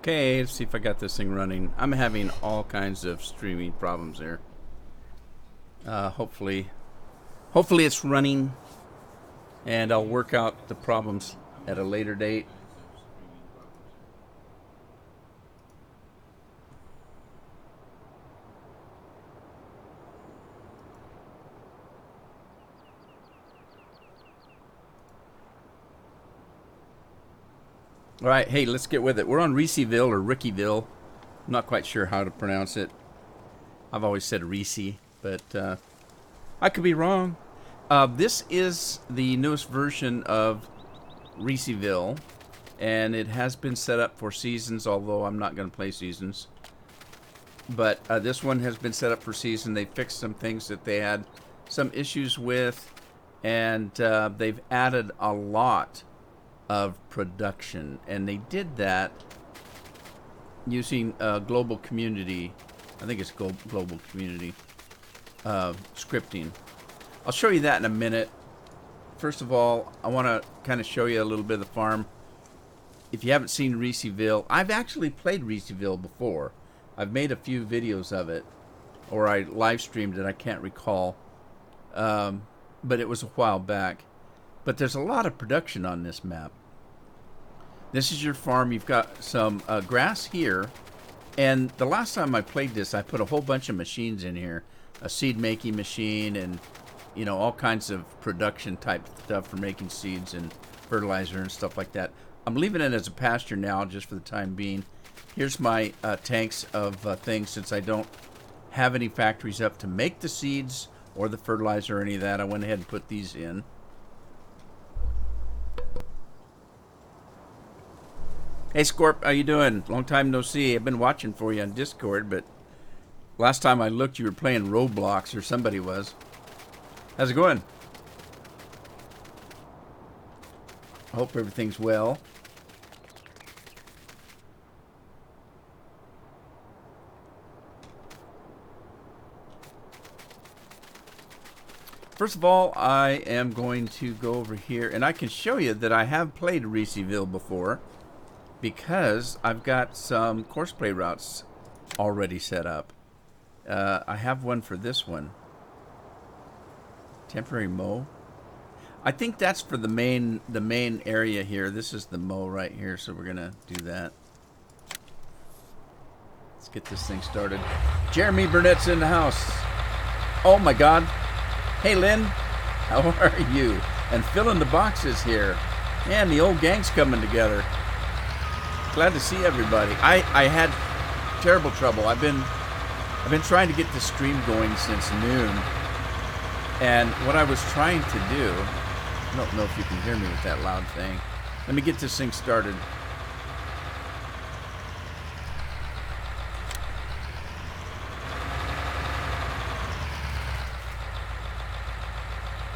Okay, let's see if I got this thing running. I'm having all kinds of streaming problems here. Hopefully it's running, and I'll work out the problems at a later date. All right, hey, let's get with it. We're on Ricciville or Ricciville. I'm not quite sure how to pronounce it. I've always said Reese, but I could be wrong. This is the newest version of Ricciville, and it has been set up for seasons, although I'm not going to play seasons. But this one has been set up for season. They fixed some things that they had some issues with, and they've added a lot of production, and they did that using global community. I think it's global community scripting. I'll show you that in a minute. First of all, I want to kind of show you a little bit of the farm. If you haven't seen Ricciville, I've actually played Ricciville before. I've made a few videos of it, or I live streamed it, I can't recall, but it was a while back. But there's a lot of production on this map. This is your farm. You've got some grass here. And the last time I played this, I put a whole bunch of machines in here. A seed making machine and, you know, all kinds of production type stuff for making seeds and fertilizer and stuff like that. I'm leaving it as a pasture now just for the time being. Here's my tanks of things, since I don't have any factories up to make the seeds or the fertilizer or any of that. I went ahead and put these in. Hey Scorp, how you doing? Long time no see. I've been watching for you on Discord, but last time I looked you were playing Roblox, or somebody was. How's it going? I hope everything's well. First of all, I am going to go over here, and I can show you that I have played Ricciville before, because I've got some course play routes already set up. I have one for this one. Temporary mow. I think that's for the main area here. This is the mow right here, so we're gonna do that. Let's get this thing started. Jeremy Burnett's in the house. Oh my God. Hey Lynn, how are you? And filling the boxes here. Man, the old gang's coming together. Glad to see everybody. I had terrible trouble. I've been trying to get the stream going since noon. And what I was trying to do, I don't know if you can hear me with that loud thing. Let me get this thing started.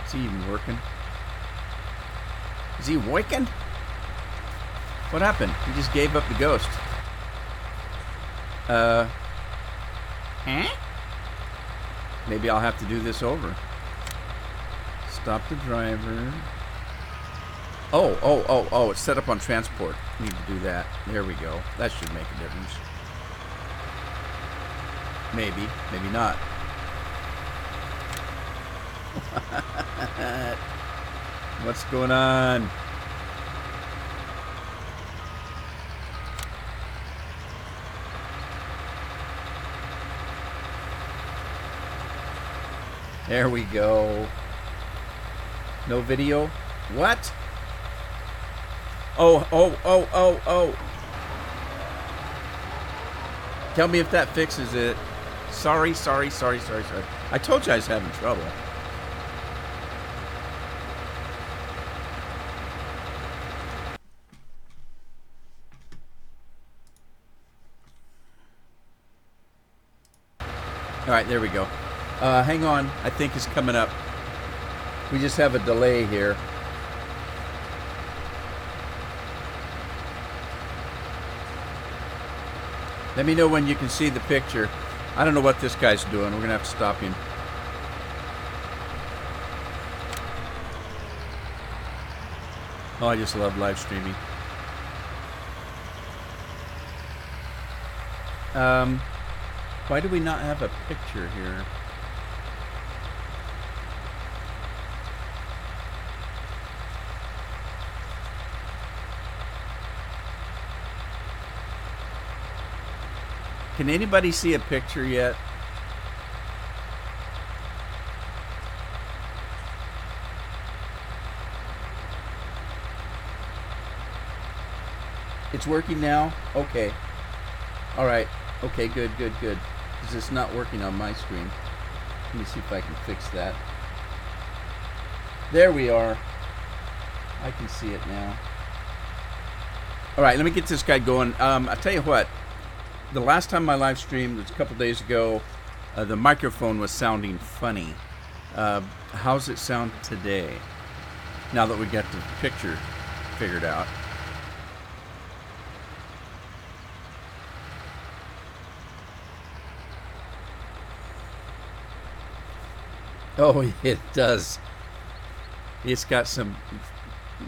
Is he even working? Is he waking? What happened? He just gave up the ghost. Huh? Maybe I'll have to do this over. Stop the driver. Oh, it's set up on transport. Need to do that. There we go. That should make a difference. Maybe, maybe not. What's going on? There we go. No video? What? Oh. Tell me if that fixes it. Sorry. I told you I was having trouble. All right, there we go. Hang on, I think it's coming up. We just have a delay here. Let me know when you can see the picture. I don't know what this guy's doing. We're gonna have to stop him. Oh, I just love live streaming. Um, why do we not have a picture here? Can anybody see a picture yet? It's working now? Okay. All right. Okay, good, good, good. Because it's not working on my screen. Let me see if I can fix that. There we are. I can see it now. All right, let me get this guy going. I'll tell you what. The last time I live streamed was a couple days ago. The microphone was sounding funny. How's it sound today? Now that we got the picture figured out. Oh, it does. It's got some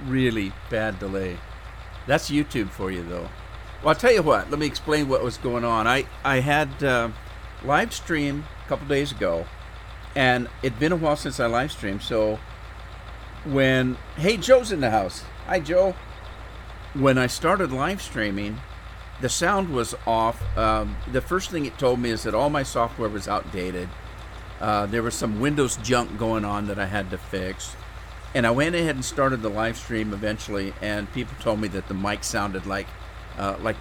really bad delay. That's YouTube for you, though. Well, I'll tell you what. Let me explain what was going on. I had live stream a couple days ago, and it'd been a while since I live streamed. So when hey, Joe's in the house. Hi, Joe. When I started live streaming, the sound was off. The first thing it told me is that all my software was outdated. There was some Windows junk going on that I had to fix. And I went ahead and started the live stream eventually, and people told me that the mic sounded like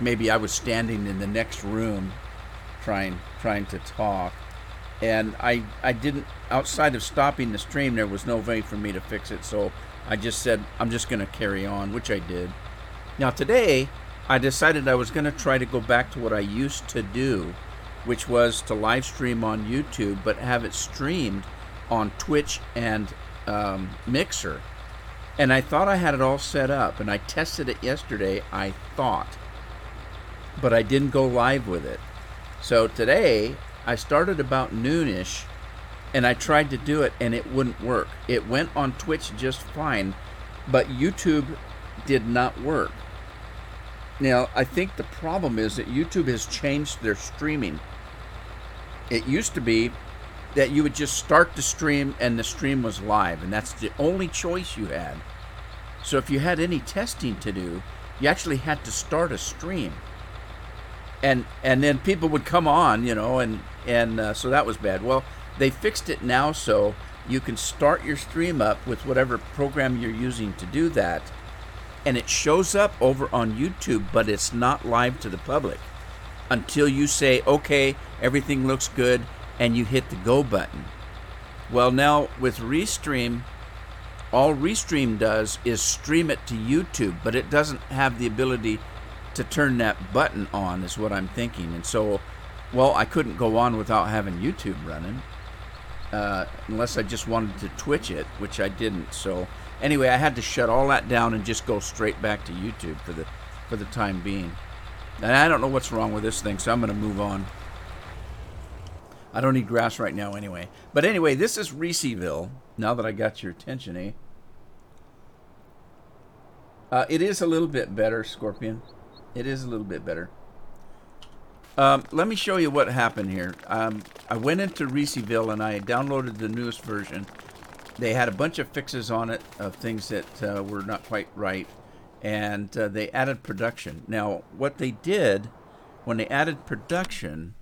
maybe I was standing in the next room trying to talk. And I didn't, outside of stopping the stream, there was no way for me to fix it. So I just said, I'm just going to carry on, which I did. Now today, I decided I was going to try to go back to what I used to do, which was to live stream on YouTube, but have it streamed on Twitch and Mixer. And I thought I had it all set up, and I tested it yesterday, I thought. But I didn't go live with it. So today, I started about noonish, and I tried to do it, and it wouldn't work. It went on Twitch just fine, but YouTube did not work. Now, I think the problem is that YouTube has changed their streaming. It used to be that you would just start the stream and the stream was live, and that's the only choice you had. So if you had any testing to do, you actually had to start a stream. And then people would come on, and so that was bad. Well, they fixed it now so you can start your stream up with whatever program you're using to do that, and it shows up over on YouTube, but it's not live to the public until you say, okay, everything looks good, and you hit the go button. Well, now with Restream, all Restream does is stream it to YouTube, but it doesn't have the ability to turn that button on, is what I'm thinking. And so, well, I couldn't go on without having YouTube running, unless I just wanted to Twitch it, which I didn't. So anyway, I had to shut all that down and just go straight back to YouTube for the time being. And I don't know what's wrong with this thing, so I'm going to move on. I don't need grass right now anyway. But anyway, this is Ricciville, now that I got your attention, eh? It is a little bit better, Scorpion. It is a little bit better. Let me show you what happened here. I went into Ricciville and I downloaded the newest version. They had a bunch of fixes on it of things that were not quite right. And they added production. Now, what they did when they added production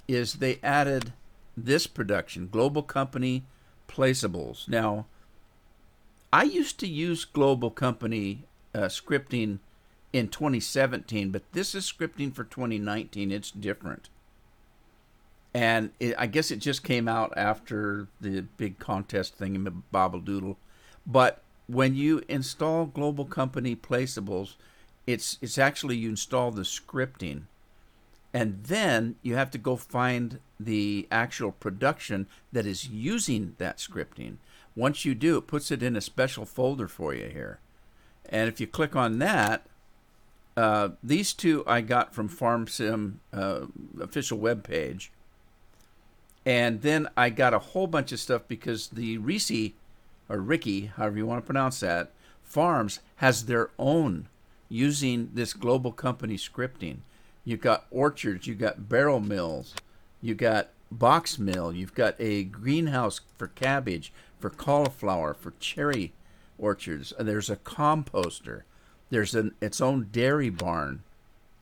is they added this production, Global Company Placeables. Now, I used to use Global Company scripting in 2017, but this is scripting for 2019. It's different. And I guess it just came out after the big contest thing in Bobbledoodle. But when you install Global Company Placeables, it's actually you install the scripting. And then you have to go find the actual production that is using that scripting. Once you do, it puts it in a special folder for you here. And if you click on that, these two I got from FarmSim official webpage. And then I got a whole bunch of stuff because the Ricky, however you want to pronounce that, Farms has their own using this Global Company scripting. You've got orchards. You've got barrel mills. You've got box mill. You've got a greenhouse for cabbage, for cauliflower, for cherry orchards. There's a composter. There's its own dairy barn.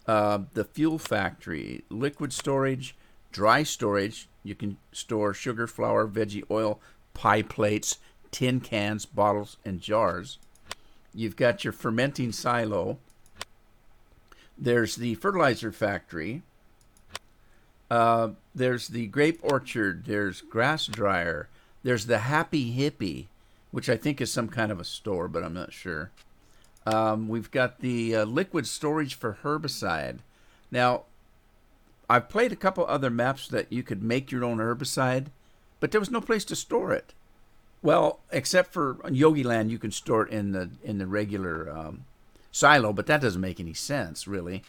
The fuel factory, liquid storage, dry storage. You can store sugar, flour, veggie oil, pie plates, tin cans, bottles, and jars. You've got your fermenting silo. There's the fertilizer factory. There's the grape orchard. There's grass dryer. There's the Happy Hippie, which I think is some kind of a store, but I'm not sure. We've got the liquid storage for herbicide. Now, I've played a couple other maps that you could make your own herbicide, but there was no place to store it. Well, except for Yogi Land, you can store it in the regular silo, but that doesn't make any sense, really.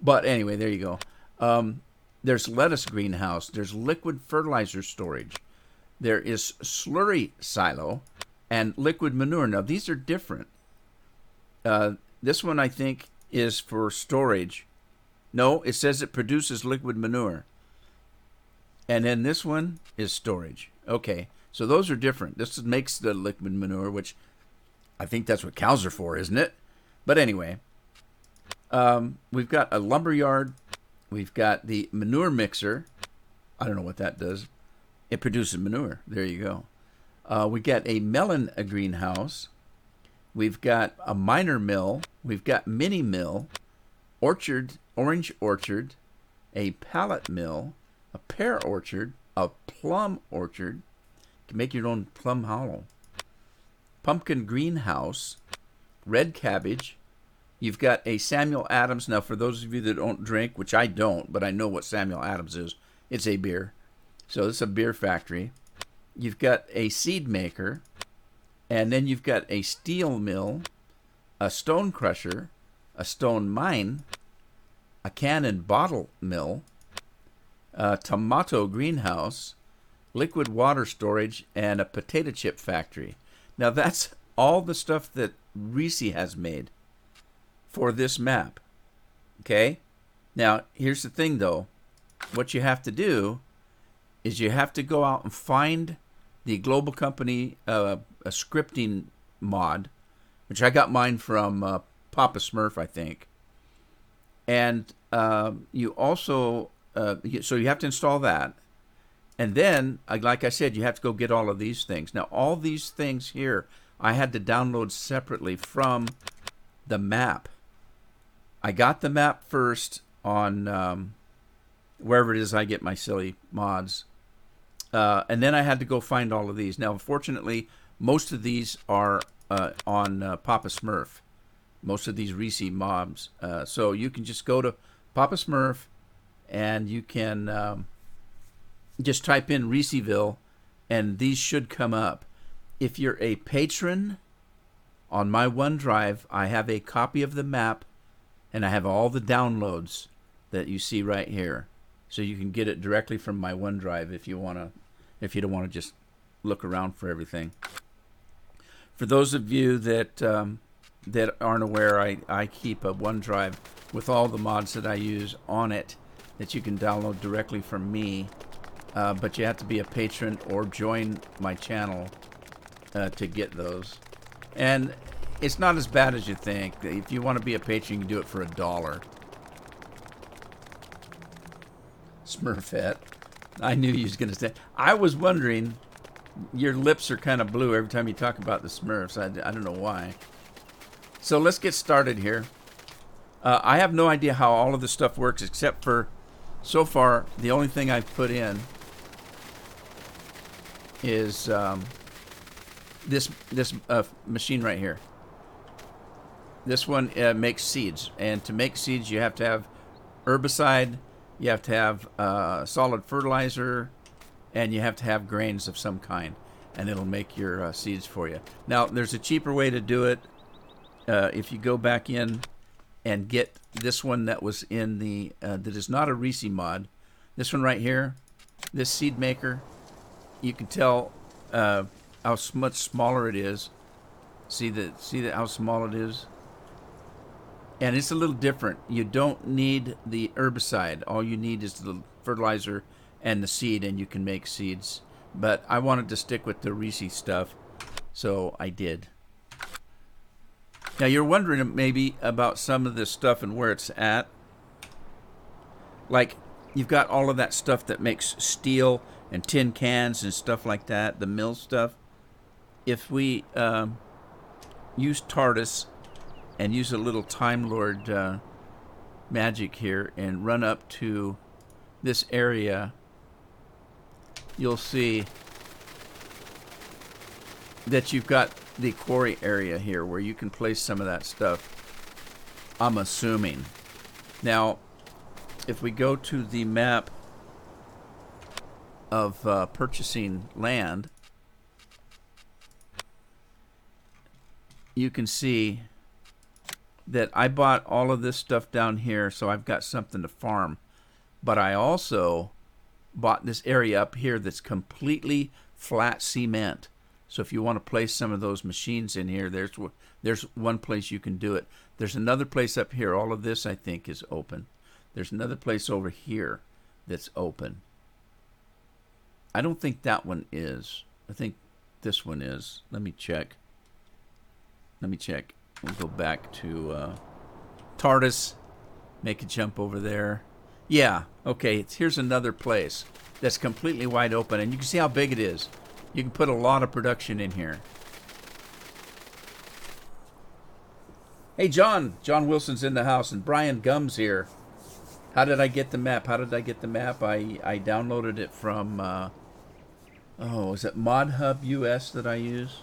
But anyway, there you go. There's lettuce greenhouse. There's liquid fertilizer storage. There is slurry silo and liquid manure. Now, these are different. This one, I think, is for storage. No, it says it produces liquid manure. And then this one is storage. Okay, so those are different. This makes the liquid manure, which I think that's what cows are for, isn't it? But anyway, we've got a lumber yard. We've got the manure mixer. I don't know what that does. It produces manure. There you go. We got a melon greenhouse. We've got a minor mill. We've got mini mill, orchard, orange orchard, a pallet mill, a pear orchard, a plum orchard. You can make your own plum hollow. Pumpkin greenhouse, red cabbage. You've got a Samuel Adams. Now, for those of you that don't drink, which I don't, but I know what Samuel Adams is, it's a beer. So this is a beer factory. You've got a seed maker. And then you've got a steel mill, a stone crusher, a stone mine, a can and bottle mill, a tomato greenhouse, liquid water storage, and a potato chip factory. Now that's all the stuff that Ricci has made for this map. Okay? Now, here's the thing, though. What you have to do is you have to go out and find the Global Company a scripting mod, which I got mine from Papa Smurf, I think. And you also, so you have to install that. And then, like I said, you have to go get all of these things. Now, all these things here, I had to download separately from the map. I got the map first on wherever it is I get my silly mods. And then I had to go find all of these. Now, unfortunately, most of these are on Papa Smurf. Most of these Ricci mobs. So you can just go to Papa Smurf and you can just type in Ricciville and these should come up. If you're a patron, on my OneDrive, I have a copy of the map and I have all the downloads that you see right here. So you can get it directly from my OneDrive if you don't want to just look around for everything. For those of you that aren't aware, I keep a OneDrive with all the mods that I use on it that you can download directly from me. But you have to be a patron or join my channel to get those. And it's not as bad as you think. If you want to be a patron, you can do it for $1. Smurfette. I knew you was going to say. I was wondering, your lips are kind of blue every time you talk about the Smurfs. I don't know why. So let's get started here. I have no idea how all of this stuff works, except for, so far, the only thing I've put in is this machine right here. This one makes seeds. And to make seeds, you have to have herbicide, you have to have solid fertilizer, and you have to have grains of some kind, and it'll make your seeds for you. Now, there's a cheaper way to do it. If you go back in and get this one that was in the, that is not a Ricci mod, this one right here, this seed maker, you can tell how much smaller it is. See how small it is? And it's a little different. You don't need the herbicide. All you need is the fertilizer and the seed, and you can make seeds. But I wanted to stick with the Ricciville stuff, so I did. Now you're wondering maybe about some of this stuff and where it's at. Like, you've got all of that stuff that makes steel and tin cans and stuff like that, the mill stuff. If we use TARDIS and use a little Time Lord magic here and run up to this area, you'll see that you've got the quarry area here where you can place some of that stuff, I'm assuming. Now, if we go to the map of purchasing land, you can see that I bought all of this stuff down here, so I've got something to farm. But I also bought this area up here that's completely flat cement. So if you want to place some of those machines in here, there's one place you can do it. There's another place up here. All of this, I think, is open. There's another place over here that's open. I don't think that one is. I think this one is. Let me check. Let me check. We'll go back to TARDIS. Make a jump over there. Yeah, okay, here's another place that's completely wide open, and you can see how big it is. You can put a lot of production in here. Hey, John. John Wilson's in the house, and Brian Gum's here. How did I get the map? I downloaded it from, is it ModHub US that I use?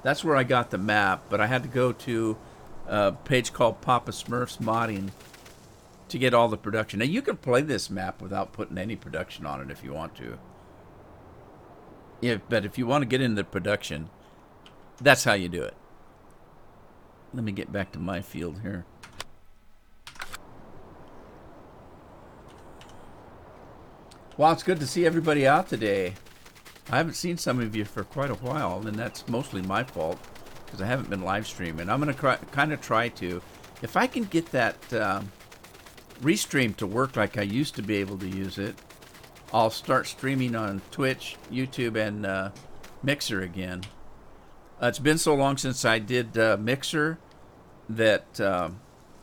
That's where I got the map, but I had to go to a page called Papa Smurf's Modding to get all the production. Now, you can play this map without putting any production on it if you want to. Yeah, but if you want to get into production, that's how you do it. Let me get back to my field here. Well, it's good to see everybody out today. I haven't seen some of you for quite a while, and that's mostly my fault because I haven't been live streaming. I'm going to kind of try to. If I can get that Restream to work like I used to be able to use it, I'll start streaming on Twitch, YouTube, and Mixer again. It's been so long since I did Mixer that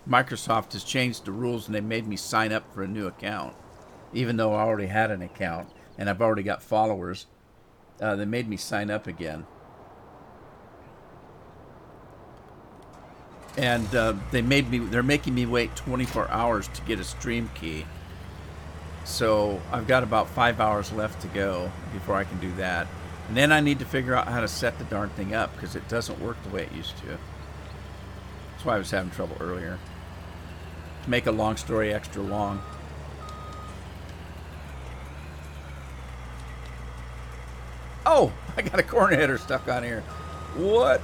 Microsoft has changed the rules, and they made me sign up for a new account, even though I already had an account and I've already got followers. They made me sign up again. And they're making me wait 24 hours to get a stream key. So I've got about 5 hours left to go before I can do that. And then I need to figure out how to set the darn thing up because it doesn't work the way it used to. That's why I was having trouble earlier. To make a long story extra long. Oh, I got a corn header stuck on here. What?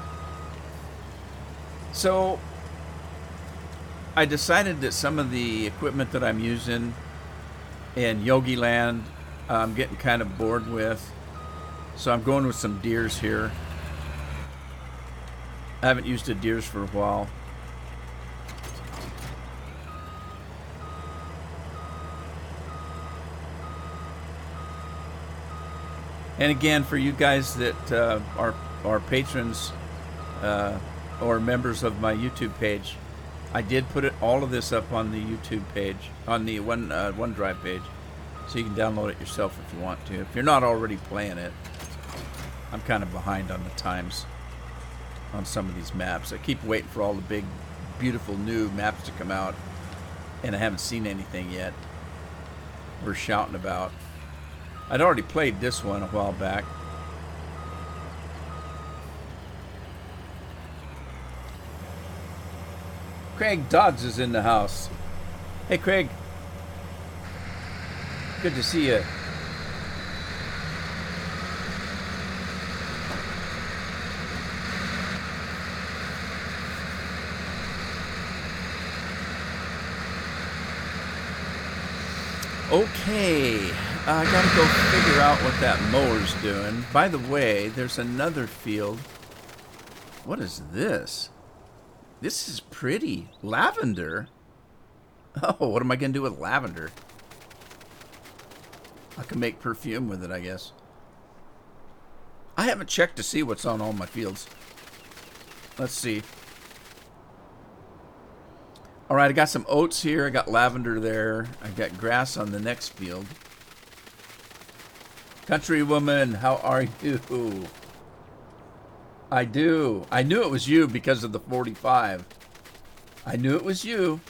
So, I decided that some of the equipment that I'm using in Yogi Land, I'm getting kind of bored with. So I'm going with some deers here. I haven't used the deers for a while. And again, for you guys that are patrons or members of my YouTube page, I did put all of this up on the YouTube page, on the OneDrive page, so you can download it yourself if you want to. If you're not already playing it, I'm kind of behind on the times on some of these maps. I keep waiting for all the big, beautiful new maps to come out, and I haven't seen anything yet we're shouting about. I'd already played this one a while back. Craig Dodds is in the house. Hey, Craig. Good to see you. Okay, I gotta go figure out what that mower's doing. By the way, there's another field. What is this? This is pretty. Lavender? Oh, what am I going to do with lavender? I can make perfume with it, I guess. I haven't checked to see what's on all my fields. Let's see. All right, I got some oats here. I got lavender there. I got grass on the next field. Countrywoman, how are you? I do. I knew it was you because of the 45. I knew it was you.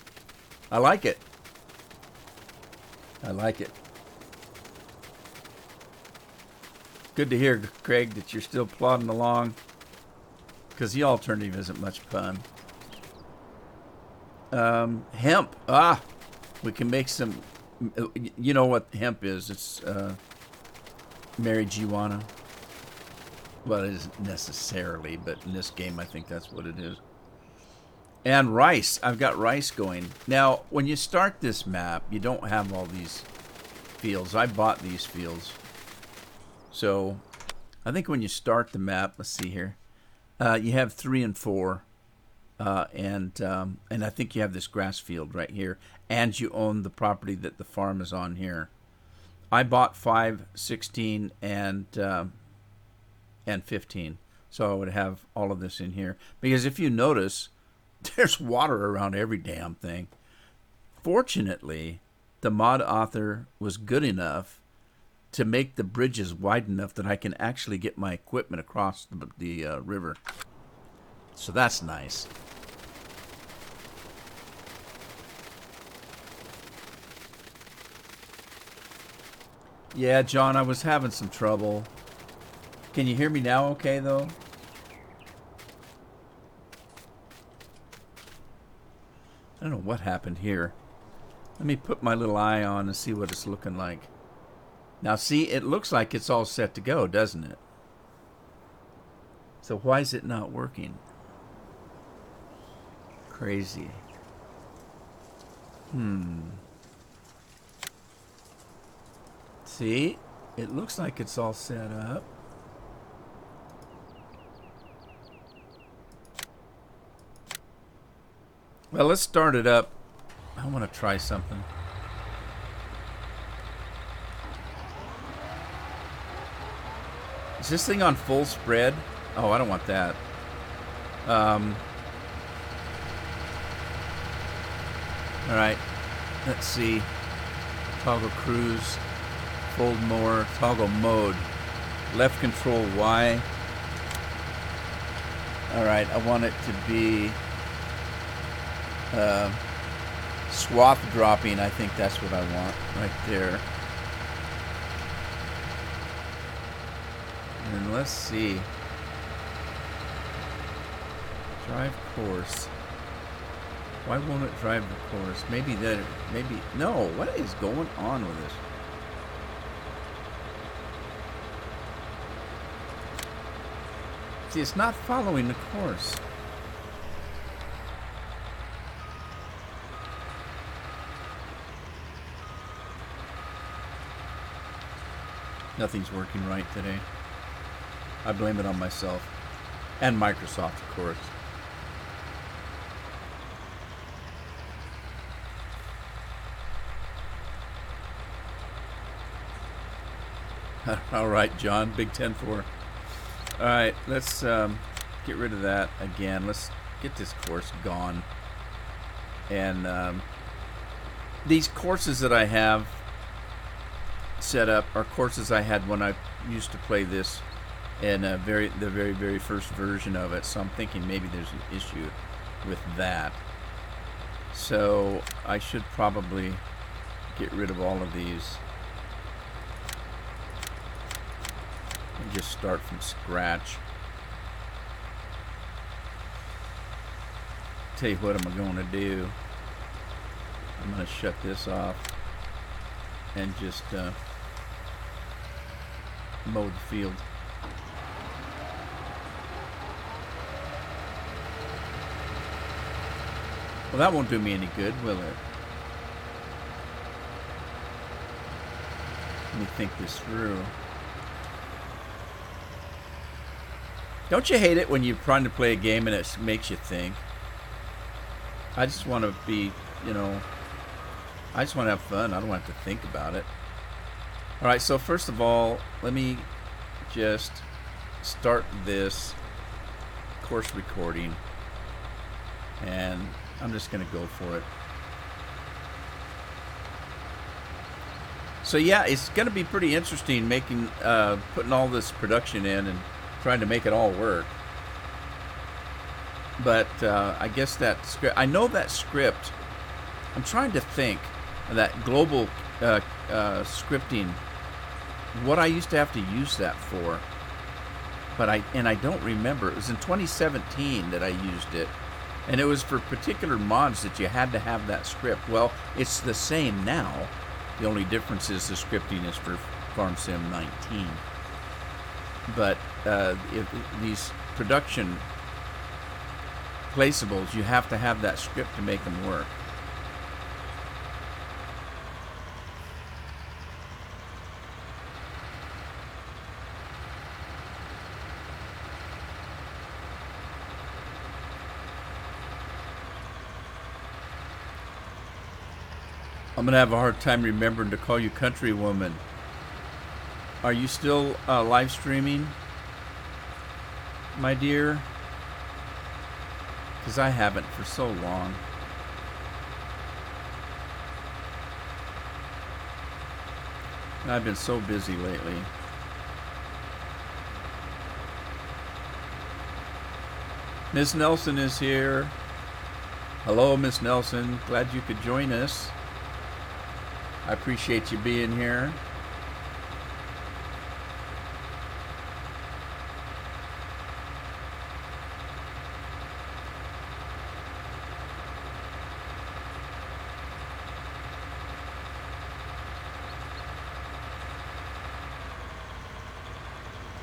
I like it. I like it. Good to hear, Craig, that you're still plodding along. Because the alternative isn't much fun. Hemp. Ah, we can make some. You know what hemp is? It's marijuana. Well, it isn't necessarily, but in this game, I think that's what it is. And rice. I've got rice going. Now, when you start this map, you don't have all these fields. I bought these fields. So, I think when you start the map, let's see here, you have 3 and 4. And I think you have this grass field right here, and you own the property that the farm is on here. I bought 5, 16, and 15, so I would have all of this in here. Because if you notice, there's water around every damn thing. Fortunately, the mod author was good enough to make the bridges wide enough that I can actually get my equipment across the river. So that's nice. Yeah, John, I was having some trouble. Can you hear me now okay, though? I don't know what happened here. Let me put my little eye on and see what it's looking like. Now, see, it looks like it's all set to go, doesn't it? So why is it not working? Crazy. See, it looks like it's all set up. Well, let's start it up. I want to try something. Is this thing on full spread? Oh, I don't want that. All right. Let's see. Toggle cruise. Fold more. Toggle mode. Left control Y. All right. I want it to be swath dropping. I think that's what I want right there. And let's see. Drive course. Why won't it drive the course? Maybe no, what is going on with this? See, it's not following the course. Nothing's working right today. I blame it on myself. And Microsoft, of course. All right, John. Big 10-4. All right, let's get rid of that again. Let's get this course gone. And these courses that I have set up are courses I had when I used to play this in the very first version of it. So I'm thinking maybe there's an issue with that. So I should probably get rid of all of these and just start from scratch. Tell you what I'm going to do. I'm going to shut this off and just mow the field. Well, that won't do me any good, will it? Let me think this through. Don't you hate it when you're trying to play a game and it makes you think? I just want to be, you know, I just want to have fun. I don't want to think about it. All right, so first of all, let me just start this course recording, and I'm just going to go for it. So yeah, it's going to be pretty interesting making, putting all this production in and trying to make it all work. But I guess that script, I know that script. I'm trying to think of that global scripting, what I used to have to use that for. But I don't remember. It was in 2017 that I used it, and it was for particular mods that you had to have that script. Well, it's the same now. The only difference is the scripting is for Farm Sim 19. But these production placeables, you have to have that script to make them work. I'm going to have a hard time remembering to call you Countrywoman. Are you still live streaming, my dear? Because I haven't for so long. And I've been so busy lately. Miss Nelson is here. Hello, Miss Nelson. Glad you could join us. I appreciate you being here.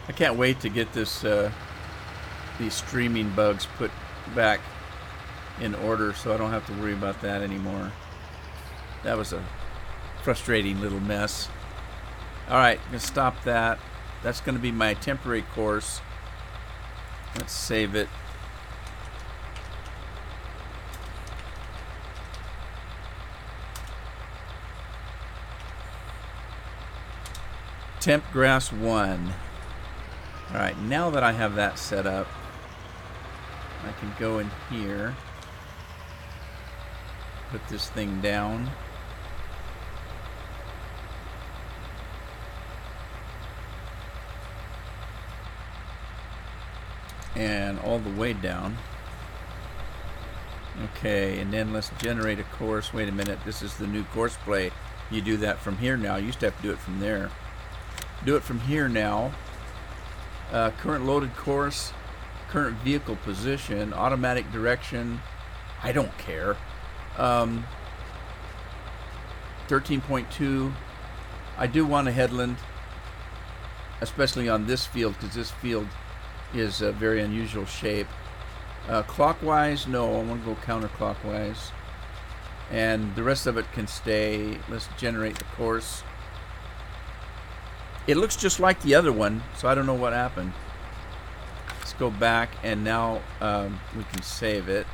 I can't wait to get this these streaming bugs put back in order so I don't have to worry about that anymore. That was a frustrating little mess. Alright, I'm going to stop that. That's going to be my temporary course. Let's save it. Temp grass 1. Alright, now that I have that set up, I can go in here, put this thing down. And all the way down. Okay, and then let's generate a course. Wait a minute, this is the new course play. You do that from here now. You used to have to do it from there. Do it from here now. Current loaded course, current vehicle position, automatic direction. I don't care. 13.2. I do want a headland, especially on this field, because this field is a very unusual shape. Clockwise, no, I want to go counterclockwise. And the rest of it can stay. Let's generate the course. It looks just like the other one, so I don't know what happened. Let's go back, and now we can save it.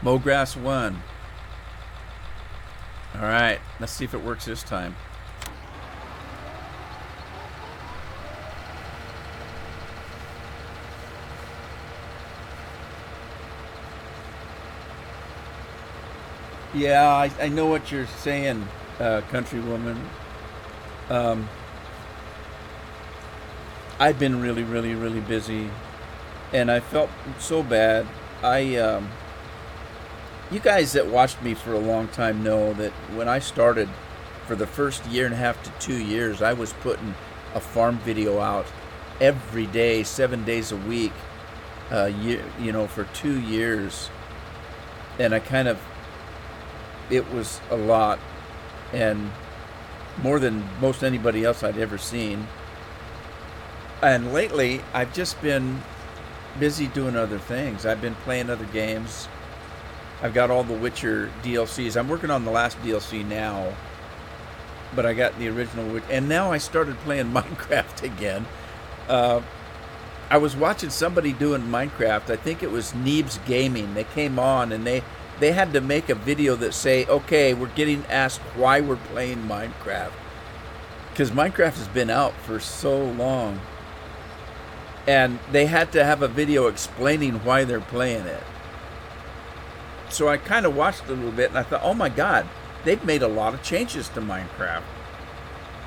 Mow grass 1. Alright, let's see if it works this time. Yeah, I know what you're saying, Countrywoman. I've been really busy, and I felt so bad. You guys that watched me for a long time know that when I started, for the first year and a half to 2 years, I was putting a farm video out every day, 7 days a week, you know, for 2 years. And it was a lot, and more than most anybody else I'd ever seen. And lately, I've just been busy doing other things. I've been playing other games. I've got all the Witcher DLCs. I'm working on the last DLC now, but I got the original. And now I started playing Minecraft again. I was watching somebody doing Minecraft. I think it was Neebs Gaming. They came on and they had to make a video that say, okay, we're getting asked why we're playing Minecraft. Because Minecraft has been out for so long. And they had to have a video explaining why they're playing it. So I kind of watched a little bit and I thought, oh my God, they've made a lot of changes to Minecraft.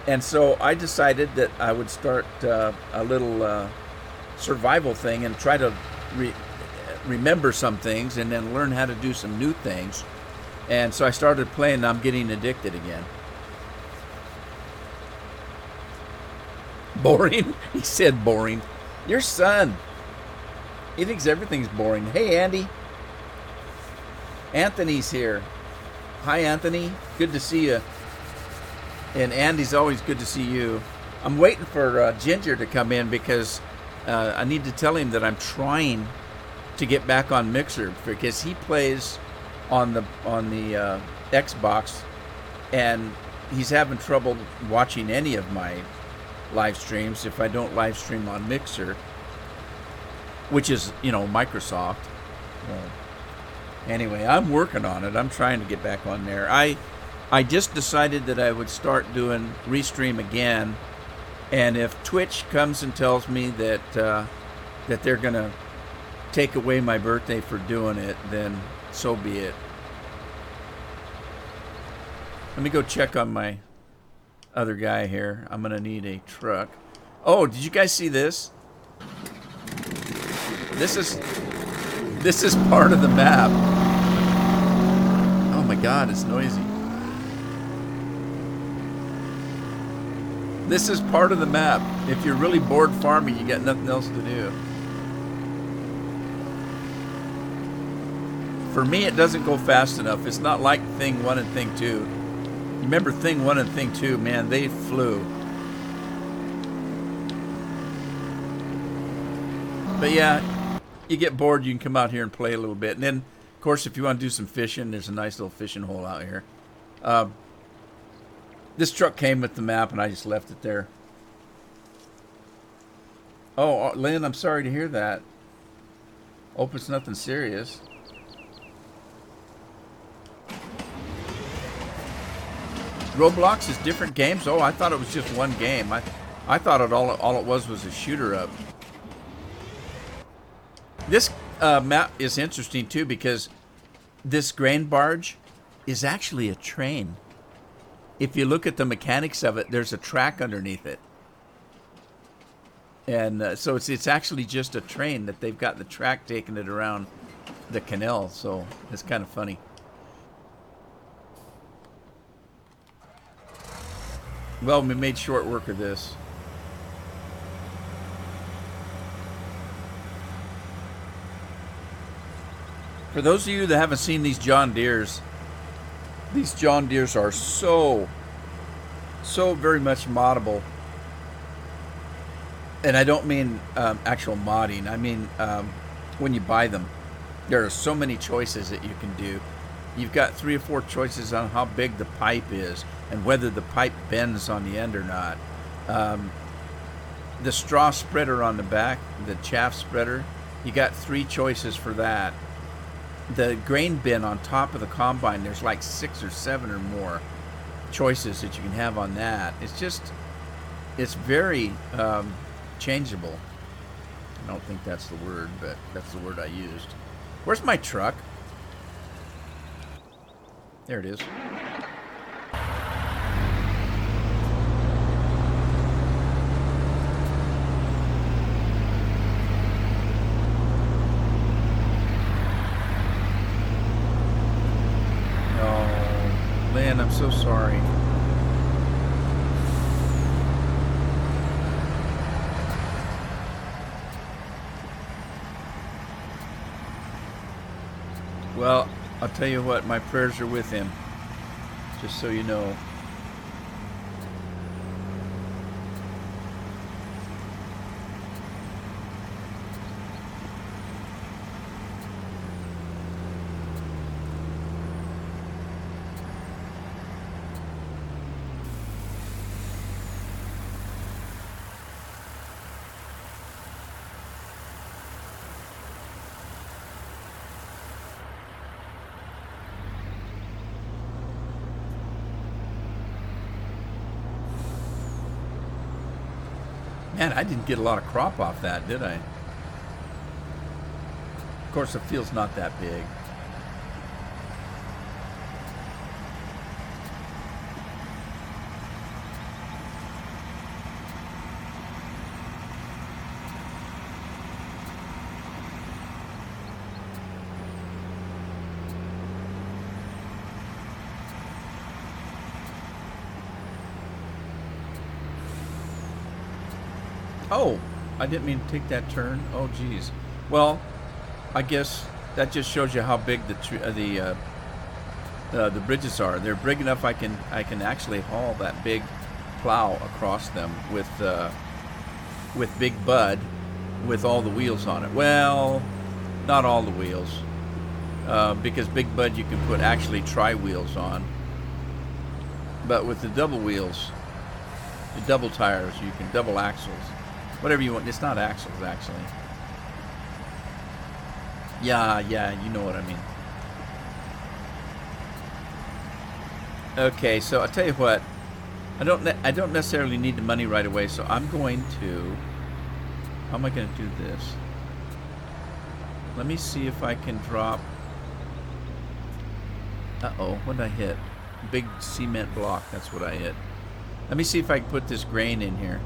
And so I decided that I would start a little survival thing and try to remember some things and then learn how to do some new things. And so I started playing and I'm getting addicted again. Boring? He said boring. Your son. He thinks everything's boring. Hey, Andy. Anthony's here. Hi, Anthony. Good to see you. And Andy's always good to see you. I'm waiting for Ginger to come in because I need to tell him that I'm trying to get back on Mixer because he plays on the Xbox and he's having trouble watching any of my live streams if I don't live stream on Mixer, which is, Microsoft. Anyway, I'm working on it. I'm trying to get back on there. I just decided that I would start doing Restream again, and if Twitch comes and tells me that they're gonna take away my birthday for doing it, then so be it. Let me go check on my other guy here. I'm gonna need a truck. Oh, did you guys see this? This is part of the map. Oh my God, it's noisy. This is part of the map. If you're really bored farming, you got nothing else to do. For me, it doesn't go fast enough. It's not like Thing 1 and Thing 2. Remember Thing 1 and Thing 2, man, they flew. But yeah, you get bored, you can come out here and play a little bit. And then, of course, if you want to do some fishing, there's a nice little fishing hole out here. This truck came with the map, and I just left it there. Oh, Lynn, I'm sorry to hear that. Hope it's nothing serious. Roblox is different games? Oh, I thought it was just one game. I thought all it was a shooter up. This map is interesting, too, because this grain barge is actually a train. If you look at the mechanics of it, there's a track underneath it. And so it's actually just a train that they've got the track taking it around the canal. So it's kind of funny. Well, we made short work of this. For those of you that haven't seen these John Deeres are so very much moddable. And I don't mean actual modding. I mean when you buy them. There are so many choices that you can do. You've got 3 or 4 choices on how big the pipe is and whether the pipe bends on the end or not. The straw spreader on the back, the chaff spreader, you got 3 choices for that. The grain bin on top of the combine, there's like 6 or 7 or more choices that you can have on that. It's very changeable. I don't think that's the word, but that's the word I used. Where's my truck? There it is. Oh, Lynn, I'm so sorry. Well, I'll tell you what, my prayers are with him, just so you know. Man, I didn't get a lot of crop off that, did I? Of course, the field's not that big. Oh, I didn't mean to take that turn. Oh, geez. Well, I guess that just shows you how big the bridges are. They're big enough I can actually haul that big plow across them with Big Bud with all the wheels on it. Well, not all the wheels, because Big Bud you can put actually tri-wheels on. But with the double wheels, the double tires, you can double axles. Whatever you want. It's not axles, actually. Yeah, you know what I mean. Okay, so I'll tell you what. I don't necessarily need the money right away, so I'm going to... How am I going to do this? Let me see if I can drop... Uh-oh, what did I hit? Big cement block, that's what I hit. Let me see if I can put this grain in here.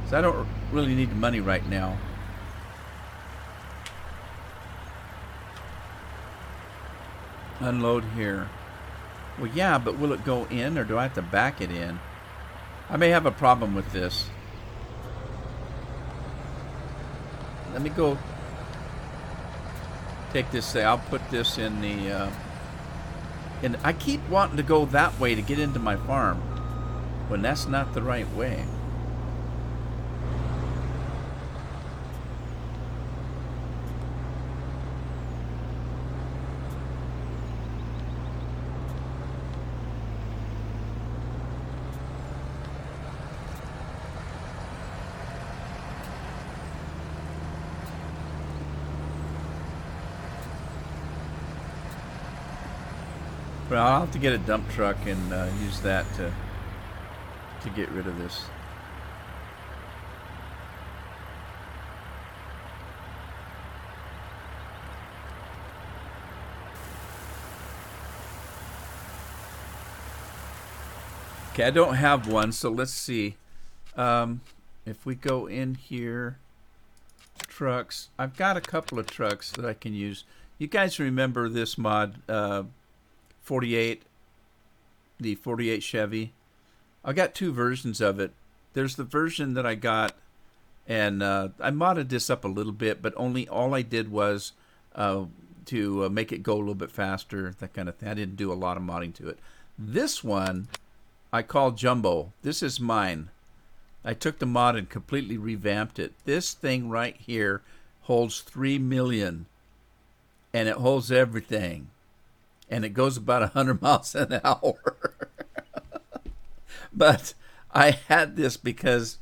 So I don't really need the money right now. Unload here. Well, yeah, but will it go in or do I have to back it in? I may have a problem with this. Let me go take this. I'll put this in the... and I keep wanting to go that way to get into my farm when that's not the right way. Well, I'll have to get a dump truck and use that to get rid of this. Okay, I don't have one, so let's see. If we go in here, trucks. I've got a couple of trucks that I can use. You guys remember this mod, 48, the 48 Chevy? I got two versions of it. There's the version that I got, and I modded this up a little bit, but all I did was to make it go a little bit faster, that kind of thing. I didn't do a lot of modding to it. This one I call Jumbo. This is mine. I took the mod and completely revamped it. This thing right here holds 3 million, and it holds everything. And it goes about 100 miles an hour. But I had this because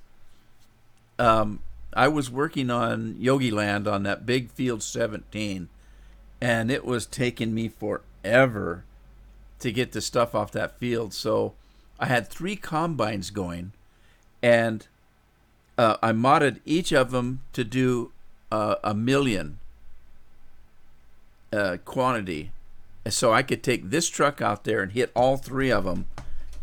I was working on Yogi Land on that big Field 17, and it was taking me forever to get the stuff off that field. So I had 3 combines going, and I modded each of them to do a million quantity. So I could take this truck out there and hit all 3 of them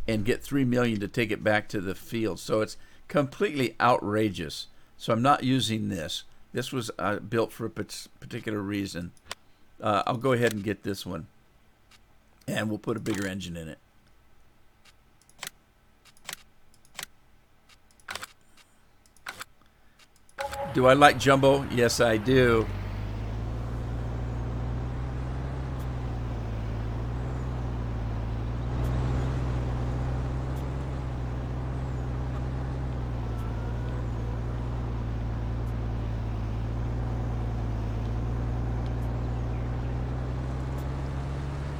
and get 3 million to take it back to the field. So it's completely outrageous. So I'm not using this. This was built for a particular reason. I'll go ahead and get this one, and we'll put a bigger engine in it. Do I like Jumbo? Yes, I do.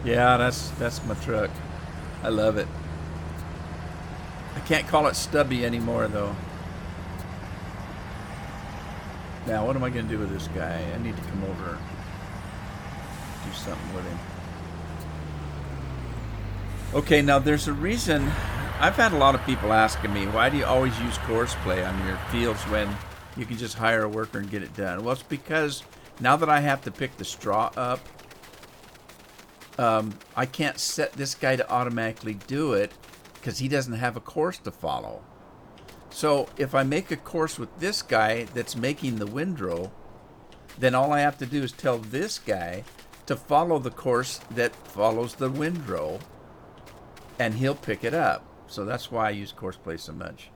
Yeah, that's my truck. I love it. I can't call it Stubby anymore, though. Now, what am I going to do with this guy? I need to come over and do something with him. Okay, now there's a reason I've had a lot of people asking me, why do you always use course play on your fields when you can just hire a worker and get it done? Well, it's because now that I have to pick the straw up, I can't set this guy to automatically do it because he doesn't have a course to follow. So if I make a course with this guy that's making the windrow, then all I have to do is tell this guy to follow the course that follows the windrow, and he'll pick it up. So that's why I use course play so much.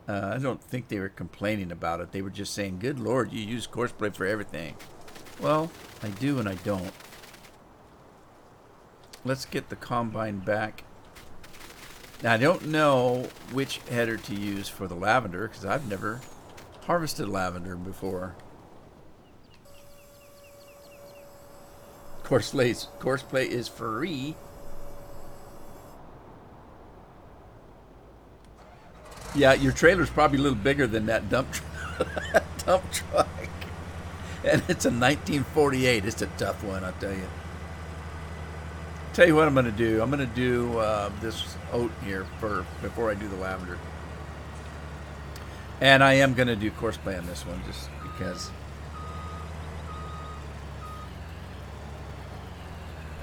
I don't think they were complaining about it. They were just saying, good Lord, you use course play for everything. Well, I do and I don't. Let's get the combine back. Now, I don't know which header to use for the lavender because I've never harvested lavender before. Course play is free. Yeah, your trailer's probably a little bigger than that dump truck. And it's a 1948. It's a tough one, I'll tell you. Tell you what I'm going to do. I'm going to do this oat here before I do the lavender. And I am going to do course play on this one just because.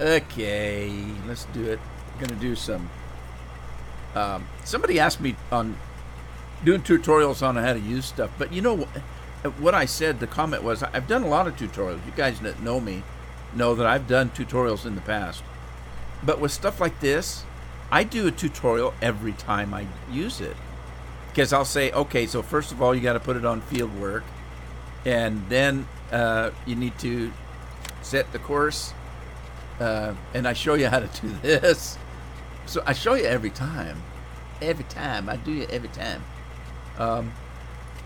Okay, let's do it. I'm going to do some. Somebody asked me on doing tutorials on how to use stuff, but you know what I said, the comment was, I've done a lot of tutorials. You guys that know me know that I've done tutorials in the past. But with stuff like this, I do a tutorial every time I use it. Because I'll say, okay, so first of all, you got to put it on field work. And then you need to set the course. And I show you how to do this. So I show you every time. Every time. I do it every time.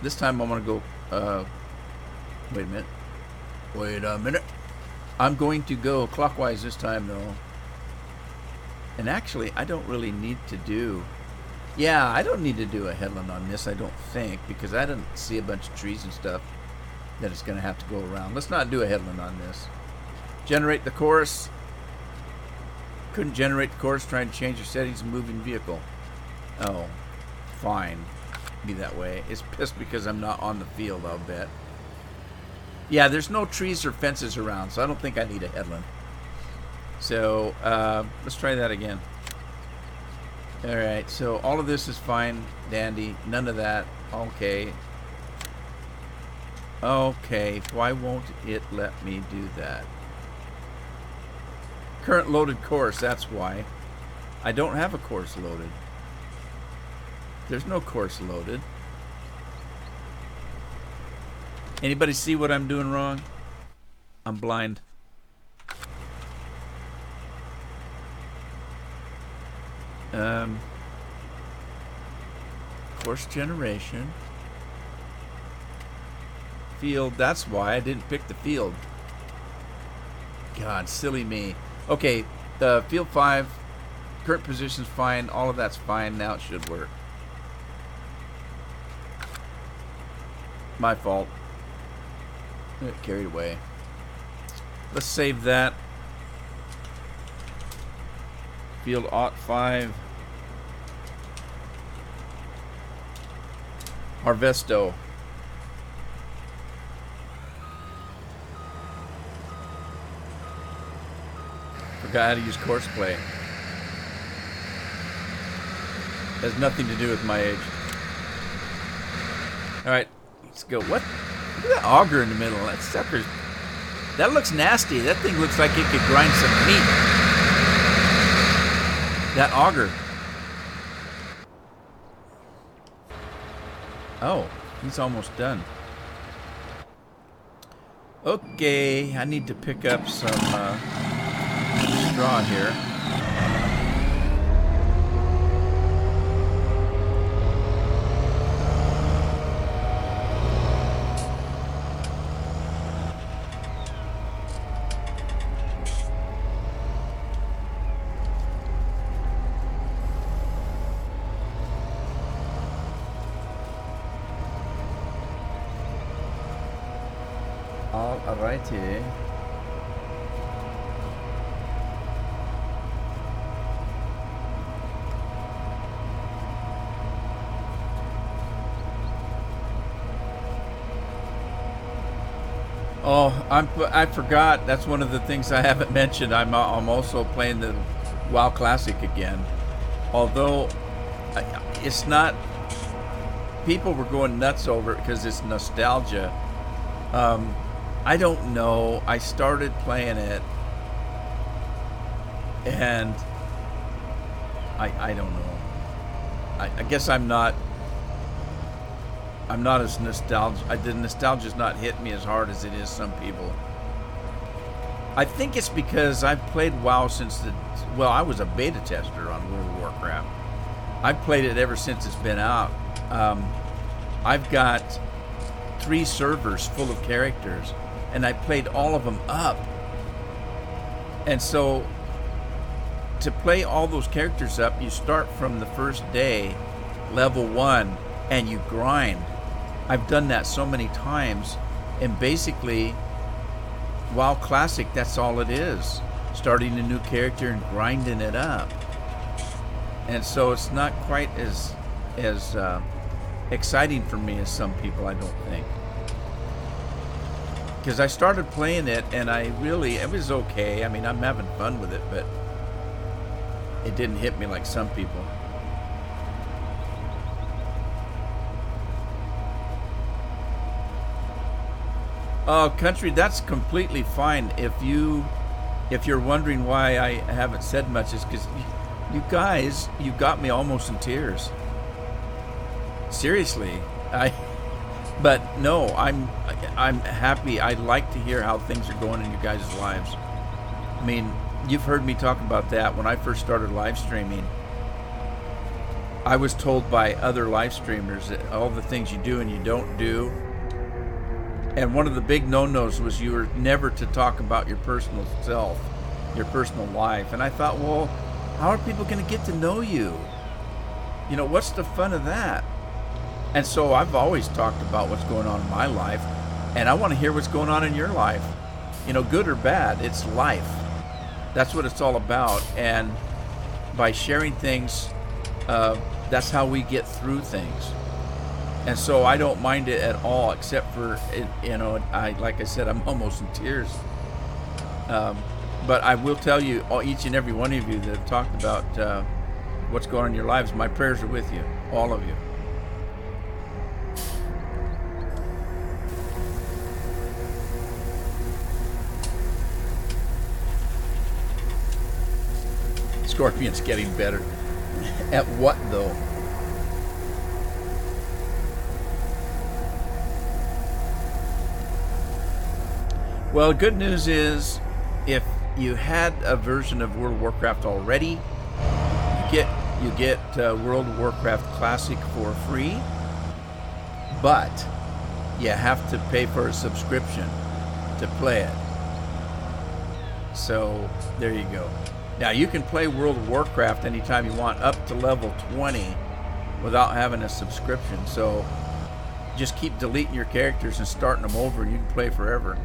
This time I'm going to go... wait a minute. Wait a minute. I'm going to go clockwise this time, though. And actually, I don't really need to do... Yeah, I don't need to do a headland on this, I don't think, because I didn't see a bunch of trees and stuff that it's going to have to go around. Let's not do a headland on this. Generate the course. Couldn't generate the course trying to change your settings and moving vehicle. Oh, fine. Be that way. It's pissed because I'm not on the field, I'll bet. Yeah, there's no trees or fences around, so I don't think I need a headland. So, let's try that again. Alright, so all of this is fine, dandy. None of that. Okay. Okay, why won't it let me do that? Current loaded course, that's why. I don't have a course loaded. There's no course loaded. Anybody see what I'm doing wrong? I'm blind. Course generation. Field, that's why I didn't pick the field. God, silly me. Okay, field 5, current position's fine, all of that's fine, now it should work. My fault. It carried away. Let's save that. Field Aught 5. Harvesto. Forgot how to use course play. Has nothing to do with my age. Alright, let's go. What? Look at that auger in the middle. That sucker's... That looks nasty. That thing looks like it could grind some meat. That auger. Oh, he's almost done. Okay, I need to pick up some straw here. Alrighty. Oh, I forgot. That's one of the things I haven't mentioned. I'm also playing the WoW Classic again. Although it's not, people were going nuts over it because it's nostalgia. I don't know. I started playing it, and I don't know. I guess I'm not as nostalgic. The nostalgia's not hit me as hard as it is some people. I think it's because I've played WoW since I was a beta tester on World of Warcraft. I've played it ever since it's been out. I've got 3 servers full of characters, and I played all of them up. And so, to play all those characters up, you start from the first day, level 1, and you grind. I've done that so many times, and basically, WoW Classic, that's all it is. Starting a new character and grinding it up. And so it's not quite as exciting for me as some people, I don't think. Because I started playing it, and it was okay. I mean, I'm having fun with it, but it didn't hit me like some people. Country, that's completely fine. If you're wondering why I haven't said much, is because you guys, you got me almost in tears. Seriously, but no, I'm happy. I'd like to hear how things are going in you guys' lives. I mean, you've heard me talk about that. When I first started live streaming, I was told by other live streamers that all the things you do and you don't do. And one of the big no-nos was you were never to talk about your personal self, your personal life. And I thought, well, how are people going to get to know you? You know, what's the fun of that? And so I've always talked about what's going on in my life, and I want to hear what's going on in your life. You know, good or bad, it's life. That's what it's all about. And by sharing things, that's how we get through things. And so I don't mind it at all, except for, like I said, I'm almost in tears. But I will tell you, each and every one of you that have talked about what's going on in your lives, my prayers are with you, all of you. Scorpion's getting better. At what, though? Well, good news is, if you had a version of World of Warcraft already, you get World of Warcraft Classic for free, but you have to pay for a subscription to play it. So there you go. Now you can play World of Warcraft anytime you want, up to level 20, without having a subscription. So just keep deleting your characters and starting them over, and you can play forever.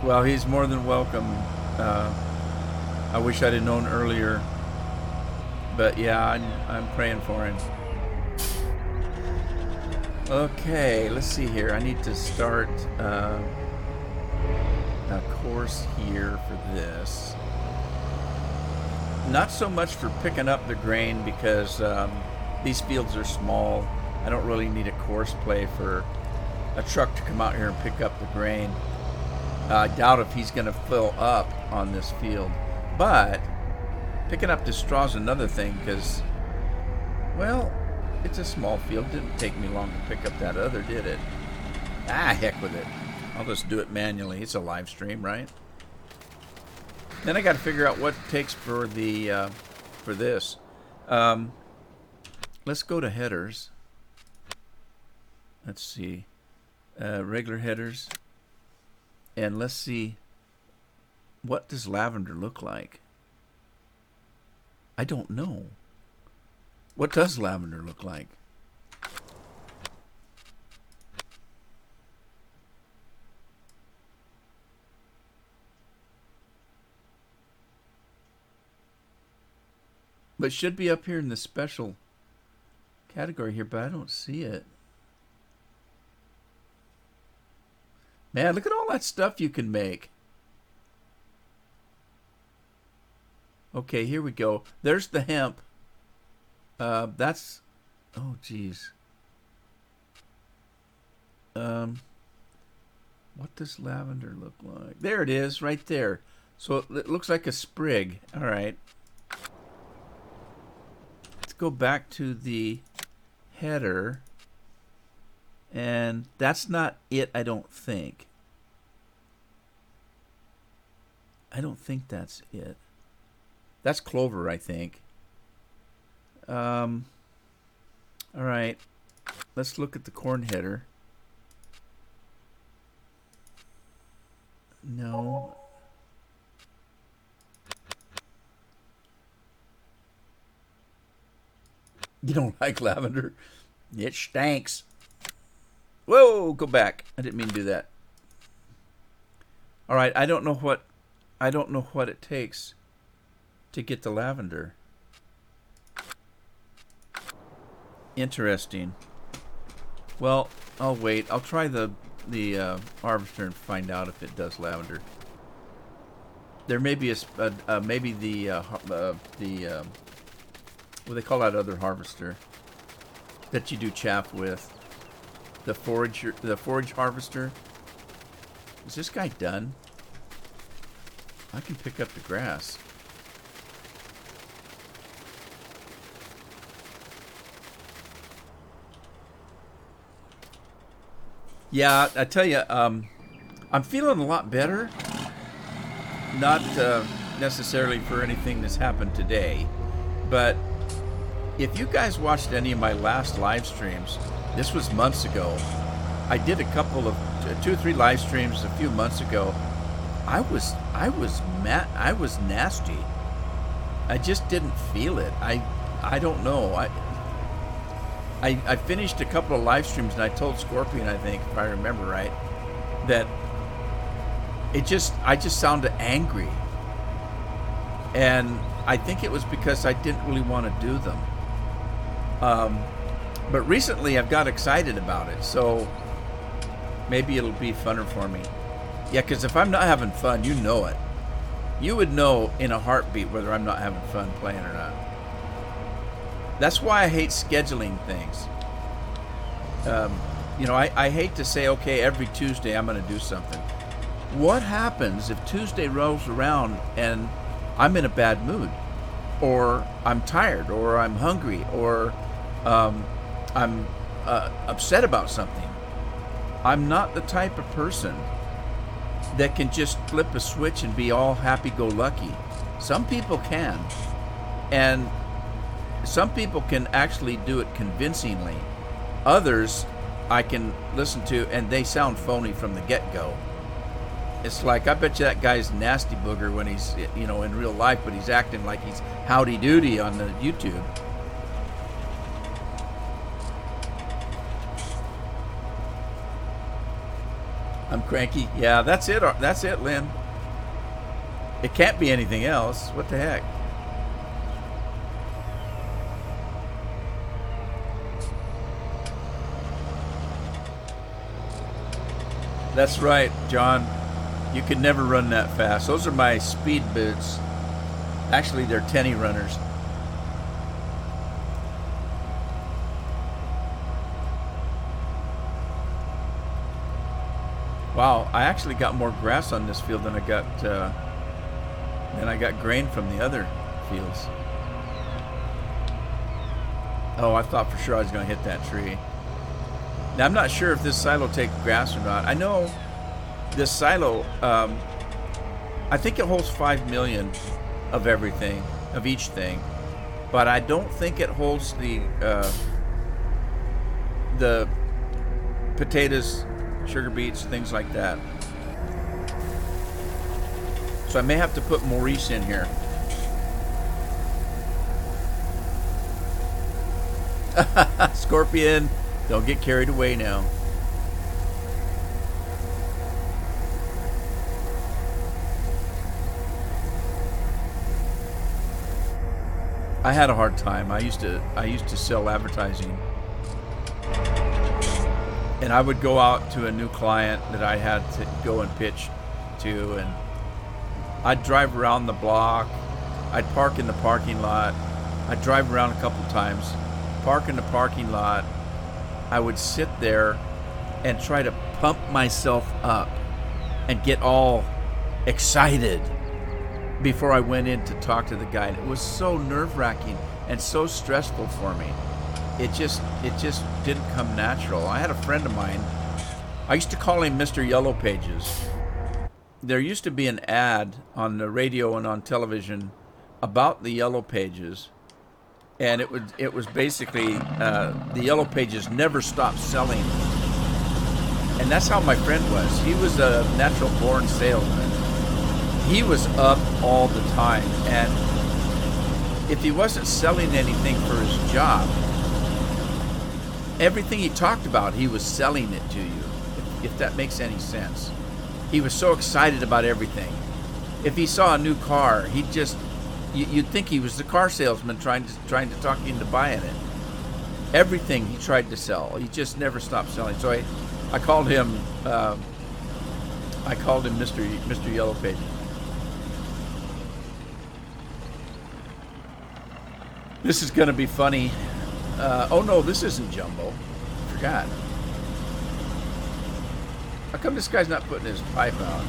Well, he's more than welcome. I wish I'd have known earlier, but yeah, I'm praying for him. Okay, let's see here. I need to start a course here for this. Not so much for picking up the grain, because these fields are small. I don't really need a course play for a truck to come out here and pick up the grain. I doubt if he's going to fill up on this field. But picking up the straw is another thing, because, well, it's a small field. Didn't take me long to pick up that other, did it? Heck with it. I'll just do it manually. It's a live stream, right? Then I got to figure out what it takes for the for this. Let's go to headers. Let's see, regular headers. And let's see, what does lavender look like? I don't know. What does lavender look like? But should be up here in the special category here, but I don't see it. Man, look at all that stuff you can make. Okay, here we go. There's the hemp. That's... Oh, geez. What does lavender look like? There it is, right there. So it looks like a sprig. All right. Let's go back to the header. And that's not it, I don't think. I don't think that's it. That's clover, I think. All right. Let's look at the corn header. No. You don't like lavender? It stinks. Whoa, go back. I didn't mean to do that. All right, I don't know what it takes to get the lavender. Interesting. Well, I'll wait. I'll try the harvester and find out if it does lavender. There may be maybe what do they call that other harvester that you do chaff with? The forage harvester. Is this guy done? I can pick up the grass. Yeah, I tell you, I'm feeling a lot better. Not necessarily for anything that's happened today, but if you guys watched any of my last live streams, this was months ago. I did a couple of 2 or 3 live streams a few months ago. I was nasty. I just didn't feel it. I don't know. I finished a couple of live streams and I told Scorpion, I think, if I remember right, that I just sounded angry. And I think it was because I didn't really want to do them. But recently I've got excited about it, so maybe it'll be funner for me. Yeah, because if I'm not having fun, you know it. You would know in a heartbeat whether I'm not having fun playing or not. That's why I hate scheduling things. I hate to say, okay, every Tuesday I'm going to do something. What happens if Tuesday rolls around and I'm in a bad mood? Or I'm tired, or I'm hungry, or I'm upset about something? I'm not the type of person that can just flip a switch and be all happy-go-lucky. Some people can. And some people can actually do it convincingly. Others I can listen to and they sound phony from the get-go. It's like, I bet you that guy's nasty booger when he's, in real life, but he's acting like he's howdy doody on the YouTube. I'm cranky. Yeah, that's it. That's it, Lynn. It can't be anything else. What the heck? That's right, John. You could never run that fast. Those are my speed boots. Actually, they're tenny runners. Wow, I actually got more grass on this field than I got grain from the other fields. Oh, I thought for sure I was going to hit that tree. Now, I'm not sure if this silo takes grass or not. I know this silo, I think it holds 5 million of everything, of each thing, but I don't think it holds the potatoes, sugar beets, things like that. So I may have to put Maurice in here. Scorpion, don't get carried away now. I had a hard time. I used to sell advertising, and I would go out to a new client that I had to go and pitch to, and I'd drive around the block. I'd park in the parking lot. I'd drive around a couple times, park in the parking lot. I would sit there and try to pump myself up and get all excited before I went in to talk to the guy. And it was so nerve-wracking and so stressful for me. It just didn't come natural. I had a friend of mine. I used to call him Mr. Yellow Pages. There used to be an ad on the radio and on television about the Yellow Pages, and it was basically the Yellow Pages never stopped selling. And that's how my friend was. He was a natural-born salesman. He was up all the time, and if he wasn't selling anything for his job, everything he talked about, he was selling it to you, if that makes any sense. He was so excited about everything. If he saw a new car, he'd just, you'd think he was the car salesman trying to talk you into buying it. Everything he tried to sell, he just never stopped selling. So I called him Mr. Yellow Pages. This is going to be funny. Oh no, this isn't Jumbo. I forgot. How come this guy's not putting his pipe out?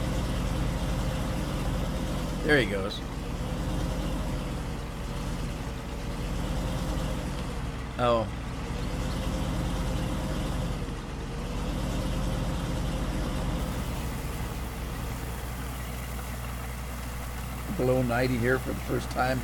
There he goes. Oh. Below 90 here for the first time.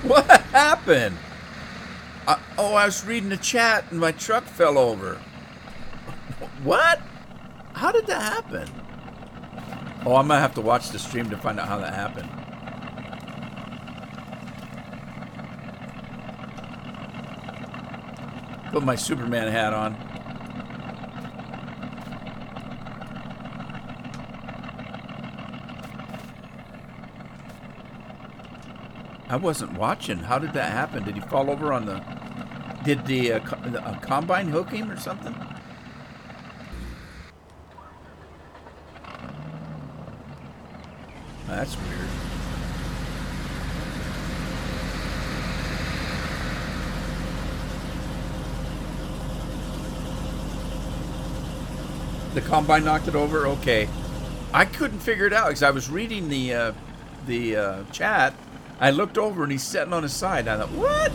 What happened? I was reading the chat and my truck fell over. What? How did that happen? Oh, I'm gonna have to watch the stream to find out how that happened. Put my Superman hat on. I wasn't watching. How did that happen? Did he fall over on the... Did the combine hook him or something? That's weird. The combine knocked it over? Okay. I couldn't figure it out because I was reading the chat. I looked over and he's sitting on his side. I thought, what?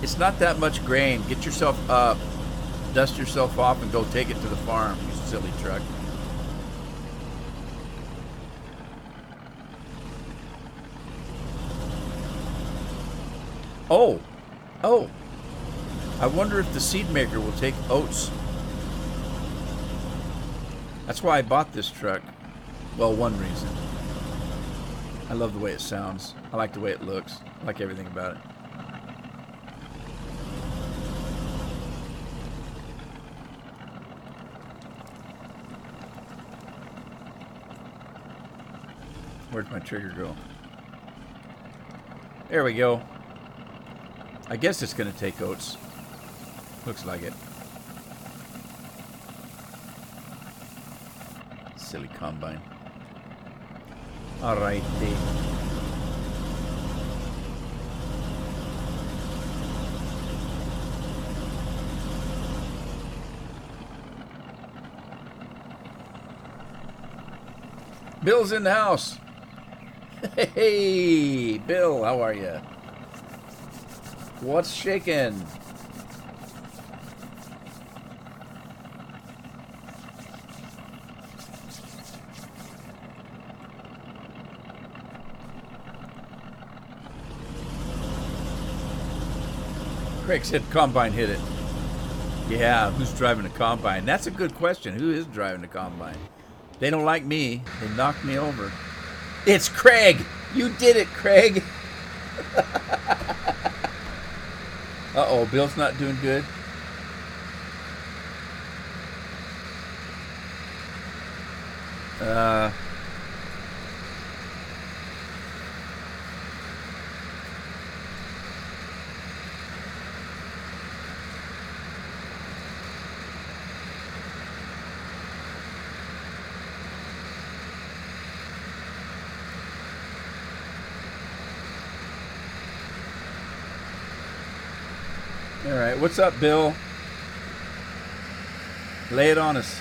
It's not that much grain. Get yourself up, dust yourself off, and go take it to the farm, you silly truck. Oh. I wonder if the seed maker will take oats. That's why I bought this truck. Well, one reason. I love the way it sounds. I like the way it looks. I like everything about it. Where'd my trigger go? There we go. I guess it's going to take oats. Looks like it. Silly combine. Alrighty. Bill's in the house. Hey, Bill, how are you? What's shaking? Craig said combine hit it. Yeah, who's driving the combine? That's a good question. Who is driving the combine? They don't like me. They knocked me over. It's Craig. You did it, Craig. Uh-oh, Bill's not doing good. Uh, all right, what's up, Bill? Lay it on us.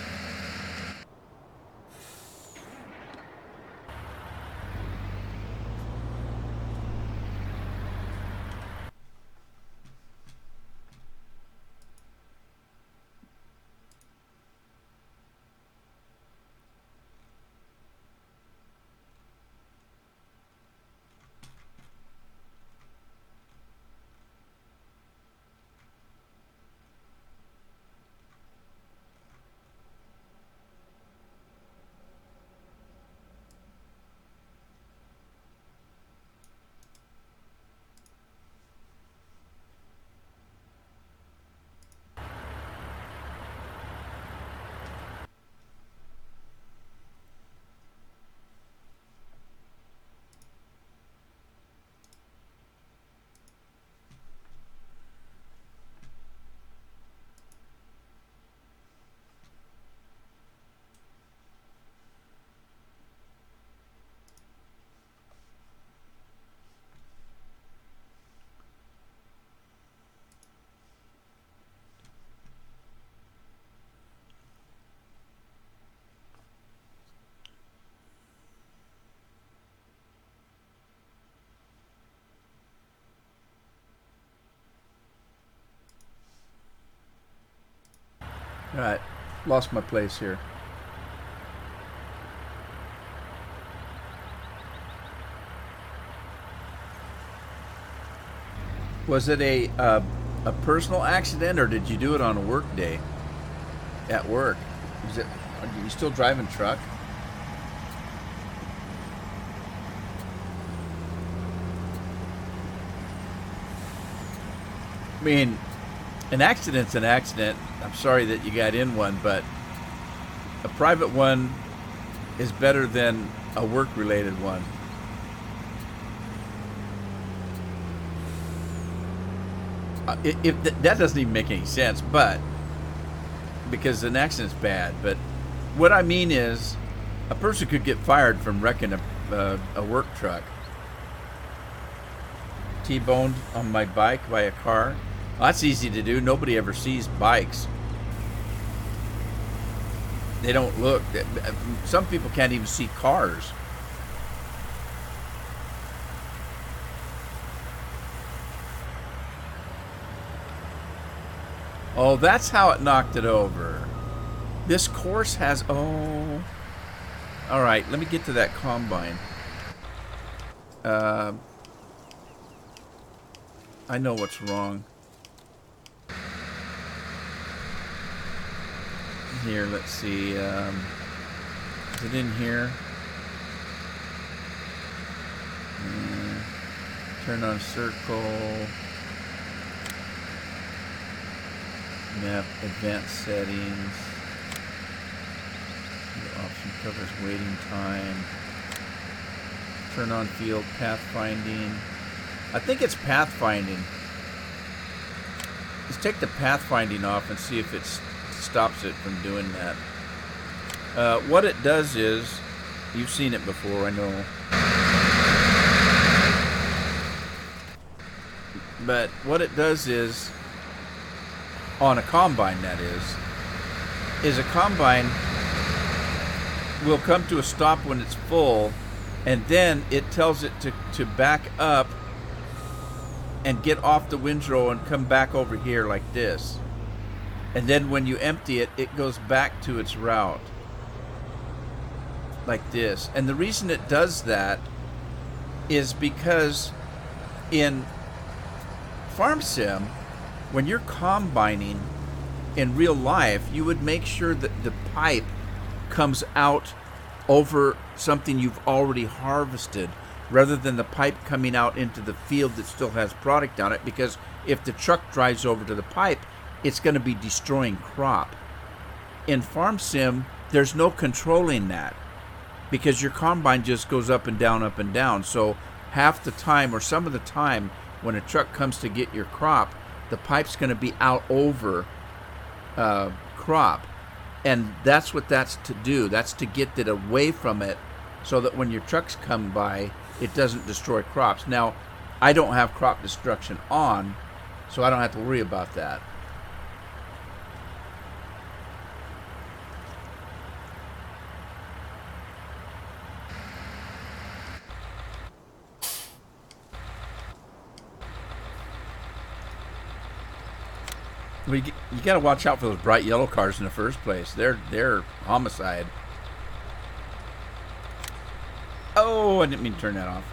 All right, lost my place here. Was it a personal accident, or did you do it on a work day? At work? Is it? Are you still driving truck? I mean, an accident's an accident. I'm sorry that you got in one, but a private one is better than a work-related one. That doesn't even make any sense, but because an accident's bad. But what I mean is, a person could get fired from wrecking a work truck. T-boned on my bike by a car. Well, that's easy to do. Nobody ever sees bikes. They don't look. Some people can't even see cars. Oh, that's how it knocked it over. This course has... Oh. All right, let me get to that combine. I know what's wrong. Here, let's see. Is it in here? Turn on circle. Map, advanced settings. The option covers waiting time. Turn on field pathfinding. I think it's pathfinding. Let's take the pathfinding off and see if it stops it from doing that. What it does is, you've seen it before, I know. But what it does is, on a combine that is a combine will come to a stop when it's full, and then it tells it to back up and get off the windrow and come back over here like this. And then when you empty it, it goes back to its route like this. And the reason it does that is because in Farm Sim, when you're combining in real life, you would make sure that the pipe comes out over something you've already harvested. rather than the pipe coming out into the field that still has product on it, because if the truck drives over to the pipe, it's going to be destroying crop. In Farm Sim, there's no controlling that because your combine just goes up and down, up and down. So half the time or some of the time when a truck comes to get your crop, the pipe's going to be out over crop. And that's what that's to do. That's to get it away from it so that when your trucks come by, it doesn't destroy crops. Now, I don't have crop destruction on, so I don't have to worry about that. Well, you got to watch out for those bright yellow cars in the first place. They're homicide. Oh, I didn't mean to turn that off.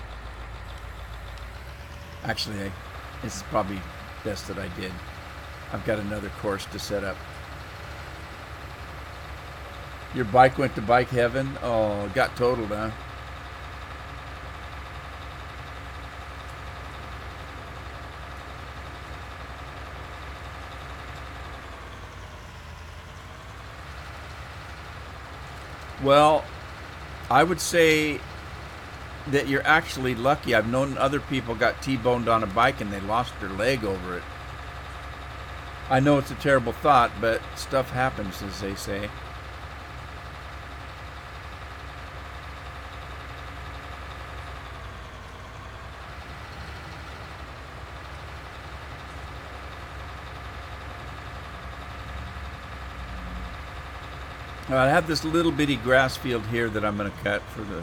Actually, this is probably best that I did. I've got another course to set up. Your bike went to bike heaven? Oh, got totaled, huh? Well, I would say that you're actually lucky. I've known other people got T-boned on a bike and they lost their leg over it. I know it's a terrible thought, but stuff happens, as they say. I have this little bitty grass field here that I'm going to cut for the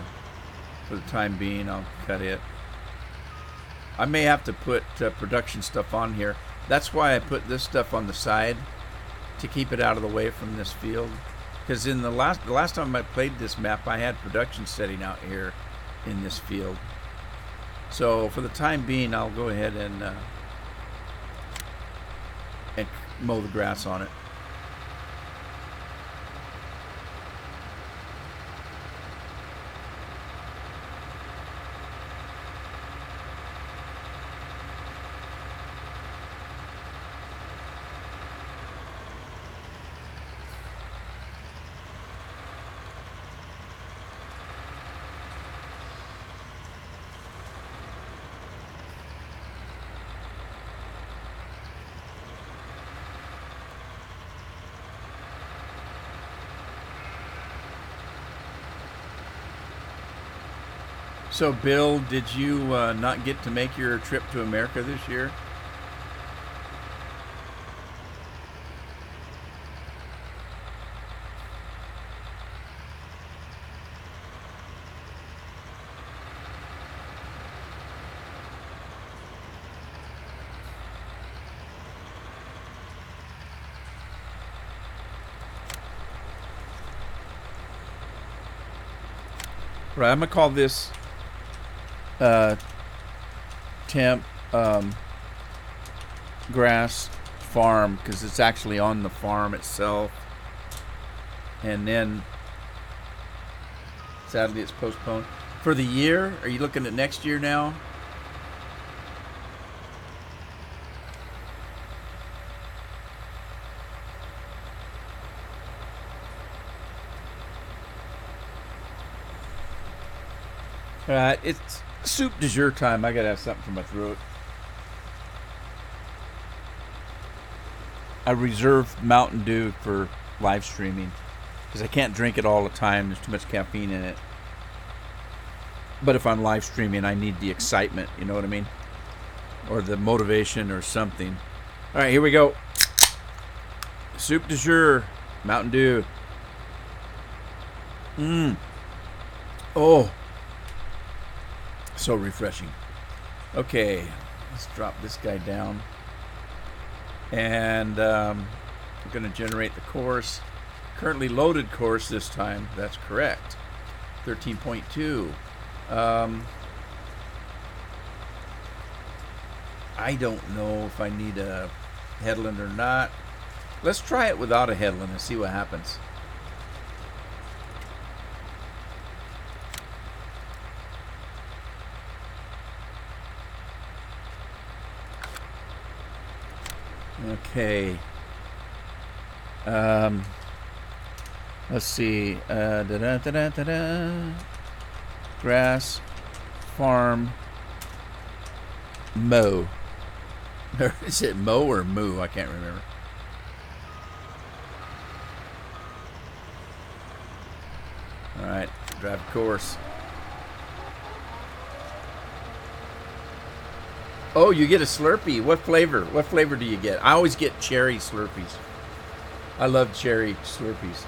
time being. I'll cut it. I may have to put production stuff on here. That's why I put this stuff on the side, to keep it out of the way from this field. Because in the last time I played this map, I had production setting out here in this field. So for the time being, I'll go ahead and mow the grass on it. So, Bill, did you not get to make your trip to America this year? Right, I'm going to call this temp grass farm because it's actually on the farm itself. And then sadly it's postponed for the year. Are you looking at next year now? It's soup du jour time. I gotta have something for my throat. I reserve Mountain Dew for live streaming because I can't drink it all the time. There's too much caffeine in it. But if I'm live streaming, I need the excitement. You know what I mean? Or the motivation or something. All right, here we go. Soup du jour, Mountain Dew. Oh. So refreshing. Okay, let's drop this guy down. And we're going to generate the course. Currently loaded course this time. That's correct. 13.2. I don't know if I need a headland or not. Let's try it without a headland and see what happens. Okay. Um, let's see. Grass, farm, mow. Is it mow or moo? I can't remember. All right, drive course. Oh, you get a Slurpee. What flavor? What flavor do you get? I always get cherry Slurpees. I love cherry Slurpees.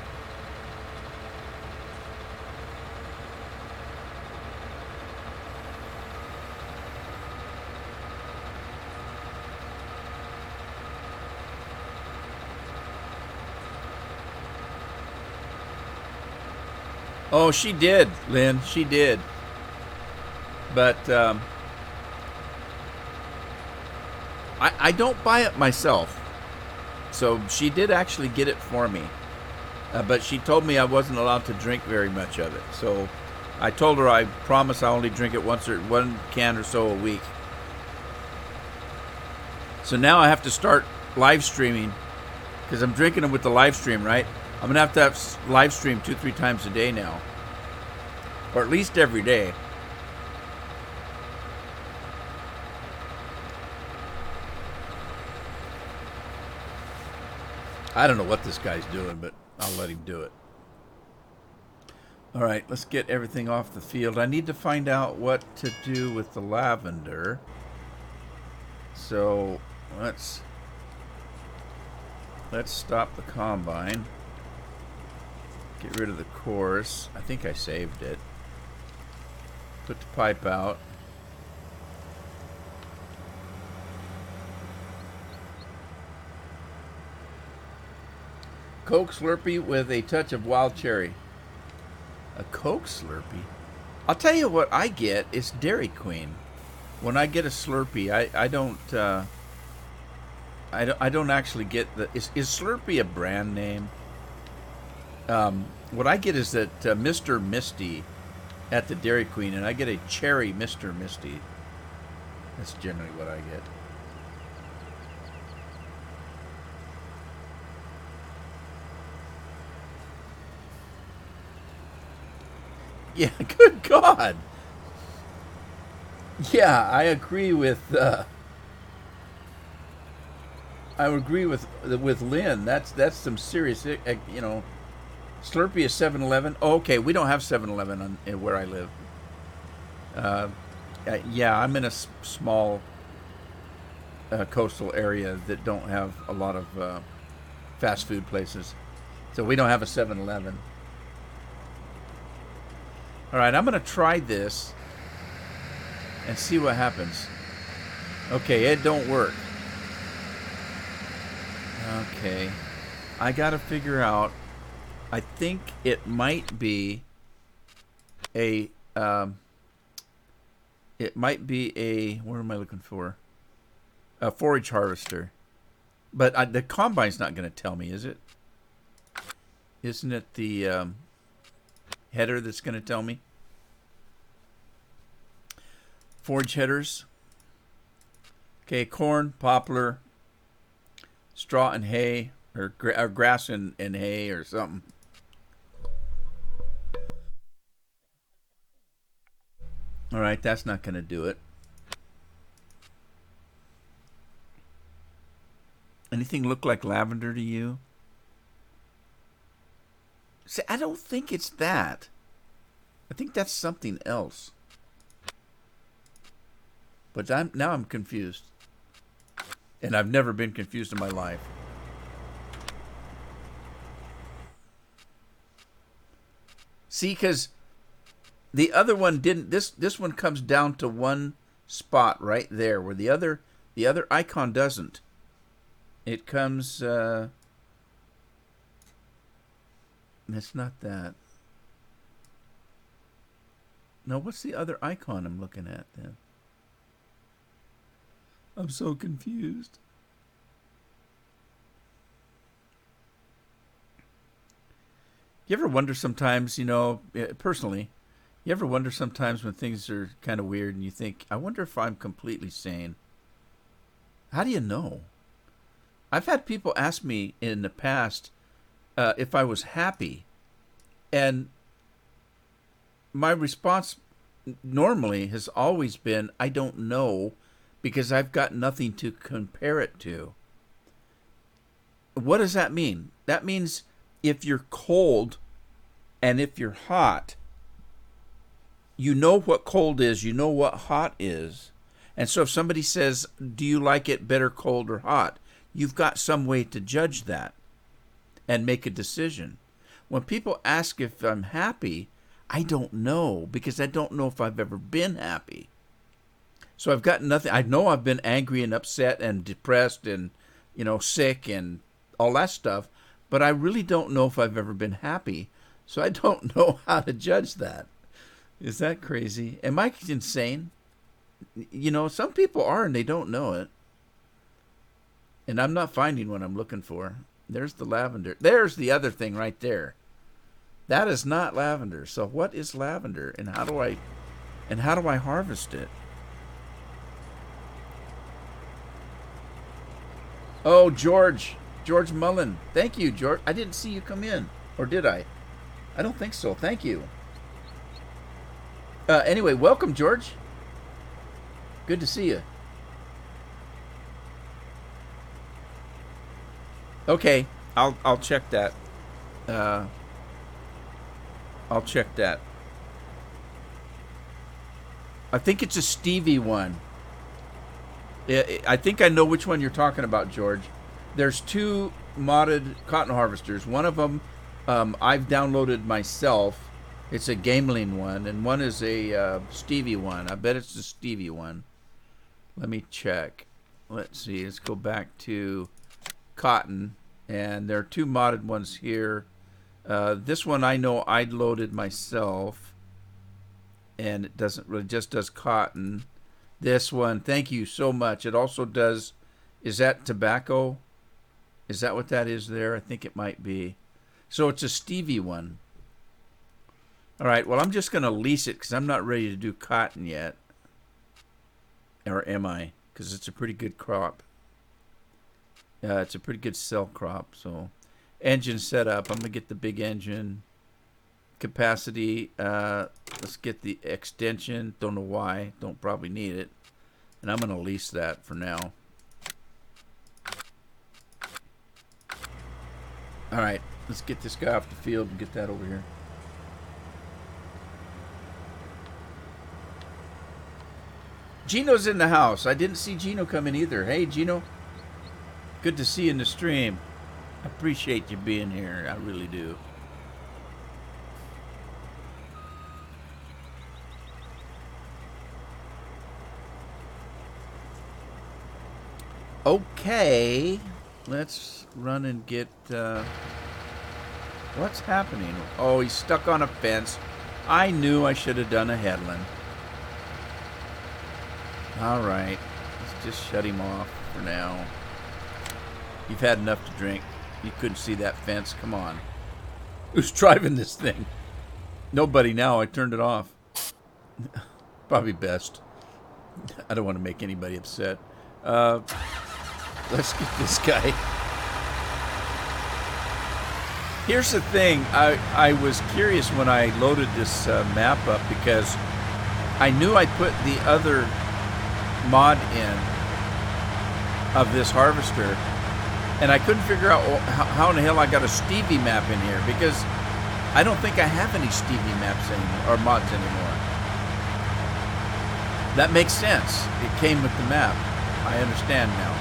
Oh, she did, Lynn. She did. But I don't buy it myself. So she did actually get it for me. But she told me I wasn't allowed to drink very much of it. So I told her I promise I only drink it one can or so a week. So now I have to start live streaming because I'm drinking them with the live stream, right? I'm going to have live stream 2-3 times a day now. Or at least every day. I don't know what this guy's doing, but I'll let him do it. All right, let's get everything off the field. I need to find out what to do with the lavender. So let's stop the combine. Get rid of the course. I think I saved it. Put the pipe out. Coke Slurpee with a touch of wild cherry. A Coke Slurpee? I'll tell you what I get is Dairy Queen. When I get a Slurpee, I don't actually get the... Is Slurpee a brand name? What I get is that Mr. Misty at the Dairy Queen, and I get a cherry Mr. Misty. That's generally what I get. Yeah, good God. Yeah, I agree with Lynn. That's some serious, Slurpee is 7-Eleven. Oh, okay, we don't have 7-Eleven where I live. Yeah, I'm in a small coastal area that don't have a lot of fast food places, so we don't have a 7-Eleven. All right, I'm going to try this and see what happens. Okay, it don't work. Okay, I got to figure out. I think it might be a. It might be a. What am I looking for? A forage harvester, but the combine's not going to tell me, is it? Isn't it the header that's going to tell me? Forage headers. Okay, corn, poplar, straw and hay, or grass and hay or something. All right, that's not going to do it. Anything look like lavender to you? See, I don't think it's that. I think that's something else. But now I'm confused. And I've never been confused in my life. See, because the other one didn't. This one comes down to one spot right there, where the other icon doesn't. It comes. It's not that. No, what's the other icon I'm looking at then? I'm so confused. You ever wonder sometimes, personally, you ever wonder sometimes when things are kind of weird and you think, I wonder if I'm completely sane? How do you know? I've had people ask me in the past if I was happy, and my response normally has always been, I don't know, because I've got nothing to compare it to. What does that mean? That means if you're cold and if you're hot, you know what cold is, you know what hot is. And so if somebody says, do you like it better cold or hot? You've got some way to judge that and make a decision. When people ask if I'm happy, I don't know, because I don't know if I've ever been happy. So I've got nothing. I know I've been angry and upset and depressed and, sick and all that stuff, but I really don't know if I've ever been happy. So I don't know how to judge that. Is that crazy? Am I insane? Some people are and they don't know it. And I'm not finding what I'm looking for. There's the lavender. There's the other thing right there. That is not lavender. So what is lavender, and how do I harvest it? Oh, George Mullen. Thank you, George. I didn't see you come in, or did I? I don't think so. Thank you. Anyway, welcome, George. Good to see you. Okay, I'll check that. I'll check that. I think it's a Stevie one. I think I know which one you're talking about, George. There's two modded cotton harvesters. One of them I've downloaded myself. It's a Gameling one, and one is a Stevie one. I bet it's the Stevie one. Let me check. Let's see. Let's go back to cotton, and there are two modded ones here. This one I know I loaded myself, and it doesn't really, just does cotton. This one, thank you so much. It also does, is that tobacco? Is that what that is there? I think it might be. So it's a Stevie one. All right, well, I'm just going to lease it because I'm not ready to do cotton yet. Or am I? Because it's a pretty good crop. It's a pretty good cell crop. So engine setup, I'm going to get the big engine. Capacity, let's get the extension. Don't know why. Don't probably need it. And I'm going to lease that for now. All right, let's get this guy off the field and get that over here. Gino's in the house. I didn't see Gino come in either. Hey, Gino. Good to see you in the stream. I appreciate you being here. I really do. Okay, let's run and get, what's happening? Oh, he's stuck on a fence. I knew I should have done a headland. All right, let's just shut him off for now. You've had enough to drink. You couldn't see that fence. Come on. Who's driving this thing? Nobody now. I turned it off. Probably best. I don't want to make anybody upset. Let's get this guy. Here's the thing. I was curious when I loaded this map up because I knew I put the other mod in of this harvester, and I couldn't figure out how in the hell I got a Stevie map in here, because I don't think I have any Stevie maps anymore, or mods anymore. That makes sense. It came with the map. I understand now.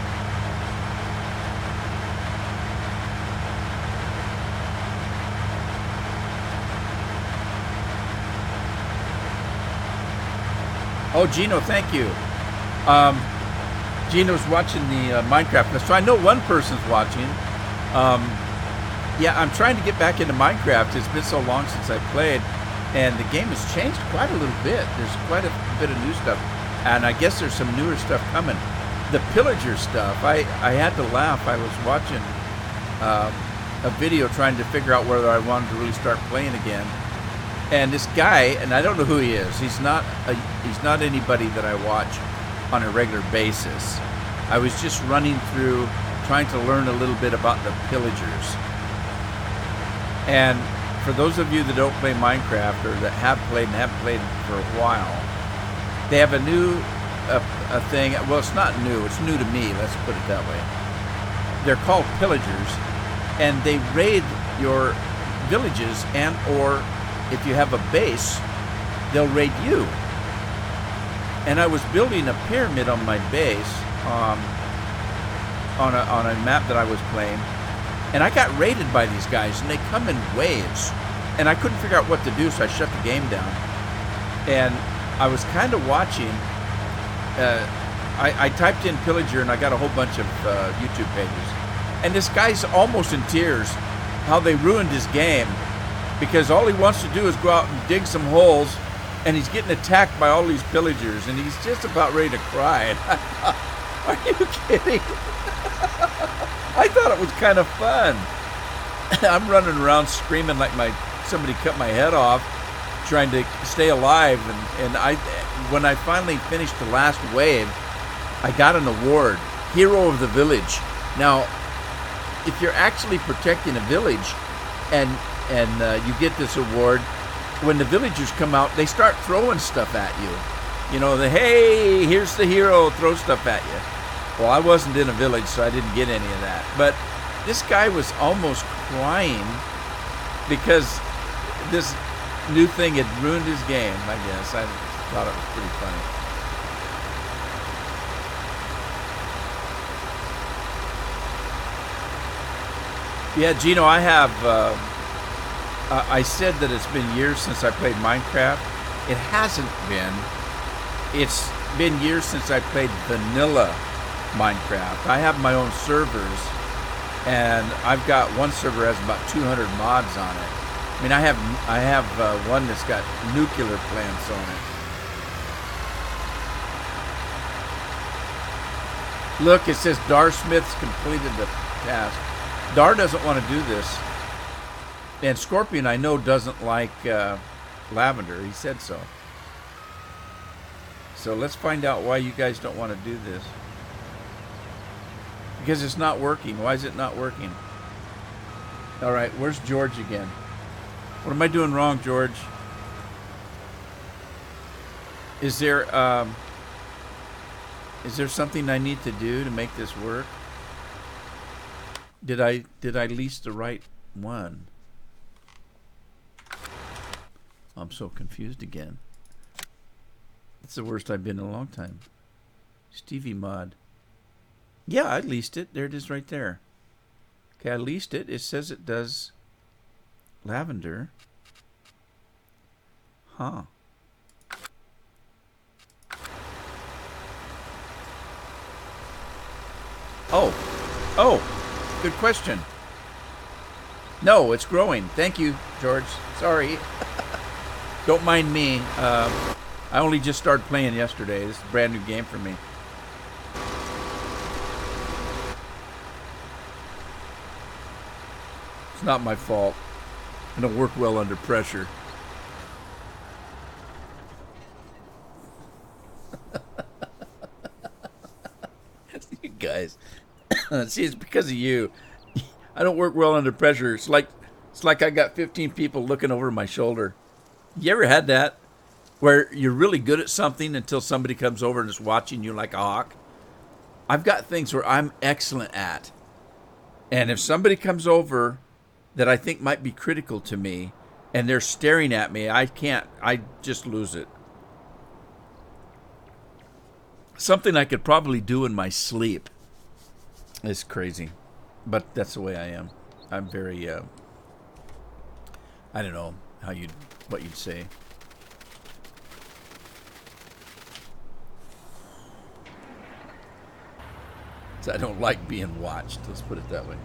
Oh, Gino, thank you. Gino's watching the Minecraft. So I know one person's watching. Yeah, I'm trying to get back into Minecraft. It's been so long since I played, and the game has changed quite a little bit. There's quite a bit of new stuff, and I guess there's some newer stuff coming. The pillager stuff, I had to laugh. I was watching a video trying to figure out whether I wanted to really start playing again. And this guy, and I don't know who he is. He's not anybody that I watch on a regular basis. I was just running through trying to learn a little bit about the pillagers. And for those of you that don't play Minecraft or that have played and haven't played for a while, they have a new a thing. Well, it's not new. It's new to me. Let's put it that way. They're called pillagers, and they raid your villages, and or if you have a base, they'll raid you. And I was building a pyramid on my base on a map that I was playing, and I got raided by these guys, and they come in waves, and I couldn't figure out what to do, so I shut the game down. And I was kind of watching. I typed in pillager, and I got a whole bunch of YouTube pages, and this guy's almost in tears how they ruined his game, because all he wants to do is go out and dig some holes, and he's getting attacked by all these pillagers, and he's just about ready to cry. And are you kidding? I thought it was kind of fun. I'm running around screaming like somebody cut my head off, trying to stay alive. And when I finally finished the last wave, I got an award, Hero of the Village. Now, if you're actually protecting a village and you get this award, when the villagers come out, they start throwing stuff at you. You know, hey, here's the hero, throw stuff at you. Well, I wasn't in a village, so I didn't get any of that. But this guy was almost crying because this new thing had ruined his game, I guess. I thought it was pretty funny. Yeah, Gino, I have... I said that it's been years since I played Minecraft. It hasn't been. It's been years since I played vanilla Minecraft. I have my own servers, and I've got one server has about 200 mods on it. I mean, I have one that's got nuclear plants on it. Look, it says Dar Smith's completed the task. Dar doesn't want to do this. And Scorpion, I know, doesn't like lavender. He said so. So let's find out why you guys don't want to do this. Because it's not working. Why is it not working? All right, where's George again? What am I doing wrong, George? Is there something I need to do to make this work? Did I lease the right one? I'm so confused again. It's the worst I've been in a long time. Stevie Mod. Yeah, I leased it. There it is right there. Okay, I leased it. It says it does lavender. Huh. Oh, good question. No, it's growing. Thank you, George. Sorry. Don't mind me. I only just started playing yesterday. This is a brand new game for me. It's not my fault. I don't work well under pressure. You guys. See, it's because of you. I don't work well under pressure. It's like I got 15 people looking over my shoulder. You ever had that? Where you're really good at something until somebody comes over and is watching you like a hawk? I've got things where I'm excellent at. And if somebody comes over that I think might be critical to me and they're staring at me, I just lose it. Something I could probably do in my sleep. It's crazy. But that's the way I am. I'm very, I don't know what you'd say. So I don't like being watched. Let's put it that way.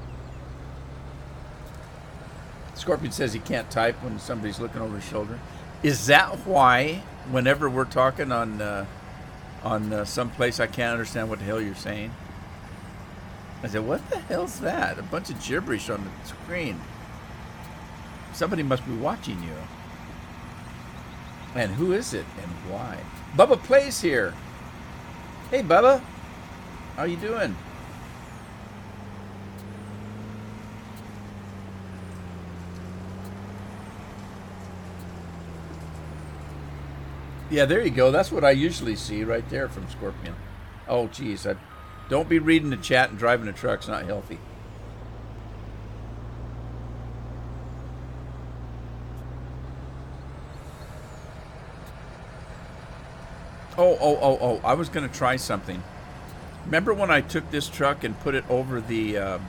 Scorpion says he can't type when somebody's looking over his shoulder. Is that why whenever we're talking on some place I can't understand what the hell you're saying? I said, what the hell's that? A bunch of gibberish on the screen. Somebody must be watching you. And who is it and why? Bubba Plays here. Hey, Bubba. How you doing? Yeah, there you go. That's what I usually see right there from Scorpion. Oh, geez. Don't be reading the chat and driving a truck. It's not healthy. Oh. I was going to try something. Remember when I took this truck and put it over the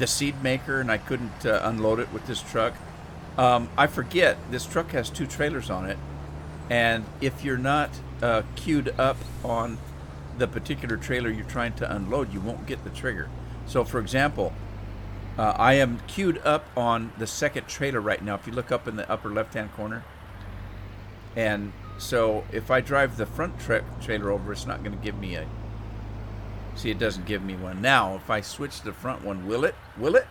seed maker and I couldn't unload it with this truck? I forget, this truck has 2 trailers on it. And if you're not queued up on the particular trailer you're trying to unload, you won't get the trigger. So, for example, I am queued up on the second trailer right now. If you look up in the upper left-hand corner. And so if I drive the front trailer over, it's not going to give me a... See, it doesn't give me one. Now, if I switch to the front one, will it? Will it?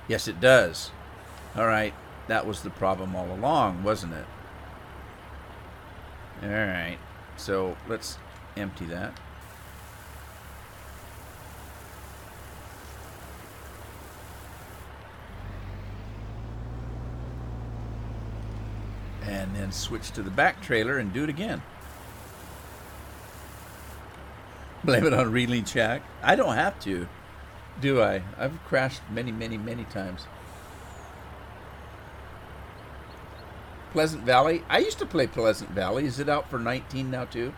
Yes, it does. All right. That was the problem all along, wasn't it? All right. So let's empty that. And then switch to the back trailer and do it again. Blame it on Reeling Shack. I don't have to, do I? I've crashed many times. Pleasant Valley. I used to play Pleasant Valley. Is it out for 19 now too?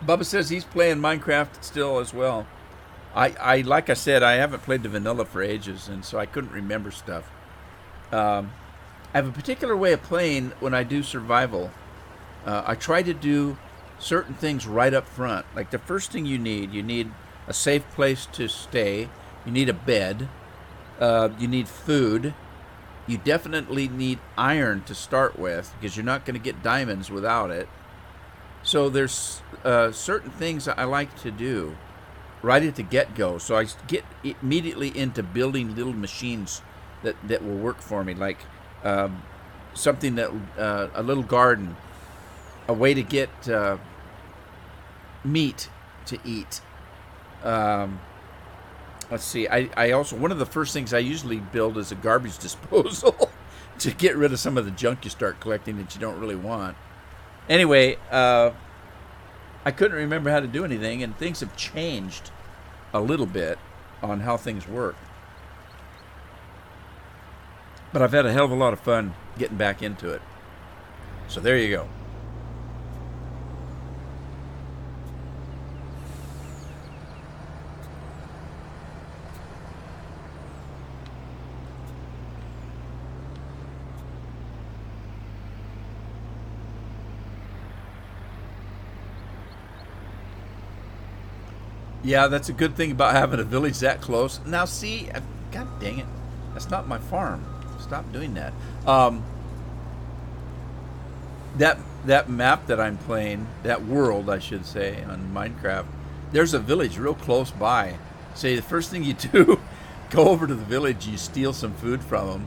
Bubba says he's playing Minecraft still as well. I like I said, I haven't played the vanilla for ages, and so I couldn't remember stuff. I have a particular way of playing when I do survival. I try to do certain things right up front. Like the first thing you need a safe place to stay. You need a bed. You need food. You definitely need iron to start with because you're not going to get diamonds without it. So there's certain things I like to do right at the get-go. So I get immediately into building little machines that will work for me, like something that a little garden, a way to get meat to eat. Let's see. I also, one of the first things I usually build is a garbage disposal to get rid of some of the junk you start collecting that you don't really want. Anyway, I couldn't remember how to do anything, and things have changed a little bit on how things work. But I've had a hell of a lot of fun getting back into it. So there you go. Yeah, that's a good thing about having a village that close. Now, see, God dang it, that's not my farm. Stop doing that. That map that I'm playing, that world, I should say, on Minecraft, there's a village real close by. Say the first thing you do, go over to the village, you steal some food from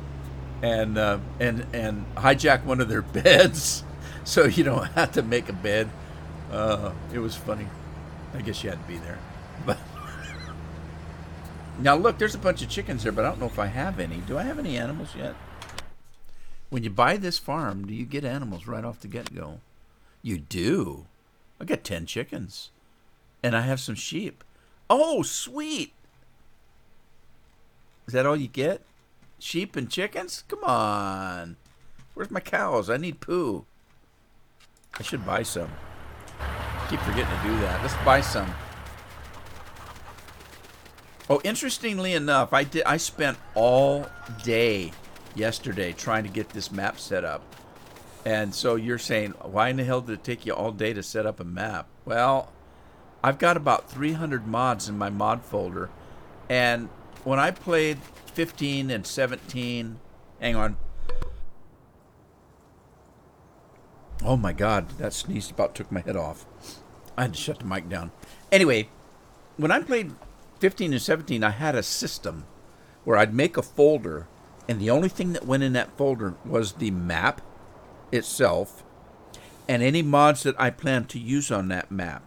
them, and hijack one of their beds, so you don't have to make a bed. It was funny. I guess you had to be there. But now look, there's a bunch of chickens there, but I don't know if I have any. Do I have any animals yet? When you buy this farm, do you get animals right off the get-go? You do. I got 10 chickens. And I have some sheep. Oh, sweet. Is that all you get? Sheep and chickens? Come on. Where's my cows? I need poo. I should buy some. I keep forgetting to do that. Let's buy some. Oh, interestingly enough, I spent all day yesterday trying to get this map set up. And so you're saying, why in the hell did it take you all day to set up a map? Well, I've got about 300 mods in my mod folder. And when I played 15 and 17, hang on. Oh my God, that sneeze about took my head off. I had to shut the mic down. Anyway, when I played 15 and 17, I had a system where I'd make a folder, and the only thing that went in that folder was the map itself and any mods that I planned to use on that map.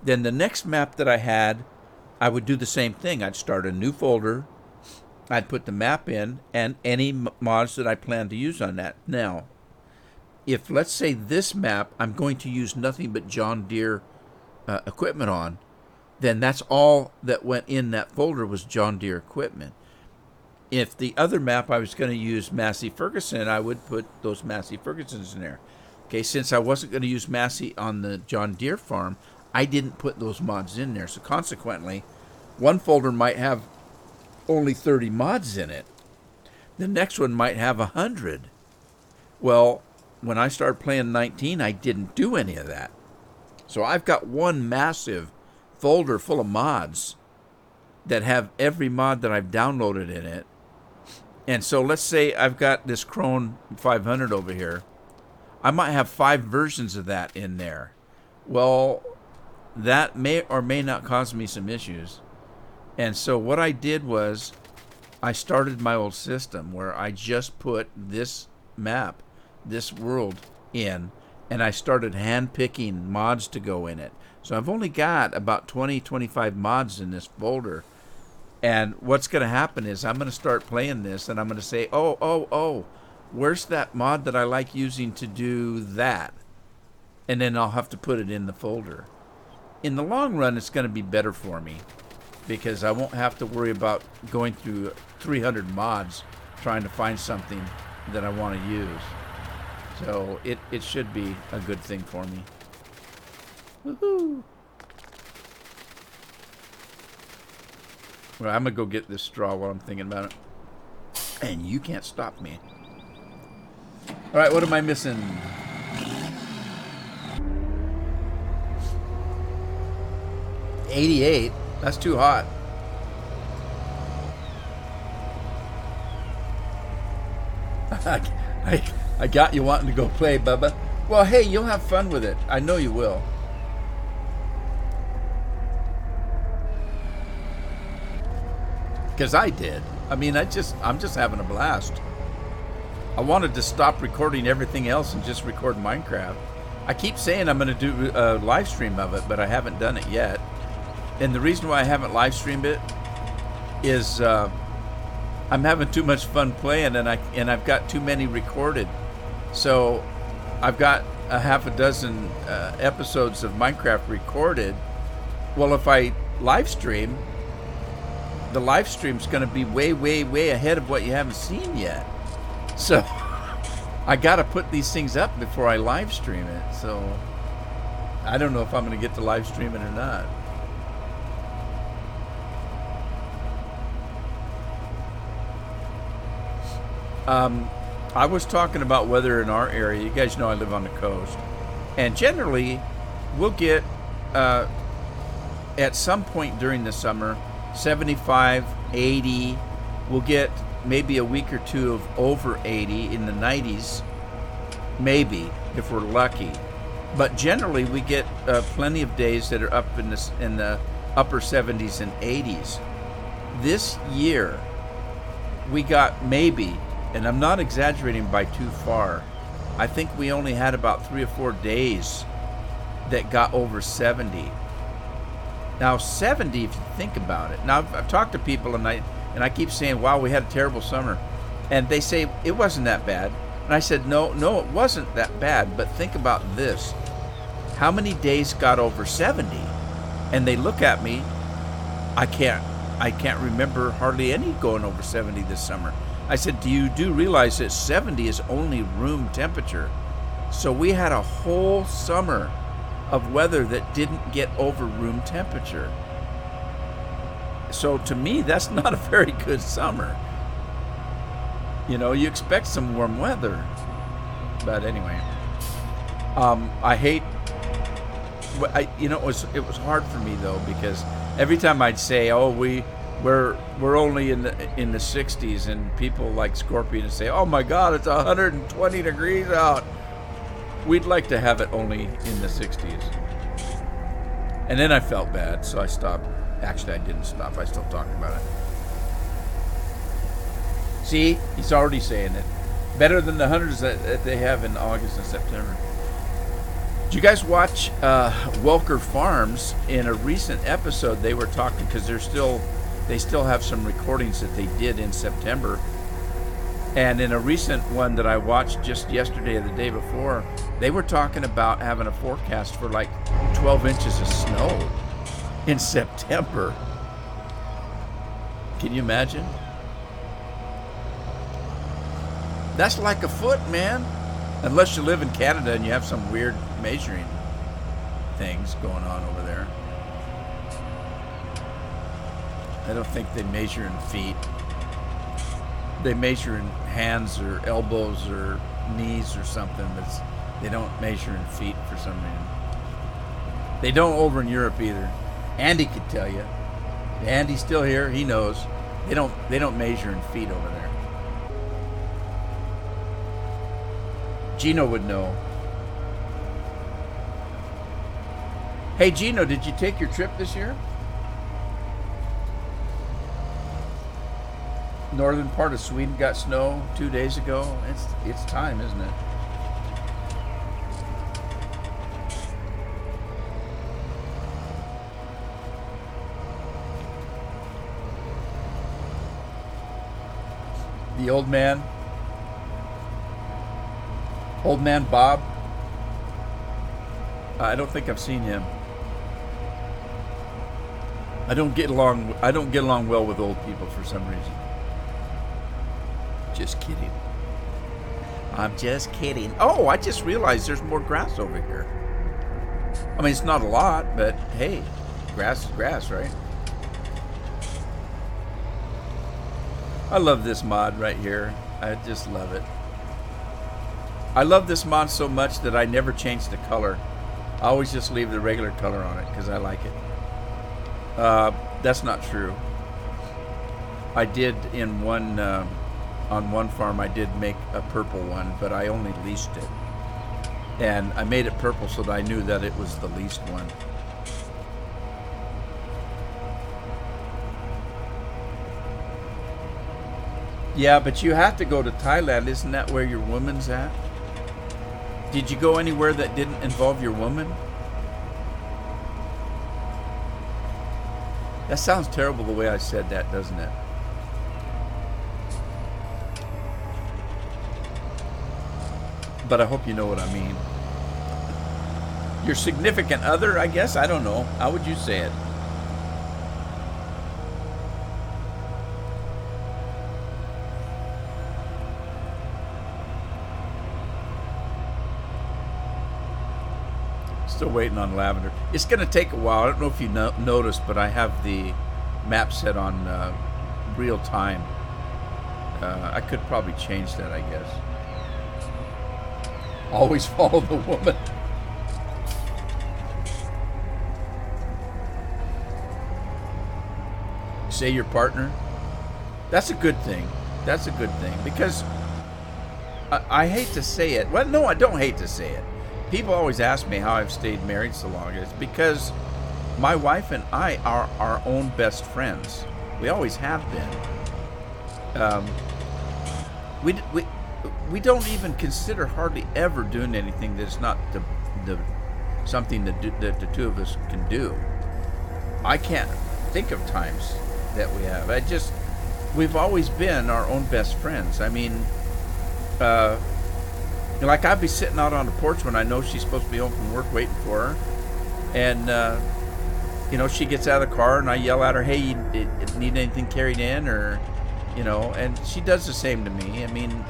Then the next map that I had, I would do the same thing. I'd start a new folder, I'd put the map in and any mods that I plan to use on that. Now, if let's say this map I'm going to use nothing but John Deere equipment on, then that's all that went in that folder was John Deere equipment. If the other map I was going to use Massey Ferguson, I would put those Massey Fergusons in there. Okay, since I wasn't going to use Massey on the John Deere farm, I didn't put those mods in there. So consequently, one folder might have only 30 mods in it. The next one might have 100. Well, when I started playing 19, I didn't do any of that. So I've got one massive folder full of mods that have every mod that I've downloaded in it. And so let's say I've got this Krone 500 over here. I might have 5 versions of that in there. Well, that may or may not cause me some issues. And so what I did was I started my old system where I just put this map, this world in, and I started hand-picking mods to go in it. So I've only got about 20, 25 mods in this folder. And what's going to happen is I'm going to start playing this, and I'm going to say, oh, where's that mod that I like using to do that? And then I'll have to put it in the folder. In the long run, it's going to be better for me because I won't have to worry about going through 300 mods trying to find something that I want to use. So it should be a good thing for me. Woohoo! Well, I'm going to go get this straw while I'm thinking about it. And you can't stop me. All right, what am I missing? $88. That's too hot. I got you wanting to go play, Bubba. Well, hey, you'll have fun with it. I know you will. Because I did. I mean, I'm just having a blast. I wanted to stop recording everything else and just record Minecraft. I keep saying I'm going to do a live stream of it, but I haven't done it yet. And the reason why I haven't live streamed it is I'm having too much fun playing, and I've got too many recorded. So I've got a half a dozen episodes of Minecraft recorded. Well, if I live stream, the live stream's going to be way, way, way ahead of what you haven't seen yet. So I got to put these things up before I live stream it. So I don't know if I'm going to get to live stream it or not. I was talking about weather in our area. You guys know I live on the coast. And generally, we'll get, at some point during the summer, 75, 80. We'll get maybe a week or two of over 80 in the 90s. Maybe, if we're lucky. But generally, we get plenty of days that are up in the upper 70s and 80s. This year, we got maybe, and I'm not exaggerating by too far, I think we only had about 3 or 4 days that got over 70. Now, 70, if you think about it. Now, I've talked to people, and I keep saying, wow, we had a terrible summer. And they say, it wasn't that bad. And I said, no, it wasn't that bad. But think about this. How many days got over 70? And they look at me. I can't remember hardly any going over 70 this summer. I said, do realize that 70 is only room temperature? So we had a whole summer of weather that didn't get over room temperature. So to me, that's not a very good summer. You know, you expect some warm weather. But anyway, I hate. It was hard for me though, because every time I'd say, "Oh, we're only in the 60s," and people like Scorpion would say, "Oh my God, it's 120 degrees out." We'd like to have it only in the 60s. And then I felt bad, so I stopped. Actually, I didn't stop. I still talked about it. See, he's already saying it. Better than the hundreds that they have in August and September. Did you guys watch Welker Farms? In a recent episode, they were talking, because they're still they still have some recordings that they did in September. And in a recent one that I watched just yesterday or the day before, they were talking about having a forecast for like 12 inches of snow in September. Can you imagine? That's like a foot, man. Unless you live in Canada and you have some weird measuring things going on over there. I don't think they measure in feet. They measure in hands or elbows or knees or something. But they don't measure in feet for some reason. They don't over in Europe either. Andy could tell you. Andy's still here. He knows. They don't measure in feet over there. Gino would know. Hey Gino, did you take your trip this year? Northern part of Sweden got snow 2 days ago. It's time, isn't it? The old man Bob. I don't think I've seen him. I don't get along well with old people for some reason. Just kidding. I'm just kidding. Oh, I just realized there's more grass over here. I mean, it's not a lot, but hey, grass is grass, right? I love this mod right here. I just love it. I love this mod so much that I never change the color. I always just leave the regular color on it because I like it. That's not true. I did in one, on one farm, I did make a purple one, but I only leased it. And I made it purple so that I knew that it was the leased one. Yeah, but you have to go to Thailand. Isn't that where your woman's at? Did you go anywhere that didn't involve your woman? That sounds terrible the way I said that, doesn't it? But I hope you know what I mean. Your significant other, I guess? I don't know. How would you say it? Still waiting on lavender. It's going to take a while. I don't know if you noticed, but I have the map set on real time. I could probably change that, I guess. Always follow the woman. Say your partner. That's a good thing. That's a good thing. Because I hate to say it. Well, no, I don't hate to say it. People always ask me how I've stayed married so long. It's because my wife and I are our own best friends. We always have been. We don't even consider hardly ever doing anything that's not something that the two of us can do. I can't think of times that we have. We've always been our own best friends. I mean, like I'd be sitting out on the porch when I know she's supposed to be home from work waiting for her. And, she gets out of the car and I yell at her, hey, you need anything carried in? Or, and she does the same to me. I mean,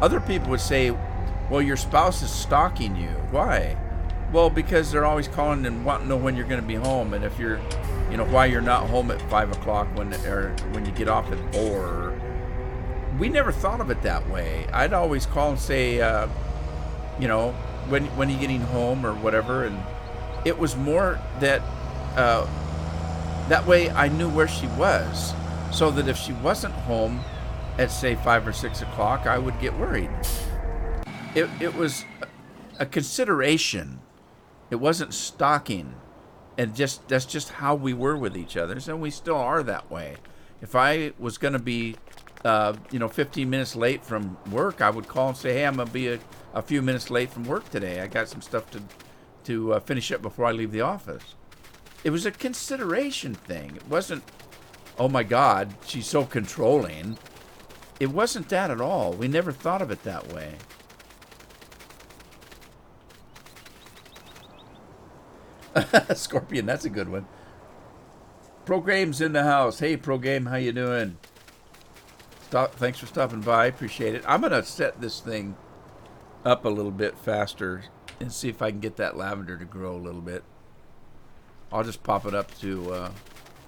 other people would say, well, your spouse is stalking you. Why? Well, because they're always calling and wanting to know when you're going to be home. And if you're, why you're not home at 5 o'clock when you get off at 4. We never thought of it that way. I'd always call and say, when are you getting home or whatever. And it was more that that way I knew where she was, so that if she wasn't home at say 5 or 6 o'clock, I would get worried. It was a consideration. It wasn't stalking, and that's just how we were with each other, and we still are that way. If I was going to be 15 minutes late from work, I would call and say, hey, I'm going to be a few minutes late from work today. I got some stuff to finish up before I leave the office. It was a consideration thing. It wasn't oh my God, she's so controlling. It wasn't that at all. We never thought of it that way. Scorpion, that's a good one. Pro Game's in the house. Hey, Pro Game, how you doing? Thanks for stopping by. Appreciate it. I'm going to set this thing up a little bit faster and see if I can get that lavender to grow a little bit. I'll just pop it up to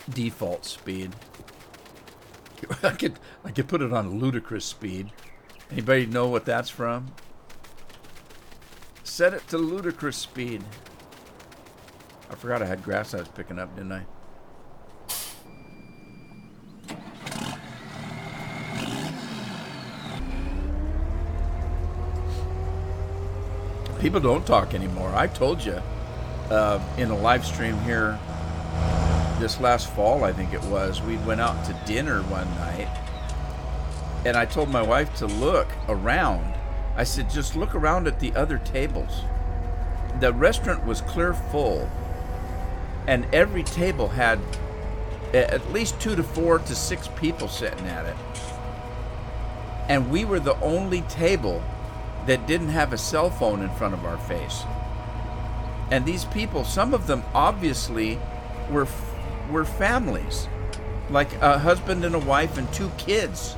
default speed. I could put it on ludicrous speed. Anybody know what that's from? Set it to ludicrous speed. I forgot I had grass I was picking up, didn't I? People don't talk anymore. I told you in a live stream here this last fall, I think it was, we went out to dinner one night, and I told my wife to look around. I said, just look around at the other tables. The restaurant was clear full, and every table had at least 2 to 4 to 6 people sitting at it. And we were the only table that didn't have a cell phone in front of our face. And these people, some of them obviously were families, like a husband and a wife and 2 kids.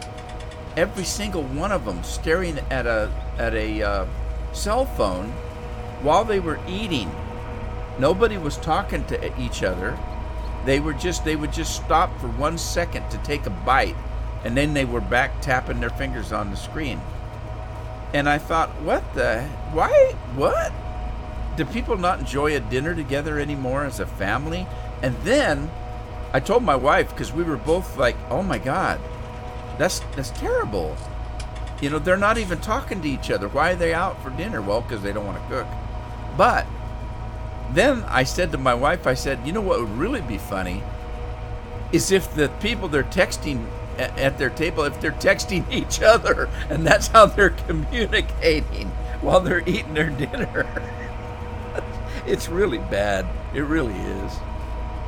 Every single one of them staring at a cell phone while they were eating. Nobody was talking to each other. They would just stop for 1 second to take a bite, and then they were back tapping their fingers on the screen. And I thought, what? Do people not enjoy a dinner together anymore as a family? And then I told my wife, because we were both like, oh my God, that's terrible. You know, they're not even talking to each other. Why are they out for dinner? Well, because they don't want to cook. But then I said to my wife, I said, you know what would really be funny is if the people they're texting at their table, if they're texting each other, and that's how they're communicating while they're eating their dinner. It's really bad. It really is.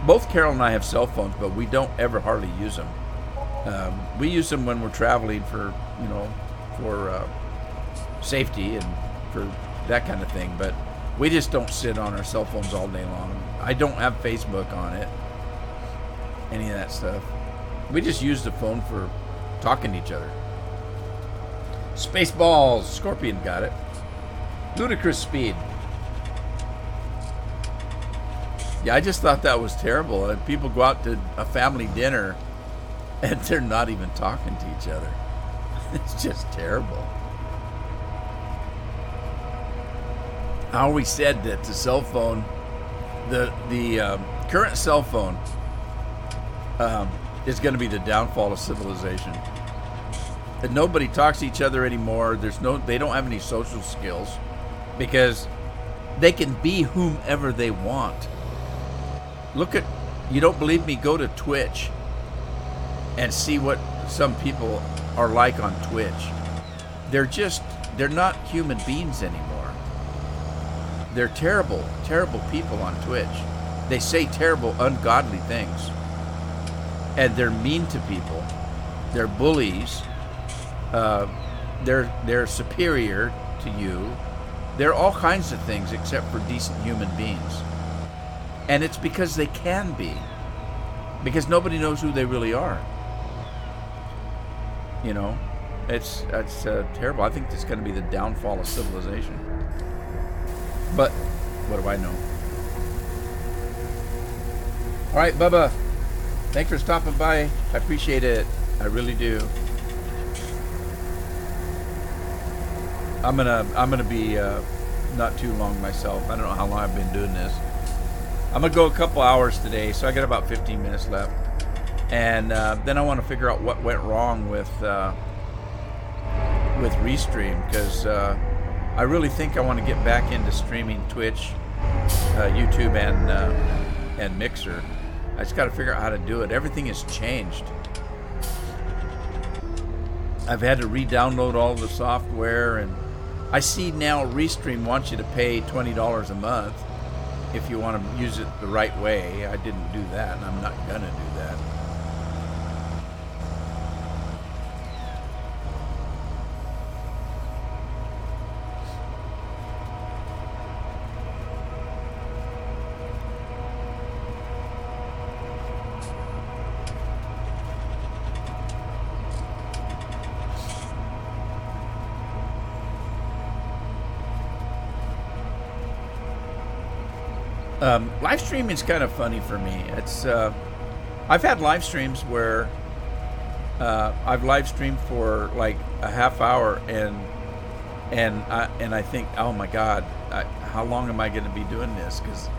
Both Carol and I have cell phones, but we don't ever hardly use them. We use them when we're traveling for safety and for that kind of thing, but we just don't sit on our cell phones all day long. I don't have Facebook on it, any of that stuff. We just use the phone for talking to each other. Spaceballs, Scorpion got it. Ludicrous speed. Yeah, I just thought that was terrible. People go out to a family dinner and they're not even talking to each other. It's just terrible. I always said that the cell phone, the current cell phone, is going to be the downfall of civilization. And nobody talks to each other anymore. They don't have any social skills because they can be whomever they want. You don't believe me? Go to Twitch and see what some people are like on Twitch. They're not human beings anymore. They're terrible, terrible people on Twitch. They say terrible, ungodly things. And they're mean to people. They're bullies. They're superior to you. They're all kinds of things except for decent human beings. And it's because they can be. Because nobody knows who they really are. You know, it's terrible. I think it's going to be the downfall of civilization. But what do I know? All right, Bubba. Thanks for stopping by. I appreciate it. I really do. I'm gonna be not too long myself. I don't know how long I've been doing this. I'm gonna go a couple hours today, so I got about 15 minutes left, and then I want to figure out what went wrong with Restream, because I really think I want to get back into streaming Twitch, YouTube, and Mixer. I just got to figure out how to do it. Everything has changed. I've had to re-download all the software, and I see now Restream wants you to pay $20 a month if you want to use it the right way. I didn't do that, and I'm not gonna do that. Live streaming is kind of funny for me. It's I've had live streams where I've live streamed for like a half hour, and I think, oh my God, how long am I going to be doing this? Because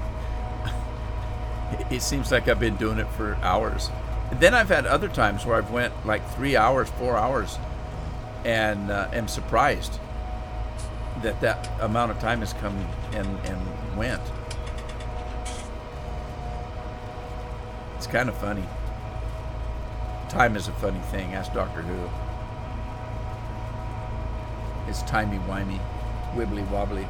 it seems like I've been doing it for hours. And then I've had other times where I've went like 3 hours, 4 hours, and am surprised that amount of time has come and went. It's kind of funny. Time is a funny thing. Ask Doctor Who. It's timey-wimey, wibbly-wobbly.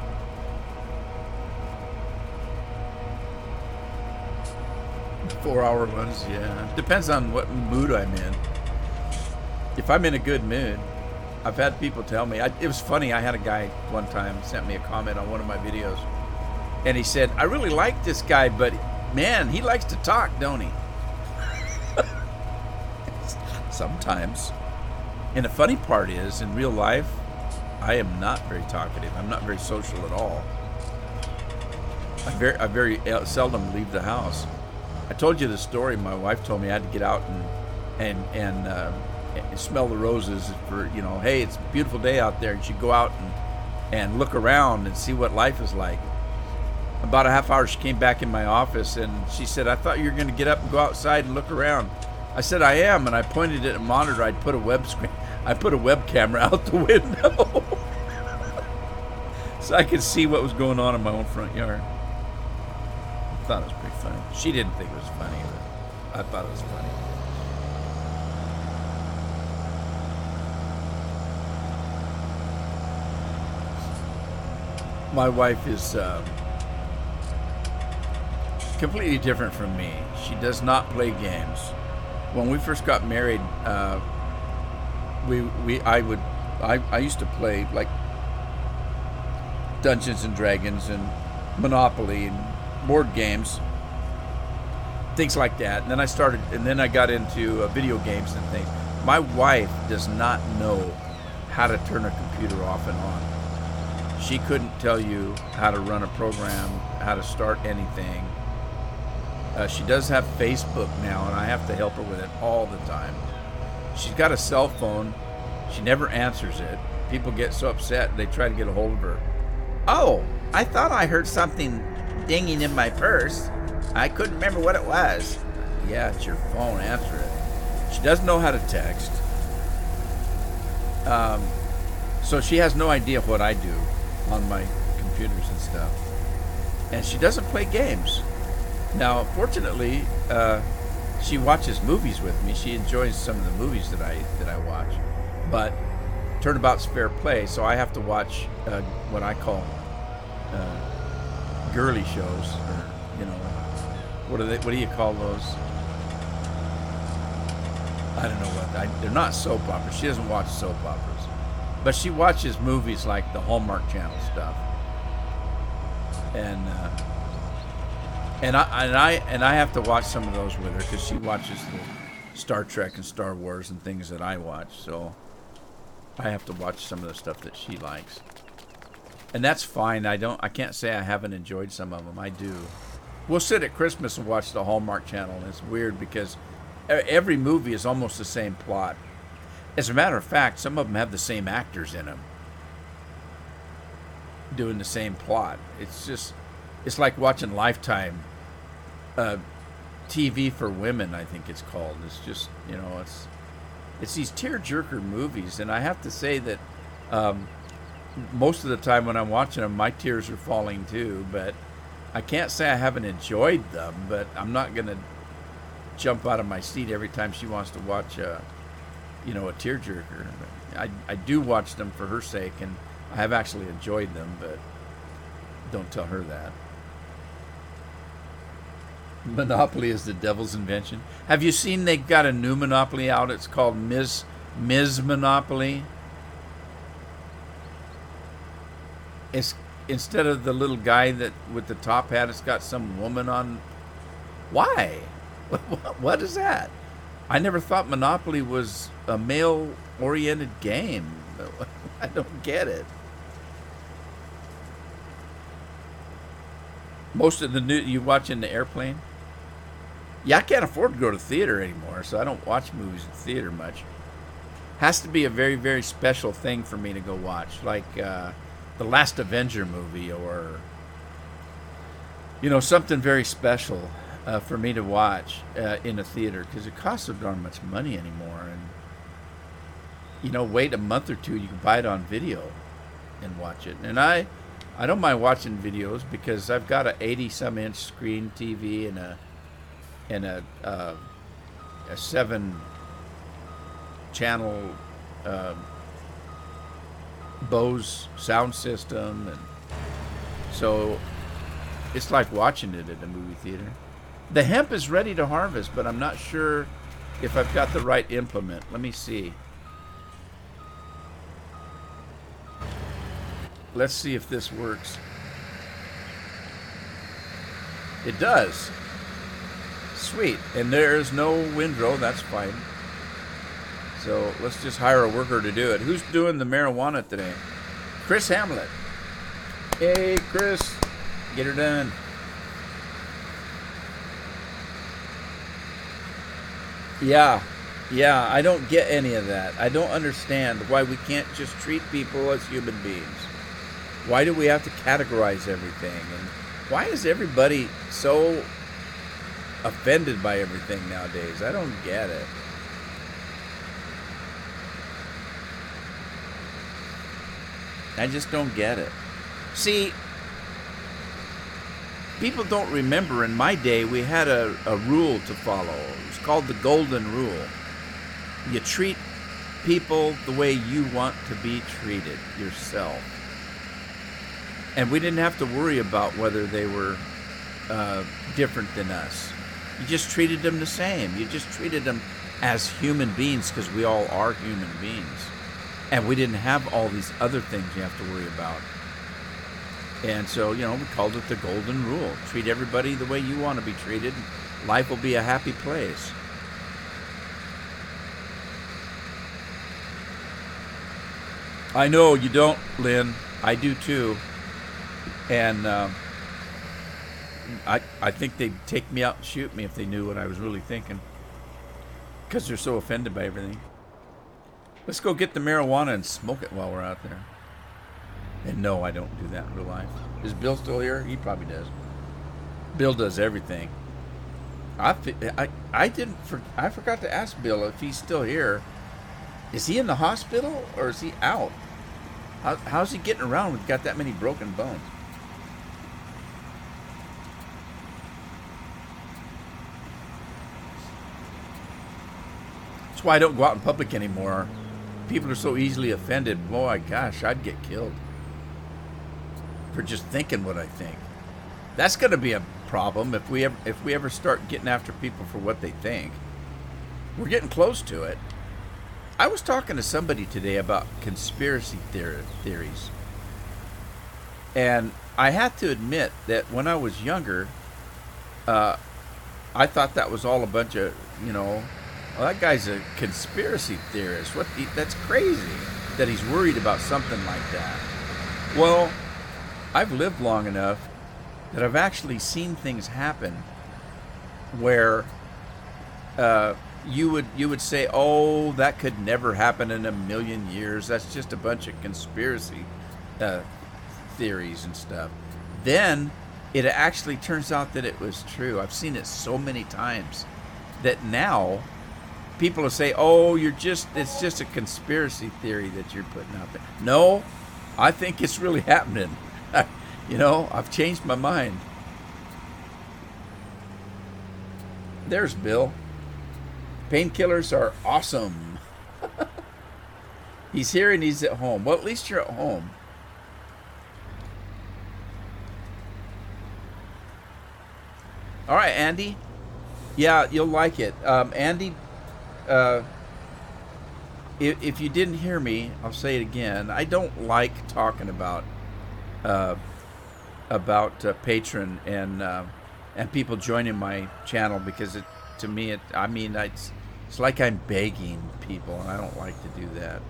The 4-hour ones, yeah. Depends on what mood I'm in. If I'm in a good mood, I've had people tell me. It was funny. I had a guy one time sent me a comment on one of my videos, and he said, "I really like this guy, but man, he likes to talk, don't he?" Sometimes. And the funny part is, in real life, I am not very talkative. I'm not very social at all. I very seldom leave the house. I told you the story. My wife told me I had to get out and smell the roses for, you know, hey, it's a beautiful day out there. And she'd go out and look around and see what life is like. About a half hour, she came back in my office and she said, "I thought you were going to get up and go outside and look around." I said, "I am," and I pointed at a monitor. I put a web camera out the window so I could see what was going on in my own front yard. I thought it was pretty funny. She didn't think it was funny, but I thought it was funny. My wife is completely different from me. She does not play games. When we first got married, I used to play like Dungeons and Dragons and Monopoly and board games, things like that. And then I got into video games and things. My wife does not know how to turn a computer off and on. She couldn't tell you how to run a program, how to start anything. She does have Facebook now, and I have to help her with it all the time. She's got a cell phone. She never answers it. People get so upset, they try to get a hold of her. "Oh, I thought I heard something dinging in my purse. I couldn't remember what it was." "Yeah, it's your phone. Answer it." She doesn't know how to text. So she has no idea what I do on my computers and stuff. And she doesn't play games. Now, fortunately, she watches movies with me. She enjoys some of the movies that I watch. But turnabout's fair play, so I have to watch what I call girly shows, or you know, what do you call those? I don't know what. They're not soap operas. She doesn't watch soap operas, but she watches movies like the Hallmark Channel stuff, and I have to watch some of those with her because she watches the Star Trek and Star Wars and things that I watch. So I have to watch some of the stuff that she likes, and that's fine. I can't say I haven't enjoyed some of them. I do. We'll sit at Christmas and watch the Hallmark Channel, and it's weird because every movie is almost the same plot. As a matter of fact, some of them have the same actors in them doing the same plot. It's like watching Lifetime TV for women, I think it's called. It's just, you know, it's these tear-jerker movies, and I have to say that most of the time when I'm watching them, my tears are falling too, but I can't say I haven't enjoyed them, but I'm not going to jump out of my seat every time she wants to watch a tearjerker. I do watch them for her sake, and I have actually enjoyed them, but don't tell her that. Monopoly is the devil's invention. Have you seen they've got a new Monopoly out? It's called Ms. Monopoly. It's instead of the little guy that with the top hat, it's got some woman on. Why? What is that? I never thought Monopoly was a male-oriented game. I don't get it. Most of the new you watch in the airplane. Yeah, I can't afford to go to theater anymore, so I don't watch movies in theater much. Has to be a very, very special thing for me to go watch, like the last Avenger movie, or something very special for me to watch in a theater, because it costs so darn much money anymore. And wait a month or two, you can buy it on video and watch it. And I don't mind watching videos because I've got a 80-some-inch screen TV and a 7-channel Bose sound system, and so it's like watching it at a movie theater. The hemp is ready to harvest, but I'm not sure if I've got the right implement. Let me see. Let's see if this works. It does. Sweet. And there's no windrow. That's fine. So let's just hire a worker to do it. Who's doing the marijuana today? Chris Hamlet. Hey, Chris. Get her done. Yeah. Yeah, I don't get any of that. I don't understand why we can't just treat people as human beings. Why do we have to categorize everything? And why is everybody so offended by everything nowadays? I don't get it. I just don't get it. See, people don't remember in my day we had a rule to follow. It was called the Golden Rule. You treat people the way you want to be treated yourself. And we didn't have to worry about whether they were different than us. You just treated them the same. You just treated them as human beings, because we all are human beings. And we didn't have all these other things you have to worry about. And so, we called it the Golden Rule. Treat everybody the way you want to be treated. Life will be a happy place. I know you don't, Lynn. I do too. And I think they'd take me out and shoot me if they knew what I was really thinking, because they're so offended by everything. Let's go get the marijuana and smoke it while we're out there. And no, I don't do that in real life. Is Bill still here? He probably does. Bill does everything. I forgot to ask Bill if he's still here. Is he in the hospital or is he out? How's he getting around with got that many broken bones? That's why I don't go out in public anymore. People are so easily offended. Boy, gosh, I'd get killed for just thinking what I think. That's going to be a problem if we ever start getting after people for what they think. We're getting close to it. I was talking to somebody today about conspiracy theories. And I have to admit that when I was younger, I thought that was all a bunch of, well, that guy's a conspiracy theorist. That's crazy that he's worried about something like that. Well, I've lived long enough that I've actually seen things happen where you would say, oh, that could never happen in a million years. That's just a bunch of conspiracy theories and stuff. Then it actually turns out that it was true. I've seen it so many times that now people will say, oh, it's just a conspiracy theory that you're putting out there. No, I think it's really happening. I've changed my mind. There's Bill. Painkillers are awesome. He's here and he's at home. Well, at least you're at home. All right, Andy. Yeah, you'll like it. Andy, if you didn't hear me, I'll say it again. I don't like talking about Patreon and people joining my channel, because it's like I'm begging people, and I don't like to do that.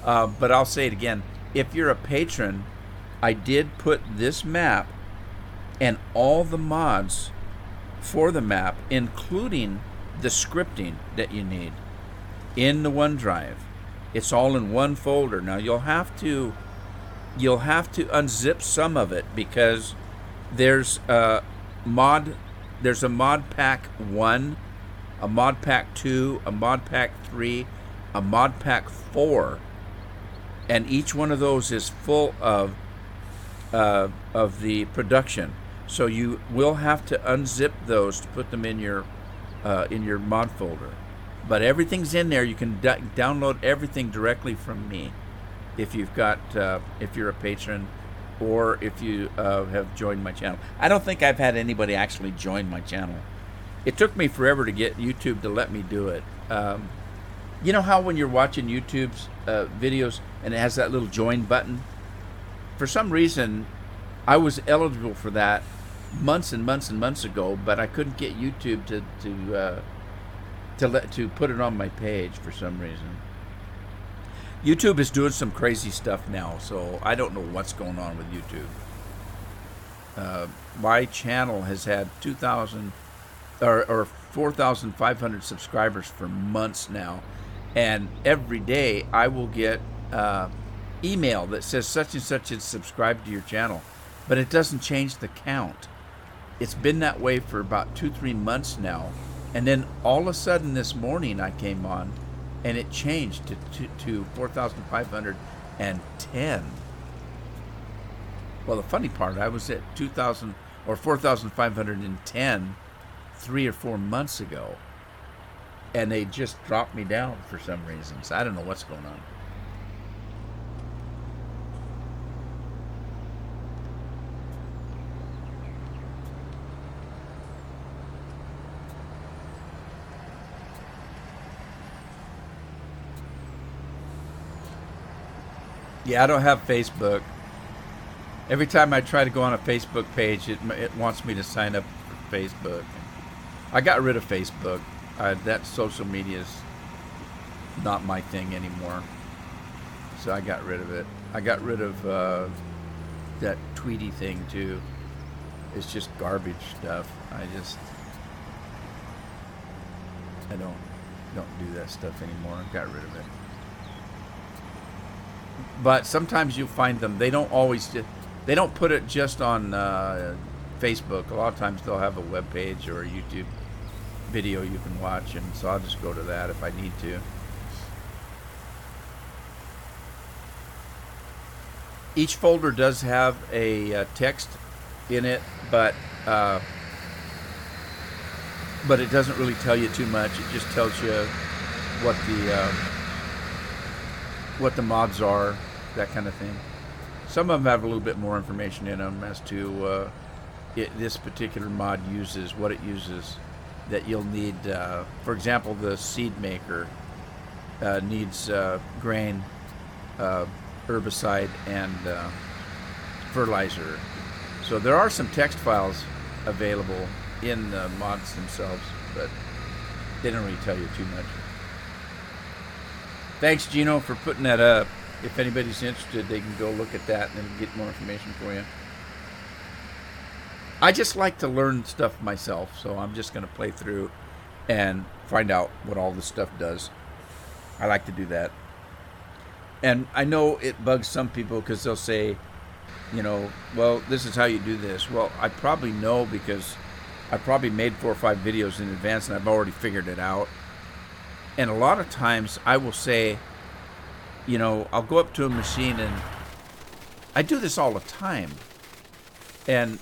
But I'll say it again. If you're a patron, I did put this map and all the mods for the map, including the scripting that you need, in the OneDrive. It's all in one folder. Now you'll have to unzip some of it because there's a mod pack 1, a mod pack 2, a mod pack 3, a mod pack 4, and each one of those is full of the production. So you will have to unzip those to put them in your mod folder. But everything's in there. You can download everything directly from me if you've got if you're a patron or if you have joined my channel. I don't think I've had anybody actually join my channel. It took me forever to get YouTube to let me do it. You know how when you're watching YouTube's videos and it has that little join button? For some reason, I was eligible for that months and months and months ago, but I couldn't get YouTube to put it on my page for some reason. YouTube is doing some crazy stuff now, so I don't know what's going on with YouTube. My channel has had 2,000 or 4,500 subscribers for months now, and every day I will get email that says such and such is subscribed to your channel, but it doesn't change the count. It's been that way for about 2-3 months now, and then all of a sudden this morning I came on and it changed to 4,510. Well, the funny part, I was at 2,000 or 4,510 3 or 4 months ago, and they just dropped me down for some reason. So I don't know what's going on. Yeah, I don't have Facebook. Every time I try to go on a Facebook page, it wants me to sign up for Facebook. I got rid of Facebook. That social media is not my thing anymore. So I got rid of it. I got rid of that Tweety thing too. It's just garbage stuff. I don't do that stuff anymore. I got rid of it. But sometimes you find them. They don't put it just on Facebook. A lot of times they'll have a web page or a YouTube video you can watch, and so I'll just go to that if I need to. Each folder does have a text in it, but it doesn't really tell you too much. It just tells you what the mods are, that kind of thing. Some of them have a little bit more information in them as to this particular mod uses, what it uses, that you'll need. For example, the seed maker needs grain, herbicide, and fertilizer. So there are some text files available in the mods themselves, but they don't really tell you too much. Thanks, Gino, for putting that up. If anybody's interested, they can go look at that and get more information for you. I just like to learn stuff myself, so I'm just going to play through and find out what all this stuff does. I like to do that. And I know it bugs some people because they'll say, well, this is how you do this. Well, I probably know because I probably made 4 or 5 videos in advance and I've already figured it out. And a lot of times I will say, I'll go up to a machine, and I do this all the time. And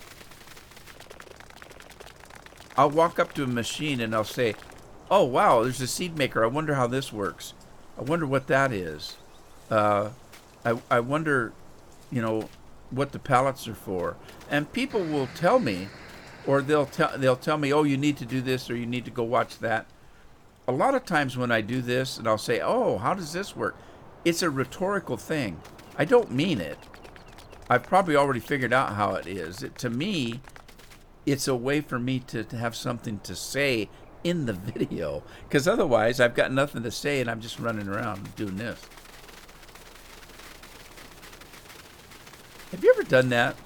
I'll walk up to a machine and I'll say, oh, wow, there's a seed maker. I wonder how this works. I wonder what that is. I wonder, what the pallets are for. And people will tell me, or they'll tell me, oh, you need to do this or you need to go watch that. A lot of times when I do this and I'll say, oh, how does this work? It's a rhetorical thing. I don't mean it. I've probably already figured out how it is. To me, it's a way for me to have something to say in the video. Because otherwise, I've got nothing to say and I'm just running around doing this. Have you ever done that?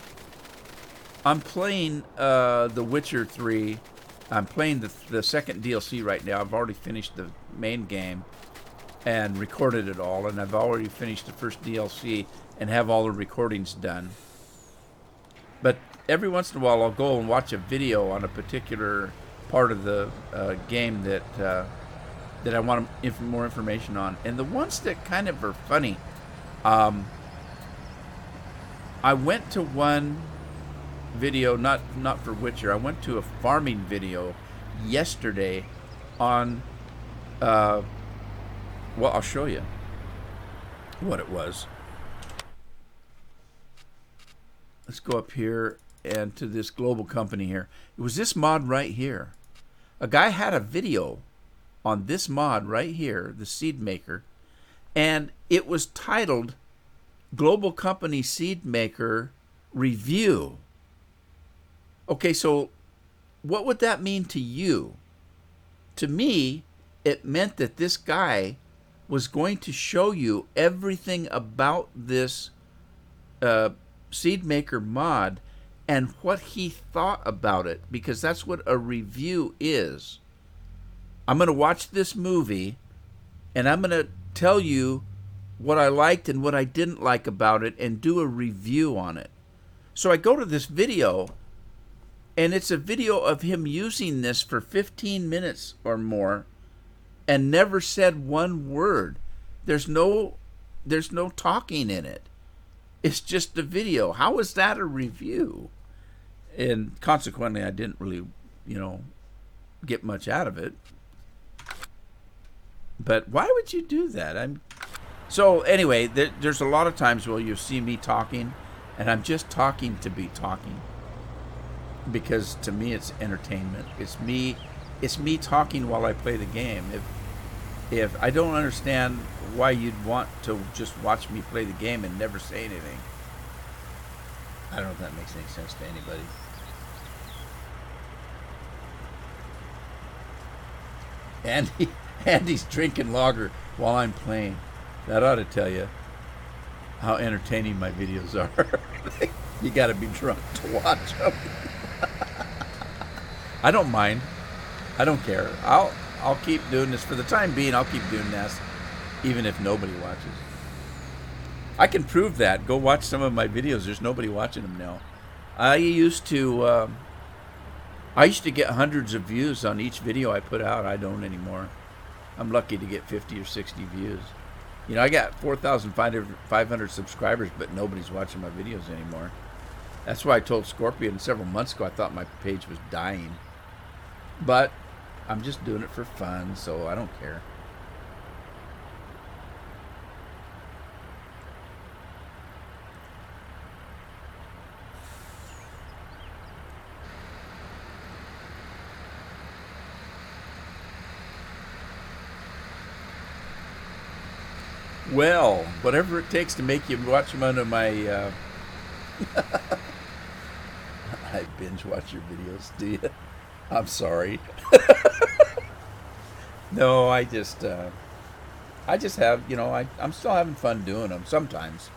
I'm playing The Witcher 3. I'm playing the second DLC right now. I've already finished the main game and recorded it all, and I've already finished the first DLC and have all the recordings done. But every once in a while, I'll go and watch a video on a particular part of the game that I want more information on. And the ones that kind of are funny, I went to one video, not for Witcher. I went to a farming video yesterday on, well, I'll show you what it was. Let's go up here and to this global company here. It was this mod right here. A guy had a video on this mod right here, the seed maker, and it was titled Global Company Seed Maker Review. Okay, so what would that mean to you? To me, it meant that this guy was going to show you everything about this seed maker mod and what he thought about it, because that's what a review is. I'm going to watch this movie and I'm going to tell you what I liked and what I didn't like about it and do a review on it. So I go to this video, and it's a video of him using this for 15 minutes or more and never said one word. There's no talking in it. It's just a video. How is that a review? And consequently, I didn't really, get much out of it. But why would you do that? So anyway, there's a lot of times where you see me talking, and I'm just talking to be talking. Because to me, it's entertainment. It's me talking while I play the game. If I don't understand why you'd want to just watch me play the game and never say anything, I don't know if that makes any sense to anybody. Andy's drinking lager while I'm playing. That ought to tell you how entertaining my videos are. You got to be drunk to watch them. I don't mind. I don't care. I'll keep doing this for the time being. I'll keep doing this, even if nobody watches. I can prove that. Go watch some of my videos. There's nobody watching them now. I used to get hundreds of views on each video I put out. I don't anymore. I'm lucky to get 50 or 60 views. I got 4,500 subscribers, but nobody's watching my videos anymore. That's why I told Scorpion several months ago I thought my page was dying. But I'm just doing it for fun, so I don't care. Well, whatever it takes to make you watch them under my... I binge watch your videos, do you? I'm sorry. No, I just have, I'm still having fun doing them sometimes.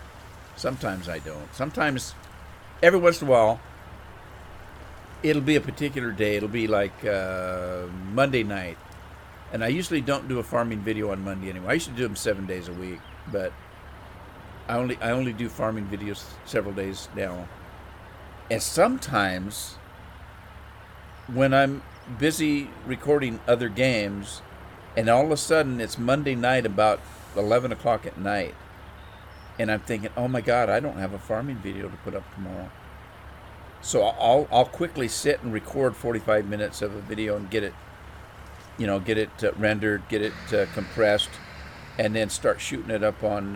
Sometimes I don't. Sometimes, every once in a while, it'll be a particular day. It'll be like Monday night. And I usually don't do a farming video on Monday anymore. I used to do them 7 days a week, but I only do farming videos several days now. And sometimes, when I'm busy recording other games, and all of a sudden it's Monday night about 11 o'clock at night, and I'm thinking, oh my God, I don't have a farming video to put up tomorrow. So I'll quickly sit and record 45 minutes of a video and get it rendered, get it compressed, and then start shooting it up on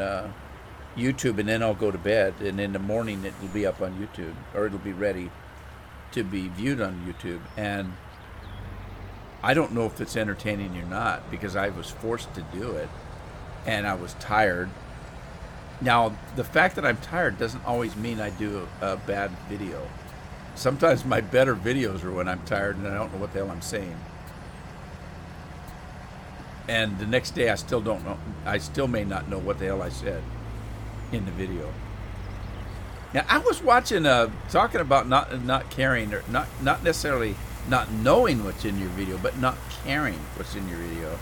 YouTube, and then I'll go to bed, and in the morning it'll be up on YouTube, or it'll be ready to be viewed on YouTube. And I don't know if it's entertaining or not, because I was forced to do it, and I was tired. Now, the fact that I'm tired doesn't always mean I do a bad video. Sometimes my better videos are when I'm tired and I don't know what the hell I'm saying. And the next day I still don't know. I still may not know what the hell I said in the video. Now, I was watching, talking about not caring, or not necessarily not knowing what's in your video, but not caring what's in your video.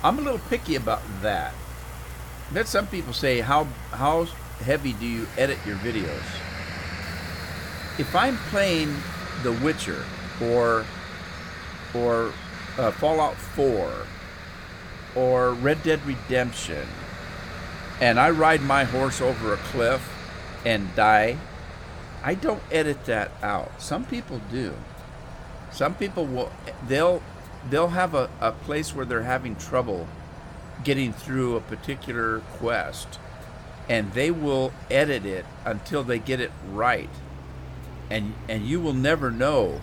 I'm a little picky about that. That some people say, how heavy do you edit your videos? If I'm playing The Witcher or Fallout 4 or Red Dead Redemption, and I ride my horse over a cliff and die, I don't edit that out. Some people do. Some people will. They'll have a place where they're having trouble getting through a particular quest, and they will edit it until they get it right, and you will never know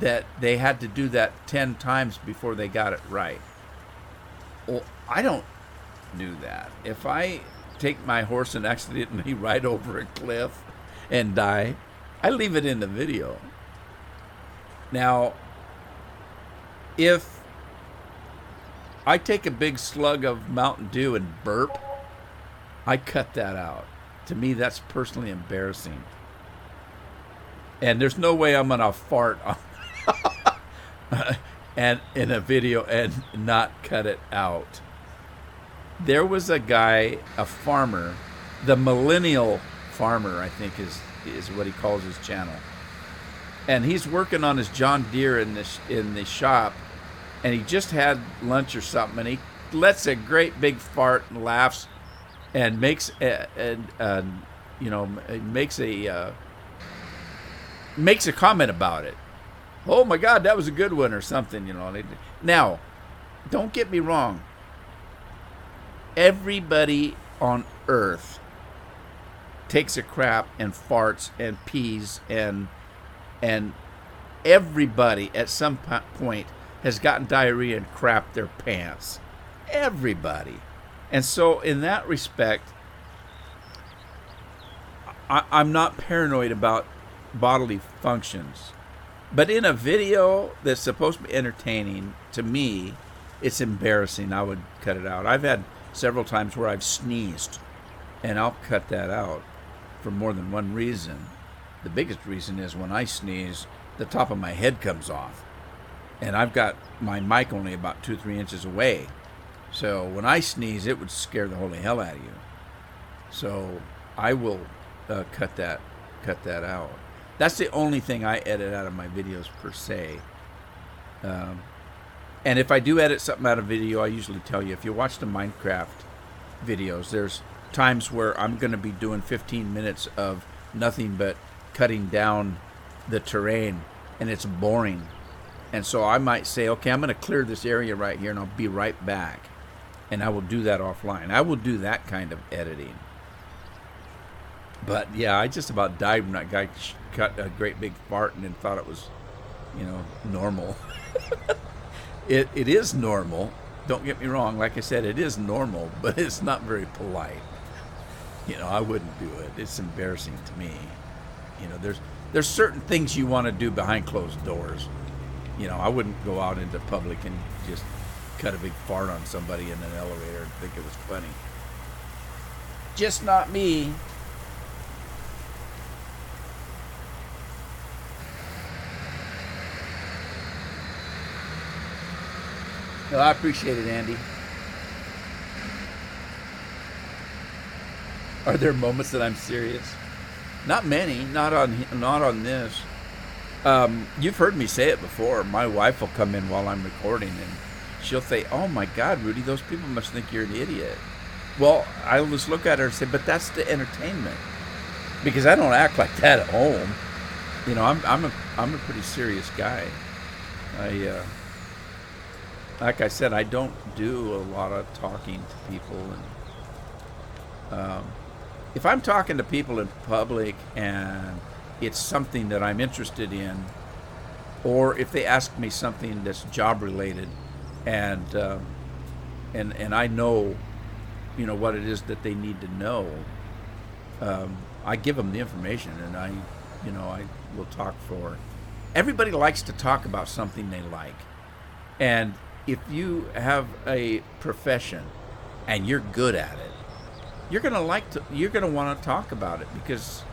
that they had to do that 10 times before they got it right. Well, I don't do that. If I take my horse and accidentally ride over a cliff and die, I leave it in the video. Now, if I take a big slug of Mountain Dew and burp, I cut that out. To me, that's personally embarrassing. And there's no way I'm gonna fart on and in a video and not cut it out. There was a guy, a farmer, the millennial farmer, I think is what he calls his channel. And he's working on his John Deere in the shop, and he just had lunch or something, and he lets a great big fart and laughs, and makes makes a comment about it. Oh my God, that was a good one, or something, Now, don't get me wrong. Everybody on Earth takes a crap and farts and pees, and everybody at some point has gotten diarrhea and crapped their pants. Everybody. And so in that respect, I'm not paranoid about bodily functions. But in a video that's supposed to be entertaining, to me, it's embarrassing. I would cut it out. I've had several times where I've sneezed, and I'll cut that out for more than one reason. The biggest reason is when I sneeze, the top of my head comes off, and I've got my mic only about 2-3 inches away. So when I sneeze, it would scare the holy hell out of you. So I will cut that out. That's the only thing I edit out of my videos per se. And if I do edit something out of video, I usually tell you. If you watch the Minecraft videos, there's times where I'm going to be doing 15 minutes of nothing but cutting down the terrain, and it's boring. And so I might say, okay, I'm going to clear this area right here, and I'll be right back. And I will do that offline. I will do that kind of editing. But yeah, I just about died when that guy cut a great big fart and then thought it was, normal. It is normal. Don't get me wrong. Like I said, it is normal, but it's not very polite. I wouldn't do it. It's embarrassing to me. There's certain things you want to do behind closed doors. I wouldn't go out into public and just cut a big fart on somebody in an elevator and think it was funny. Just not me. Well, I appreciate it, Andy. Are there moments that I'm serious? Not many. Not on this. You've heard me say it before. My wife will come in while I'm recording, and she'll say, "Oh my God, Rudy, those people must think you're an idiot." Well, I'll just look at her and say, "But that's the entertainment," because I don't act like that at home. I'm a pretty serious guy. Like I said, I don't do a lot of talking to people, and if I'm talking to people in public and it's something that I'm interested in, or if they ask me something that's job related, and I know, what it is that they need to know, I give them the information, and I will talk for. Everybody likes to talk about something they like, and if you have a profession and you're good at it, you're gonna want to talk about it, because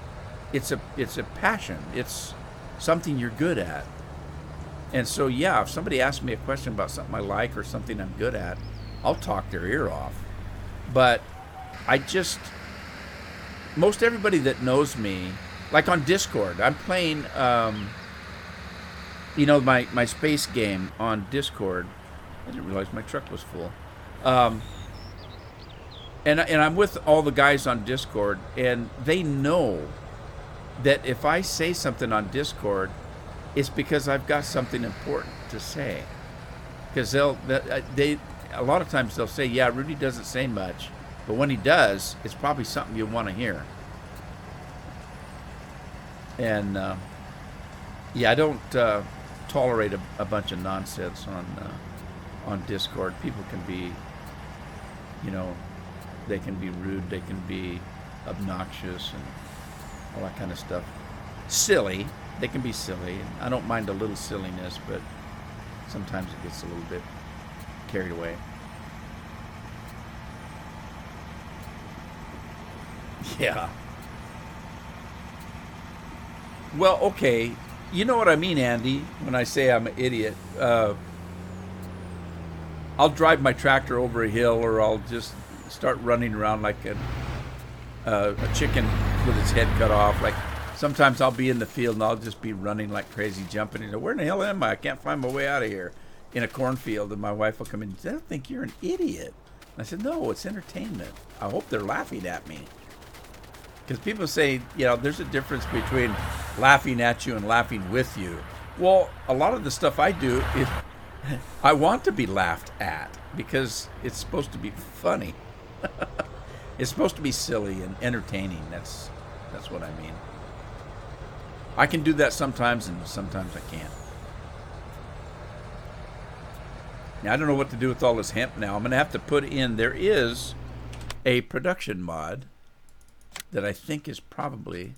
it's a passion. It's something you're good at. And so, yeah, if somebody asks me a question about something I like or something I'm good at, I'll talk their ear off. But I just, most everybody that knows me, like on Discord, I'm playing, my space game on Discord. I didn't realize my truck was full. Um, and I'm with all the guys on Discord, and they know that if I say something on Discord, it's because I've got something important to say. Because they a lot of times they'll say, "Yeah, Rudy doesn't say much," but when he does, it's probably something you want to hear. And yeah, I don't tolerate a bunch of nonsense on Discord. People can be, you know, they can be rude, they can be obnoxious, and all that kind of stuff. Silly. They can be silly. I don't mind a little silliness, but sometimes it gets a little bit carried away. Yeah. Well, okay. You know what I mean, Andy, when I say I'm an idiot. I'll drive my tractor over a hill, or I'll just start running around like a chicken with its head cut off. Like, sometimes I'll be in the field and I'll just be running like crazy, jumping. And where in the hell am I? I can't find my way out of here. In a cornfield, and my wife will come in and say, "I don't think you're an idiot." And I said, "No, it's entertainment. I hope they're laughing at me." Because people say, there's a difference between laughing at you and laughing with you. Well, a lot of the stuff I do is I want to be laughed at because it's supposed to be funny. It's supposed to be silly and entertaining. That's what I mean. I can do that sometimes, and sometimes I can't. Now, I don't know what to do with all this hemp now. I'm going to have to put in, there is a production mod that I think is probably,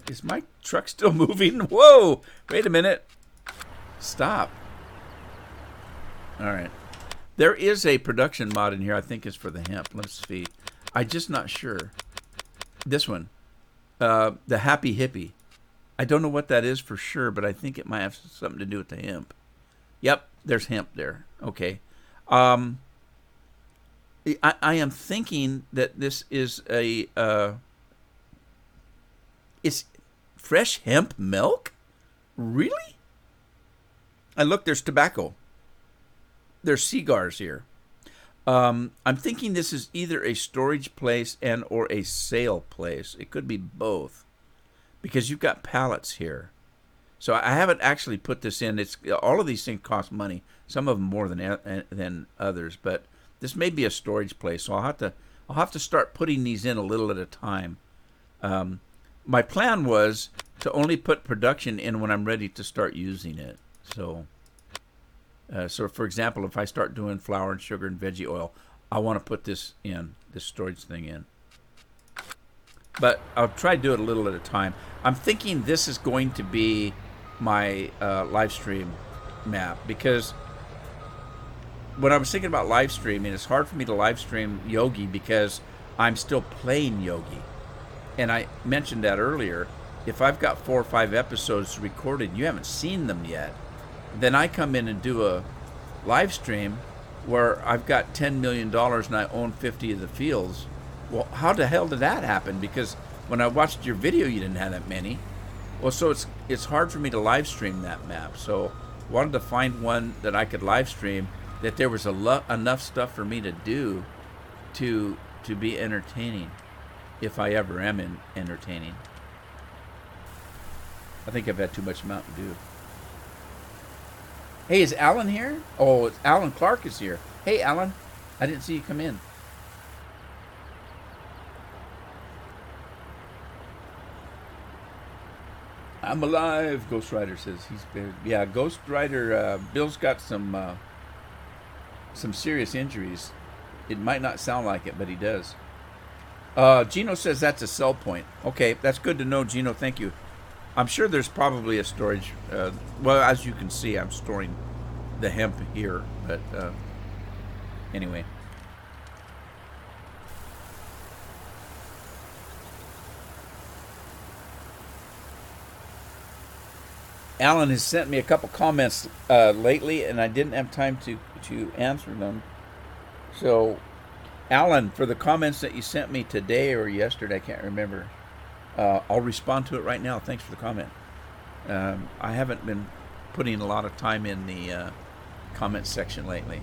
is my truck still moving? Whoa, wait a minute. Stop. All right. There is a production mod in here I think is for the hemp. Let's see. I'm just not sure. This one, the Happy Hippie. I don't know what that is for sure, but I think it might have something to do with the hemp. Yep, there's hemp there. Okay. I am thinking that this is it's fresh hemp milk? Really? And look, there's tobacco. There's cigars here. I'm thinking this is either a storage place and or a sale place. It could be both, because you've got pallets here. So I haven't actually put this in. It's all of these things cost money. Some of them more than others, but this may be a storage place. So I'll have to start putting these in a little at a time. My plan was to only put production in when I'm ready to start using it. So for example, if I start doing flour and sugar and veggie oil, I want to put this storage thing in. But I'll try to do it a little at a time. I'm thinking this is going to be my live stream map, because when I was thinking about live streaming, it's hard for me to live stream Yogi because I'm still playing Yogi. And I mentioned that earlier. If I've got 4 or 5 episodes recorded, you haven't seen them yet, then I come in and do a live stream where I've got $10 million and I own 50 of the fields. Well, how the hell did that happen? Because when I watched your video, you didn't have that many. Well, so it's hard for me to live stream that map. So I wanted to find one that I could live stream, that there was enough stuff for me to do to be entertaining, if I ever am entertaining. I think I've had too much Mountain Dew. Hey, is Alan here? Oh, it's Alan Clark is here. Hey, Alan. I didn't see you come in. I'm alive, Ghost Rider says. Yeah, Ghost Rider, Bill's got some serious injuries. It might not sound like it, but he does. Gino says that's a sell point. Okay, that's good to know, Gino. Thank you. I'm sure there's probably a storage. Well, as you can see, I'm storing the hemp here. But anyway. Alan has sent me a couple comments lately, and I didn't have time to answer them. So, Alan, for the comments that you sent me today or yesterday, I can't remember. I'll respond to it right now. Thanks for the comment. I haven't been putting a lot of time in the comment section lately,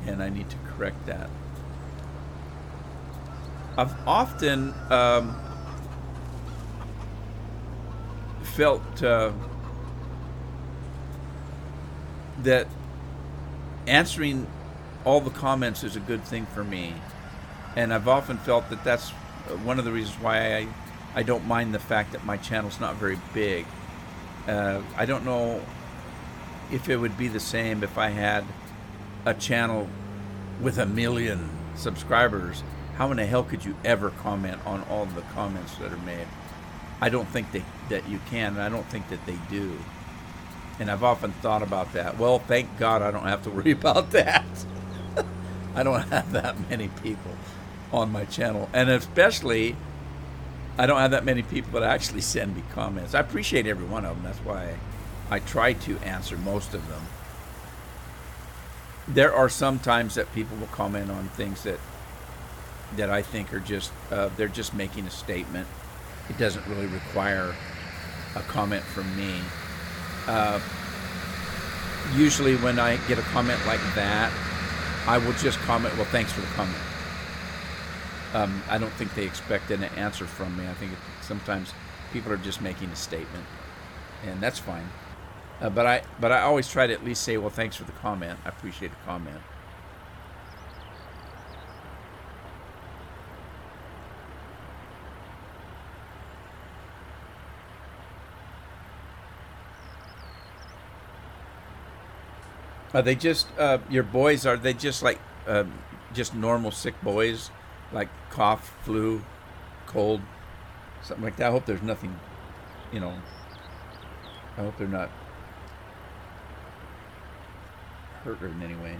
and I need to correct that. I've often felt that answering all the comments is a good thing for me, and I've often felt that that's one of the reasons why I don't mind the fact that my channel's not very big. I don't know if it would be the same if I had a channel with 1 million subscribers. How in the hell could you ever comment on all the comments that are made? I don't think that you can, and I don't think that they do. And I've often thought about that. Well, thank God I don't have to worry about that. I don't have that many people on my channel. And especially, I don't have that many people that actually send me comments. I appreciate every one of them. That's why I try to answer most of them. There are some times that people will comment on things that I think are just, they're just making a statement. It doesn't really require a comment from me. Usually when I get a comment like that, I will just comment, well, thanks for the comment. I don't think they expect an answer from me. I think sometimes people are just making a statement, and that's fine. But I always try to at least say, well, thanks for the comment. I appreciate the comment. Are they just your boys? Are they just like just normal sick boys, like cough, flu, cold, something like that? I hope there's nothing, you know. I hope they're not hurt in any way.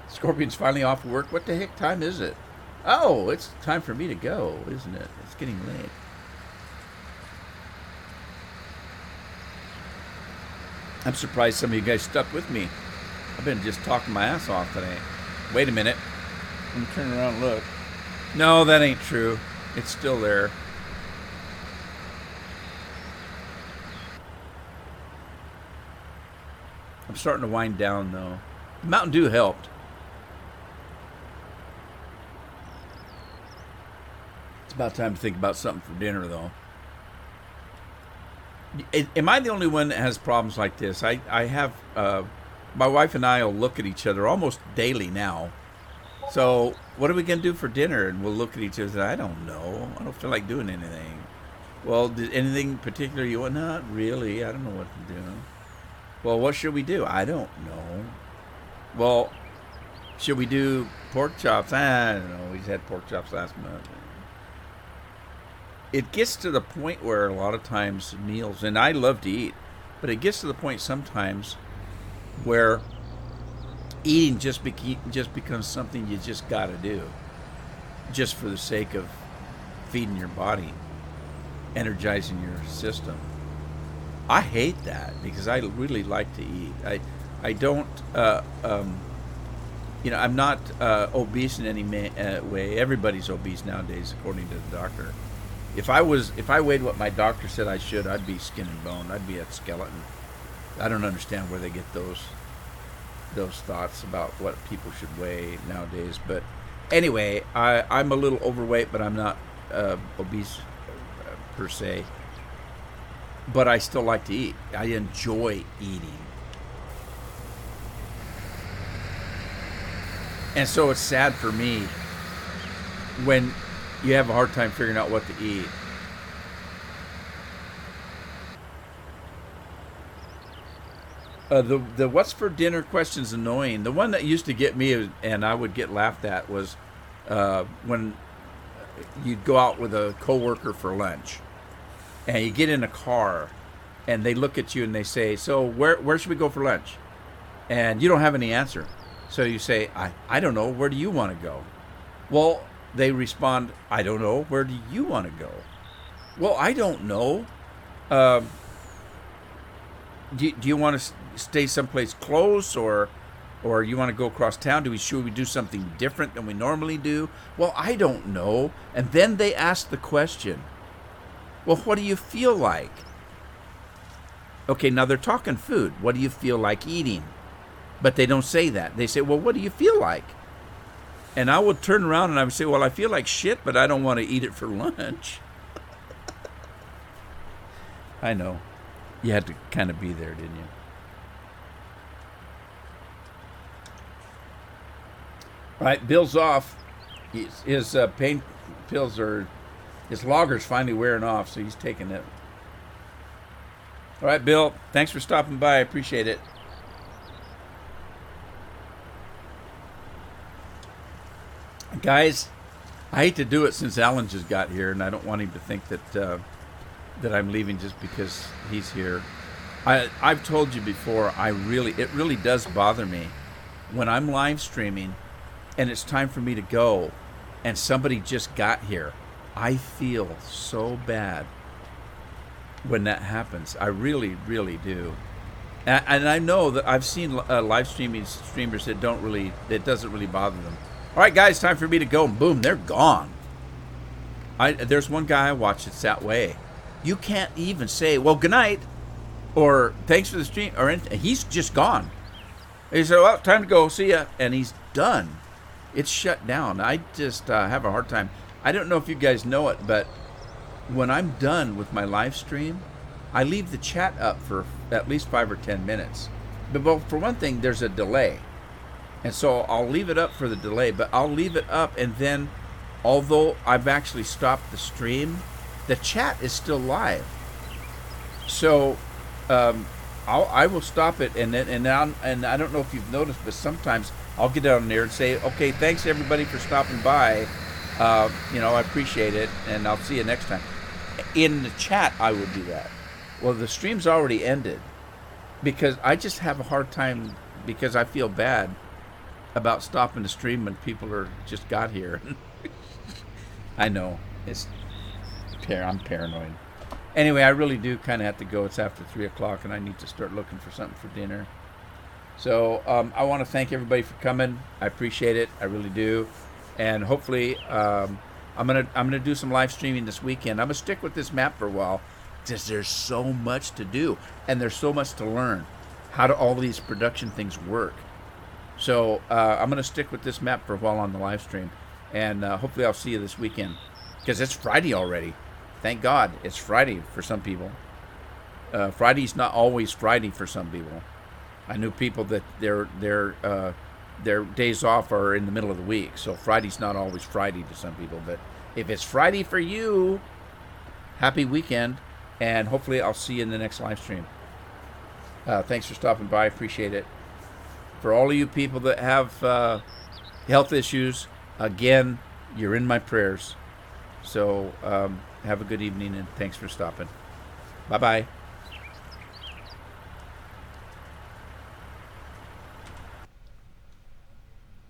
Scorpion's finally off work. What the heck time is it? Oh, it's time for me to go, isn't it? It's getting late. I'm surprised some of you guys stuck with me. I've been just talking my ass off today. Wait a minute. Let me turn around and look. No, that ain't true. It's still there. I'm starting to wind down, though. The Mountain Dew helped. It's about time to think about something for dinner, though. Am I the only one that has problems like this? I have, my wife and I will look at each other almost daily now. So, what are we going to do for dinner? And we'll look at each other and say, I don't know. I don't feel like doing anything. Well, did anything particular you want? Not really. I don't know what to do. Well, what should we do? I don't know. Well, should we do pork chops? I don't know. We had pork chops last month. It gets to the point where a lot of times meals, and I love to eat, but it gets to the point sometimes where eating just becomes something you just got to do, just for the sake of feeding your body, energizing your system. I hate that because I really like to eat. I don't, I'm not obese in any way. Everybody's obese nowadays, according to the doctor. If I weighed what my doctor said I should, I'd be skin and bone. I'd be a skeleton. I don't understand where they get those thoughts about what people should weigh nowadays. But anyway, I'm a little overweight, but I'm not obese per se. But I still like to eat. I enjoy eating. And so it's sad for me when you have a hard time figuring out what to eat. The what's for dinner question's annoying. The one that used to get me, and I would get laughed at, was when you'd go out with a coworker for lunch, and you get in a car, and they look at you and they say, "So where should we go for lunch?" And you don't have any answer, so you say, "I don't know. Where do you want to go?" Well, they respond, "I don't know. Where do you want to go?" Well, I don't know. Um, do you want to stay someplace close, or you want to go across town? Should we do something different than we normally do? Well, I don't know. And then they ask the question, well, what do you feel like? Okay, now they're talking food. What do you feel like eating? But they don't say that. They say, well, what do you feel like? And I would turn around and I would say, well, I feel like shit, but I don't want to eat it for lunch. I know. You had to kind of be there, didn't you? All right, Bill's off. His pain pills are, his logger's finally wearing off, so he's taking it. All right, Bill, thanks for stopping by. I appreciate it. Guys, I hate to do it since Alan just got here, and I don't want him to think that I'm leaving just because he's here. I've told you before, it really does bother me when I'm live streaming and it's time for me to go and somebody just got here. I feel so bad when that happens. I really, really do. And I know that I've seen live streamers that doesn't really bother them. All right, guys, time for me to go. And boom, they're gone. There's one guy I watch that's that way. You can't even say, well, good night, or thanks for the stream, or anything. He's just gone. He said, well, time to go. See ya. And he's done. It's shut down. I just have a hard time. I don't know if you guys know it, but when I'm done with my live stream, I leave the chat up for at least 5 or 10 minutes. But for one thing, there's a delay. And so I'll leave it up for the delay, but I'll leave it up, and then although I've actually stopped the stream, the chat is still live. So I will stop it, and I don't know if you've noticed, but sometimes I'll get down there and say, okay, thanks everybody for stopping by. I appreciate it, and I'll see you next time. In the chat, I would do that. Well, the stream's already ended because I just have a hard time because I feel bad about stopping the stream when people are just got here. I know I'm paranoid. Anyway, I really do kind of have to go. It's after 3 o'clock, and I need to start looking for something for dinner. So I want to thank everybody for coming. I appreciate it. I really do. And hopefully, I'm gonna do some live streaming this weekend. I'm gonna stick with this map for a while, because there's so much to do, and there's so much to learn. How do all these production things work? So I'm gonna stick with this map for a while on the live stream, and hopefully I'll see you this weekend, because it's Friday already. Thank God it's Friday for some people. Friday's not always Friday for some people. I knew people that their days off are in the middle of the week, so Friday's not always Friday to some people. But if it's Friday for you, happy weekend, and hopefully I'll see you in the next live stream. Thanks for stopping by. I appreciate it. For all of you people that have health issues, again, you're in my prayers. So have a good evening, and thanks for stopping. Bye-bye.